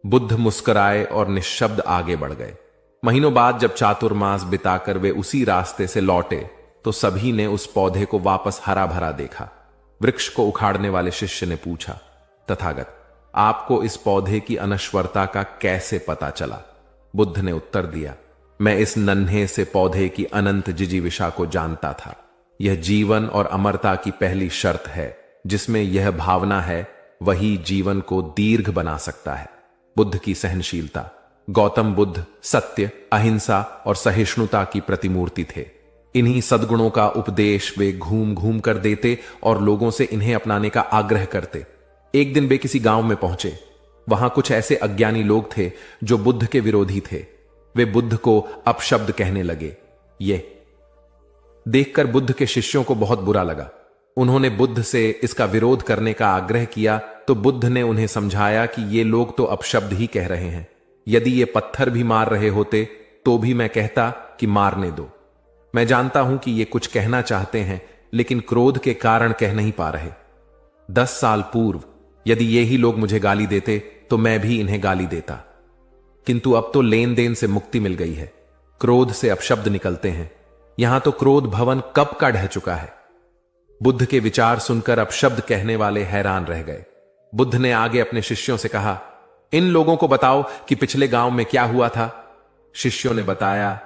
बुद्ध मुस्कुराए और निश्शब्द आगे बढ़ गए। महीनों बाद जब चातुर्मास बिताकर वे उसी रास्ते से लौटे तो सभी ने उस पौधे को वापस हरा भरा देखा। वृक्ष को उखाड़ने वाले शिष्य ने पूछा, तथागत, आपको इस पौधे की अनश्वरता का कैसे पता चला? बुद्ध ने उत्तर दिया, मैं इस नन्हे से पौधे की अनंत जिजीविषा को जानता था। यह जीवन और अमरता की पहली शर्त है। जिसमें यह भावना है वही जीवन को दीर्घ बना सकता है। बुद्ध की सहनशीलता। गौतम बुद्ध सत्य, अहिंसा और सहिष्णुता की प्रतिमूर्ति थे। इन्हीं सद्गुणों का उपदेश वे घूम घूम कर देते और लोगों से इन्हें अपनाने का आग्रह करते। एक दिन वे किसी गांव में पहुंचे। वहां कुछ ऐसे अज्ञानी लोग थे जो बुद्ध के विरोधी थे। वे बुद्ध को अपशब्द कहने लगे। ये देखकर बुद्ध के शिष्यों को बहुत बुरा लगा। उन्होंने बुद्ध से इसका विरोध करने का आग्रह किया तो बुद्ध ने उन्हें समझाया कि ये लोग तो अपशब्द ही कह रहे हैं। यदि ये पत्थर भी मार रहे होते तो भी मैं कहता कि मारने दो। मैं जानता हूं कि ये कुछ कहना चाहते हैं लेकिन क्रोध के कारण कह नहीं पा रहे। 10 साल पूर्व यदि ये ही लोग मुझे गाली देते तो मैं भी इन्हें गाली देता, किंतु अब तो लेन देन से मुक्ति मिल गई है। क्रोध से अपशब्द निकलते हैं। यहां तो क्रोध भवन कब का ढह चुका है। बुद्ध के विचार सुनकर अपशब्द कहने वाले हैरान रह गए। बुद्ध ने आगे अपने शिष्यों से कहा, इन लोगों को बताओ कि पिछले गांव में क्या हुआ था। शिष्यों ने बताया,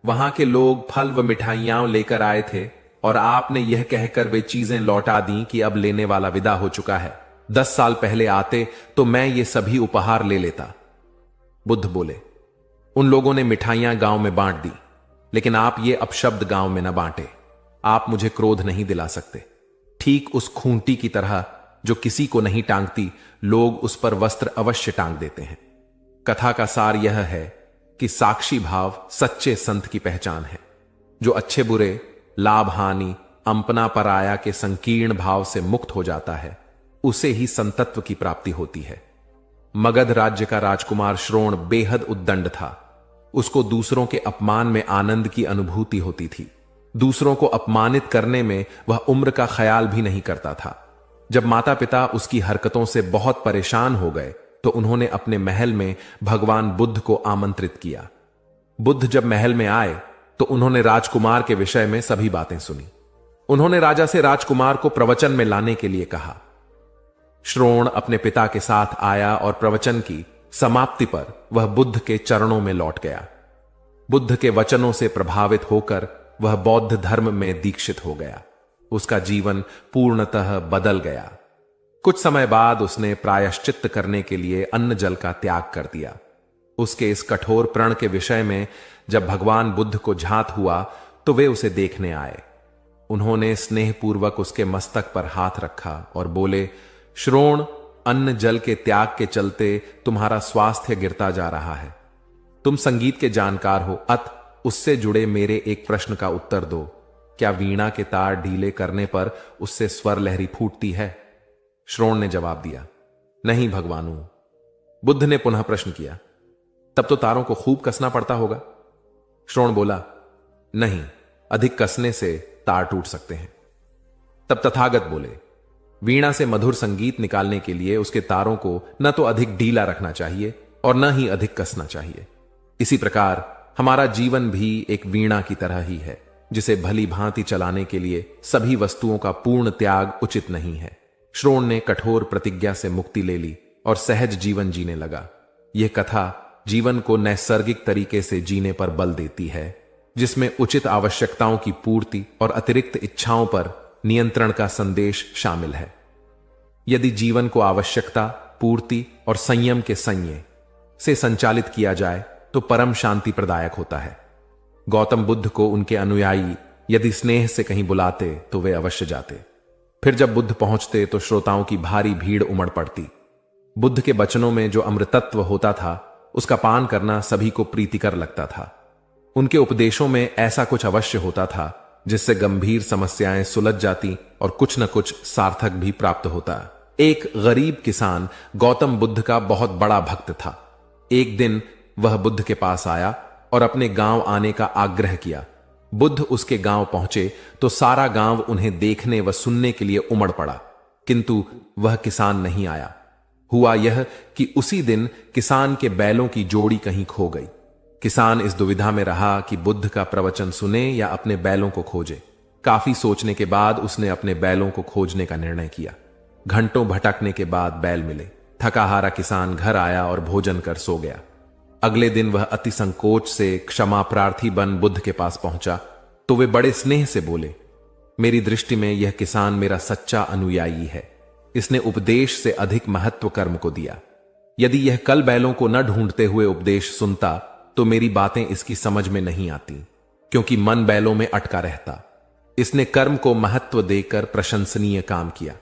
वहां के लोग फल व मिठाइयां लेकर आए थे और आपने यह कहकर वे चीजें लौटा दी कि अब लेने वाला विदा हो चुका है। 10 साल पहले आते तो मैं ये सभी उपहार ले लेता। बुद्ध बोले, उन लोगों ने मिठाइयां गांव में बांट दी, लेकिन आप ये अपशब्द गांव में न बांटे। आप मुझे क्रोध नहीं दिला सकते। ठीक उस खूंटी की तरह जो किसी को नहीं टांगती, लोग उस पर वस्त्र अवश्य टांग देते हैं। कथा का सार यह है कि साक्षी भाव सच्चे संत की पहचान है, जो अच्छे बुरे, लाभ हानि, अंपना पराया के संकीर्ण भाव से मुक्त हो जाता है। उसे ही संतत्व की प्राप्ति होती है। मगध राज्य का राजकुमार श्रोण बेहद उद्दंड था। उसको दूसरों के अपमान में आनंद की अनुभूति होती थी। दूसरों को अपमानित करने में वह उम्र का ख्याल भी नहीं करता था। जब माता पिता उसकी हरकतों से बहुत परेशान हो गए तो उन्होंने अपने महल में भगवान बुद्ध को आमंत्रित किया। बुद्ध जब महल में आए तो उन्होंने राजकुमार के विषय में सभी बातें सुनी। उन्होंने राजा से राजकुमार को प्रवचन में लाने के लिए कहा। श्रोण अपने पिता के साथ आया और प्रवचन की समाप्ति पर वह बुद्ध के चरणों में लौट गया। बुद्ध के वचनों से प्रभावित होकर वह बौद्ध धर्म में दीक्षित हो गया। उसका जीवन पूर्णतः बदल गया। कुछ समय बाद उसने प्रायश्चित्त करने के लिए अन्न जल का त्याग कर दिया। उसके इस कठोर प्रण के विषय में जब भगवान बुद्ध को झात हुआ तो वे उसे देखने आए। उन्होंने स्नेहपूर्वक उसके मस्तक पर हाथ रखा और बोले, श्रोण, अन्न जल के त्याग के चलते तुम्हारा स्वास्थ्य गिरता जा रहा है। तुम संगीत के जानकार हो, उससे जुड़े मेरे एक प्रश्न का उत्तर दो। क्या वीणा के तार ढीले करने पर उससे स्वर लहरी फूटती है? श्रोण ने जवाब दिया, नहीं भगवानु। बुद्ध ने पुनः प्रश्न किया, तब तो तारों को खूब कसना पड़ता होगा? श्रोण बोला, नहीं, अधिक कसने से तार टूट सकते हैं। तब तथागत बोले, वीणा से मधुर संगीत निकालने के लिए उसके तारों को न तो अधिक ढीला रखना चाहिए और न ही अधिक कसना चाहिए। इसी प्रकार हमारा जीवन भी एक वीणा की तरह ही है, जिसे भली भांति चलाने के लिए सभी वस्तुओं का पूर्ण त्याग उचित नहीं है। श्रोण ने कठोर प्रतिज्ञा से मुक्ति ले ली और सहज जीवन जीने लगा। यह कथा जीवन को नैसर्गिक तरीके से जीने पर बल देती है, जिसमें उचित आवश्यकताओं की पूर्ति और अतिरिक्त इच्छाओं पर नियंत्रण का संदेश शामिल है। यदि जीवन को आवश्यकता, पूर्ति और संयम के संयम से संचालित किया जाए तो परम शांति प्रदायक होता है। गौतम बुद्ध को उनके अनुयायी यदि स्नेह से कहीं बुलाते तो वे अवश्य जाते। फिर जब बुद्ध पहुंचते तो श्रोताओं की भारी भीड़ उमड़ पड़ती। बुद्ध के वचनों में जो अमृतत्व होता था उसका पान करना सभी को प्रीतिकर लगता था। उनके उपदेशों में ऐसा कुछ अवश्य होता था जिससे गंभीर समस्याएं सुलझ जाती और कुछ न कुछ सार्थक भी प्राप्त होता। एक गरीब किसान गौतम बुद्ध का बहुत बड़ा भक्त था। एक दिन वह बुद्ध के पास आया और अपने गांव आने का आग्रह किया। बुद्ध उसके गांव पहुंचे तो सारा गांव उन्हें देखने व सुनने के लिए उमड़ पड़ा, किंतु वह किसान नहीं आया। हुआ यह कि उसी दिन किसान के बैलों की जोड़ी कहीं खो गई। किसान इस दुविधा में रहा कि बुद्ध का प्रवचन सुने या अपने बैलों को खोजे। काफी सोचने के बाद उसने अपने बैलों को खोजने का निर्णय किया। घंटों भटकने के बाद बैल मिले। थकाहारा किसान घर आया और भोजन कर सो गया। अगले दिन वह अति संकोच से क्षमा प्रार्थी बन बुद्ध के पास पहुंचा तो वे बड़े स्नेह से बोले, मेरी दृष्टि में यह किसान मेरा सच्चा अनुयायी है। इसने उपदेश से अधिक महत्व कर्म को दिया। यदि यह कल बैलों को न ढूंढते हुए उपदेश सुनता तो मेरी बातें इसकी समझ में नहीं आती, क्योंकि मन बैलों में अटका रहता। इसने कर्म को महत्व देकर प्रशंसनीय काम किया।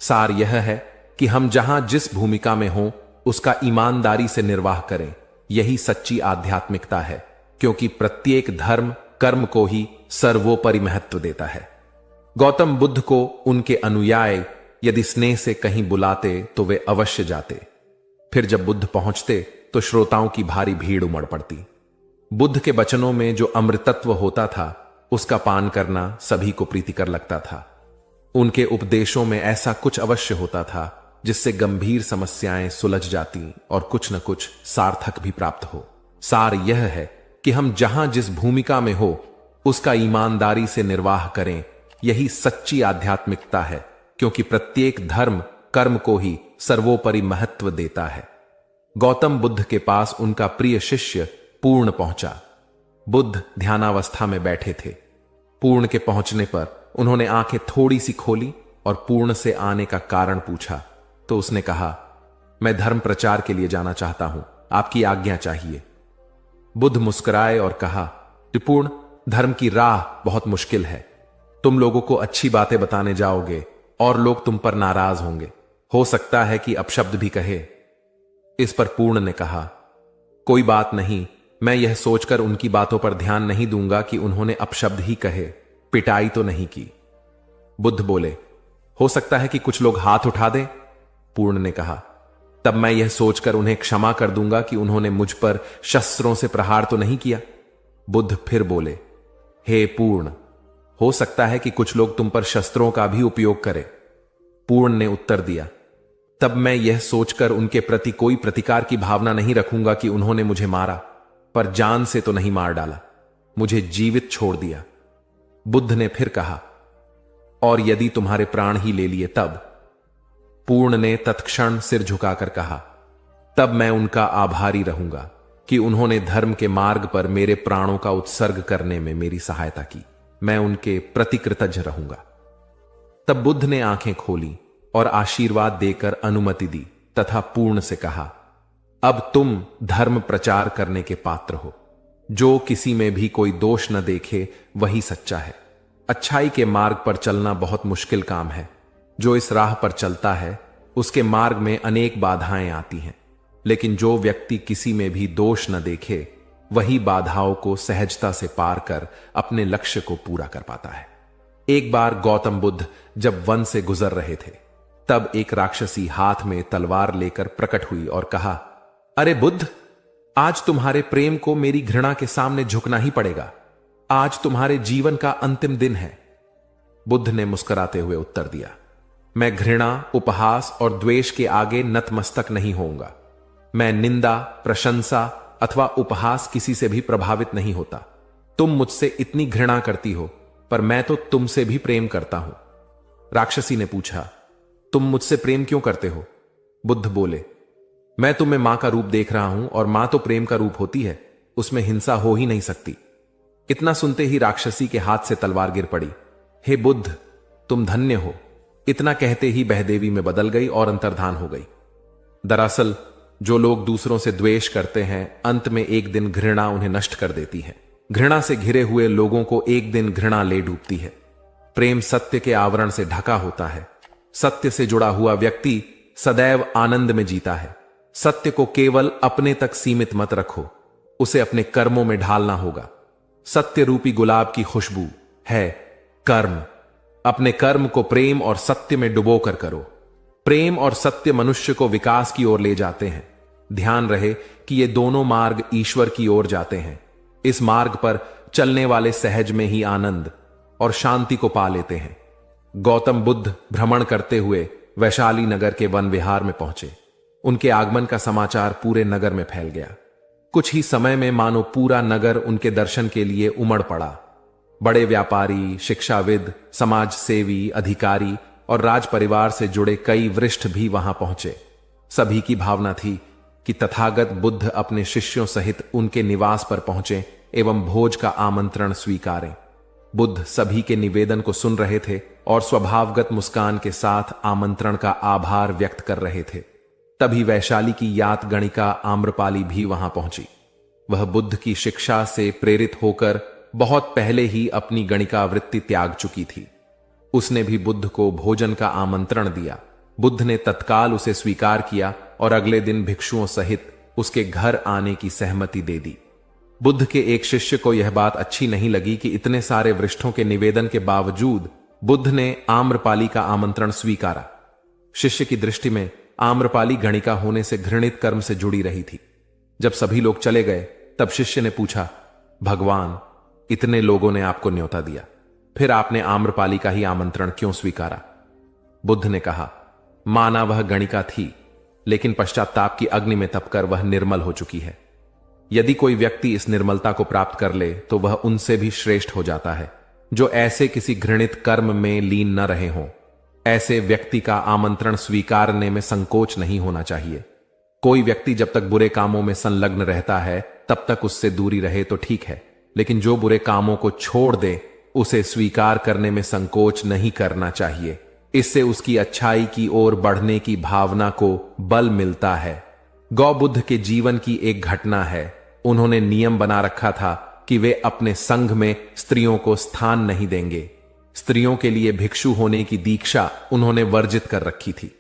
सार यह है कि हम जहां जिस भूमिका में हों उसका ईमानदारी से निर्वाह करें। यही सच्ची आध्यात्मिकता है, क्योंकि प्रत्येक धर्म कर्म को ही सर्वोपरि महत्व देता है। गौतम बुद्ध को उनके अनुयायी यदि स्नेह से कहीं बुलाते तो वे अवश्य जाते। फिर जब बुद्ध पहुंचते तो श्रोताओं की भारी भीड़ उमड़ पड़ती। बुद्ध के वचनों में जो अमृतत्व होता था उसका पान करना सभी को प्रीतिकर लगता था। उनके उपदेशों में ऐसा कुछ अवश्य होता था जिससे गंभीर समस्याएं सुलझ जाती और कुछ न कुछ सार्थक भी प्राप्त हो। सार यह है कि हम जहां जिस भूमिका में हो उसका ईमानदारी से निर्वाह करें। यही सच्ची आध्यात्मिकता है, क्योंकि प्रत्येक धर्म कर्म को ही सर्वोपरि महत्व देता है। गौतम बुद्ध के पास उनका प्रिय शिष्य पूर्ण पहुंचा। बुद्ध ध्यानावस्था में बैठे थे। पूर्ण के पहुंचने पर उन्होंने आंखें थोड़ी सी खोली और पूर्ण से आने का कारण पूछा तो उसने कहा, मैं धर्म प्रचार के लिए जाना चाहता हूं, आपकी आज्ञा चाहिए। बुद्ध मुस्कुराए और कहा, पूर्ण, धर्म की राह बहुत मुश्किल है। तुम लोगों को अच्छी बातें बताने जाओगे और लोग तुम पर नाराज होंगे। हो सकता है कि अपशब्द भी कहे। इस पर पूर्ण ने कहा, कोई बात नहीं, मैं यह सोचकर उनकी बातों पर ध्यान नहीं दूंगा कि उन्होंने अपशब्द ही कहे, पिटाई तो नहीं की। बुद्ध बोले, हो सकता है कि कुछ लोग हाथ उठा दें, पूर्ण ने कहा। तब मैं यह सोचकर उन्हें क्षमा कर दूंगा कि उन्होंने मुझ पर शस्त्रों से प्रहार तो नहीं किया। बुद्ध फिर बोले, हे पूर्ण, हो सकता है कि कुछ लोग तुम पर शस्त्रों का भी उपयोग करें। पूर्ण ने उत्तर दिया, तब मैं यह सोचकर उनके प्रति कोई प्रतिकार की भावना नहीं रखूंगा कि उन्होंने मुझे मारा, पर जान से तो नहीं मार डाला, मुझे जीवित छोड़ दिया। बुद्ध ने फिर कहा, और यदि तुम्हारे प्राण ही ले लिए तब? पूर्ण ने तत्क्षण सिर झुकाकर कहा, तब मैं उनका आभारी रहूंगा कि उन्होंने धर्म के मार्ग पर मेरे प्राणों का उत्सर्ग करने में मेरी सहायता की। मैं उनके प्रति कृतज्ञ रहूंगा। तब बुद्ध ने आंखें खोली और आशीर्वाद देकर अनुमति दी तथा पूर्ण से कहा, अब तुम धर्म प्रचार करने के पात्र हो। जो किसी में भी कोई दोष न देखे वही सच्चा है। अच्छाई के मार्ग पर चलना बहुत मुश्किल काम है। जो इस राह पर चलता है उसके मार्ग में अनेक बाधाएं आती हैं, लेकिन जो व्यक्ति किसी में भी दोष न देखे वही बाधाओं को सहजता से पार कर अपने लक्ष्य को पूरा कर पाता है। एक बार गौतम बुद्ध जब वन से गुजर रहे थे, तब एक राक्षसी हाथ में तलवार लेकर प्रकट हुई और कहा, अरे बुद्ध, आज तुम्हारे प्रेम को मेरी घृणा के सामने झुकना ही पड़ेगा। आज तुम्हारे जीवन का अंतिम दिन है। बुद्ध ने मुस्कुराते हुए उत्तर दिया, मैं घृणा, उपहास और द्वेष के आगे नतमस्तक नहीं होऊंगा। मैं निंदा, प्रशंसा अथवा उपहास किसी से भी प्रभावित नहीं होता। तुम मुझसे इतनी घृणा करती हो, पर मैं तो तुमसे भी प्रेम करता हूं। राक्षसी ने पूछा, तुम मुझसे प्रेम क्यों करते हो? बुद्ध बोले, मैं तुम्हें मां का रूप देख रहा हूं और मां तो प्रेम का रूप होती है, उसमें हिंसा हो ही नहीं सकती। इतना सुनते ही राक्षसी के हाथ से तलवार गिर पड़ी। हे बुद्ध, तुम धन्य हो। इतना कहते ही बहदेवी में बदल गई और अंतर्धान हो गई। दरअसल जो लोग दूसरों से द्वेष करते हैं, अंत में एक दिन घृणा उन्हें नष्ट कर देती है। घृणा से घिरे हुए लोगों को एक दिन घृणा ले डूबती है। प्रेम सत्य के आवरण से ढका होता है। सत्य से जुड़ा हुआ व्यक्ति सदैव आनंद में जीता है। सत्य को केवल अपने तक सीमित मत रखो, उसे अपने कर्मों में ढालना होगा। सत्य रूपी गुलाब की खुशबू है कर्म। अपने कर्म को प्रेम और सत्य में डुबो कर करो। प्रेम और सत्य मनुष्य को विकास की ओर ले जाते हैं। ध्यान रहे कि ये दोनों मार्ग ईश्वर की ओर जाते हैं। इस मार्ग पर चलने वाले सहज में ही आनंद और शांति को पा लेते हैं। गौतम बुद्ध भ्रमण करते हुए वैशाली नगर के वन विहार में पहुंचे। उनके आगमन का समाचार पूरे नगर में फैल गया। कुछ ही समय में मानो पूरा नगर उनके दर्शन के लिए उमड़ पड़ा। बड़े व्यापारी, शिक्षाविद, समाज सेवी, अधिकारी और राज परिवार से जुड़े कई वरिष्ठ भी वहां पहुंचे। सभी की भावना थी कि तथागत बुद्ध अपने शिष्यों सहित उनके निवास पर पहुंचे एवं भोज का आमंत्रण स्वीकारें। बुद्ध सभी के निवेदन को सुन रहे थे और स्वभावगत मुस्कान के साथ आमंत्रण का आभार व्यक्त कर रहे थे। तभी वैशाली की यात गणिका आम्रपाली भी वहां पहुंची। वह बुद्ध की शिक्षा से प्रेरित होकर बहुत पहले ही अपनी गणिका वृत्ति त्याग चुकी थी। उसने भी बुद्ध को भोजन का आमंत्रण दिया। बुद्ध ने तत्काल उसे स्वीकार किया और अगले दिन भिक्षुओं सहित उसके घर आने की सहमति दे दी। बुद्ध के एक शिष्य को यह बात अच्छी नहीं लगी कि इतने सारे वरिष्ठों के निवेदन के बावजूद बुद्ध ने आम्रपाली का आमंत्रण स्वीकारा। शिष्य की दृष्टि में आम्रपाली गणिका होने से घृणित कर्म से जुड़ी रही थी। जब सभी लोग चले गए तब शिष्य ने पूछा, भगवान, इतने लोगों ने आपको न्योता दिया, फिर आपने आम्रपाली का ही आमंत्रण क्यों स्वीकारा? बुद्ध ने कहा, माना वह गणिका थी, लेकिन पश्चाताप की अग्नि में तपकर वह निर्मल हो चुकी है। यदि कोई व्यक्ति इस निर्मलता को प्राप्त कर ले तो वह उनसे भी श्रेष्ठ हो जाता है जो ऐसे किसी घृणित कर्म में लीन न रहे हों। ऐसे व्यक्ति का आमंत्रण स्वीकारने में संकोच नहीं होना चाहिए। कोई व्यक्ति जब तक बुरे कामों में संलग्न रहता है तब तक उससे दूरी रहे तो ठीक है, लेकिन जो बुरे कामों को छोड़ दे उसे स्वीकार करने में संकोच नहीं करना चाहिए। इससे उसकी अच्छाई की ओर बढ़ने की भावना को बल मिलता है। गौ बुद्ध के जीवन की एक घटना है। उन्होंने नियम बना रखा था कि वे अपने संघ में स्त्रियों को स्थान नहीं देंगे। स्त्रियों के लिए भिक्षु होने की दीक्षा उन्होंने वर्जित कर रखी थी।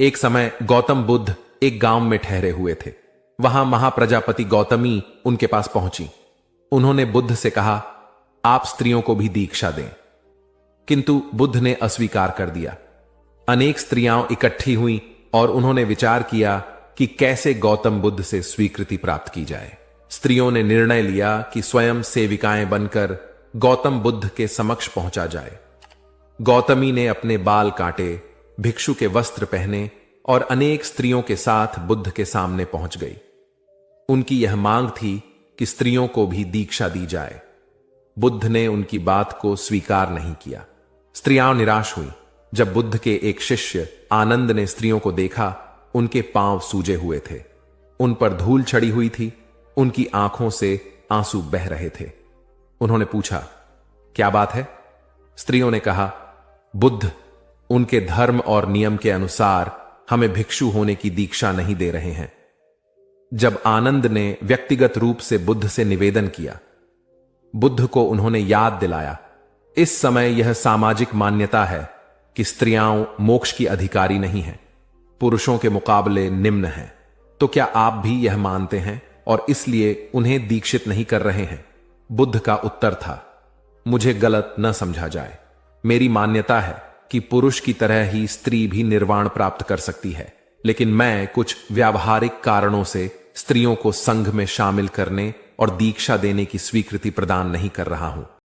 एक समय गौतम बुद्ध एक गांव में ठहरे हुए थे। वहां महाप्रजापति गौतमी उनके पास पहुंची। उन्होंने बुद्ध से कहा, आप स्त्रियों को भी दीक्षा दें, किंतु बुद्ध ने अस्वीकार कर दिया। अनेक स्त्रियां इकट्ठी हुईं और उन्होंने विचार किया कि कैसे गौतम बुद्ध से स्वीकृति प्राप्त की जाए। स्त्रियों ने निर्णय लिया कि स्वयं सेविकाएं बनकर गौतम बुद्ध के समक्ष पहुंचा जाए। गौतमी ने अपने बाल काटे, भिक्षु के वस्त्र पहने और अनेक स्त्रियों के साथ बुद्ध के सामने पहुंच गई। उनकी यह मांग थी कि स्त्रियों को भी दीक्षा दी जाए। बुद्ध ने उनकी बात को स्वीकार नहीं किया। स्त्रियां निराश हुई। जब बुद्ध के एक शिष्य आनंद ने स्त्रियों को देखा, उनके पांव सूजे हुए थे, उन पर धूल चढ़ी हुई थी, उनकी आंखों से आंसू बह रहे थे। उन्होंने पूछा, क्या बात है? स्त्रियों ने कहा, बुद्ध उनके धर्म और नियम के अनुसार हमें भिक्षु होने की दीक्षा नहीं दे रहे हैं। जब आनंद ने व्यक्तिगत रूप से बुद्ध से निवेदन किया, बुद्ध को उन्होंने याद दिलाया, इस समय यह सामाजिक मान्यता है कि स्त्रियां मोक्ष की अधिकारी नहीं हैं, पुरुषों के मुकाबले निम्न हैं। तो क्या आप भी यह मानते हैं और इसलिए उन्हें दीक्षित नहीं कर रहे हैं? बुद्ध का उत्तर था, मुझे गलत न समझा जाए। मेरी मान्यता है कि पुरुष की तरह ही स्त्री भी निर्वाण प्राप्त कर सकती है, लेकिन मैं कुछ व्यावहारिक कारणों से स्त्रियों को संघ में शामिल करने और दीक्षा देने की स्वीकृति प्रदान नहीं कर रहा हूं।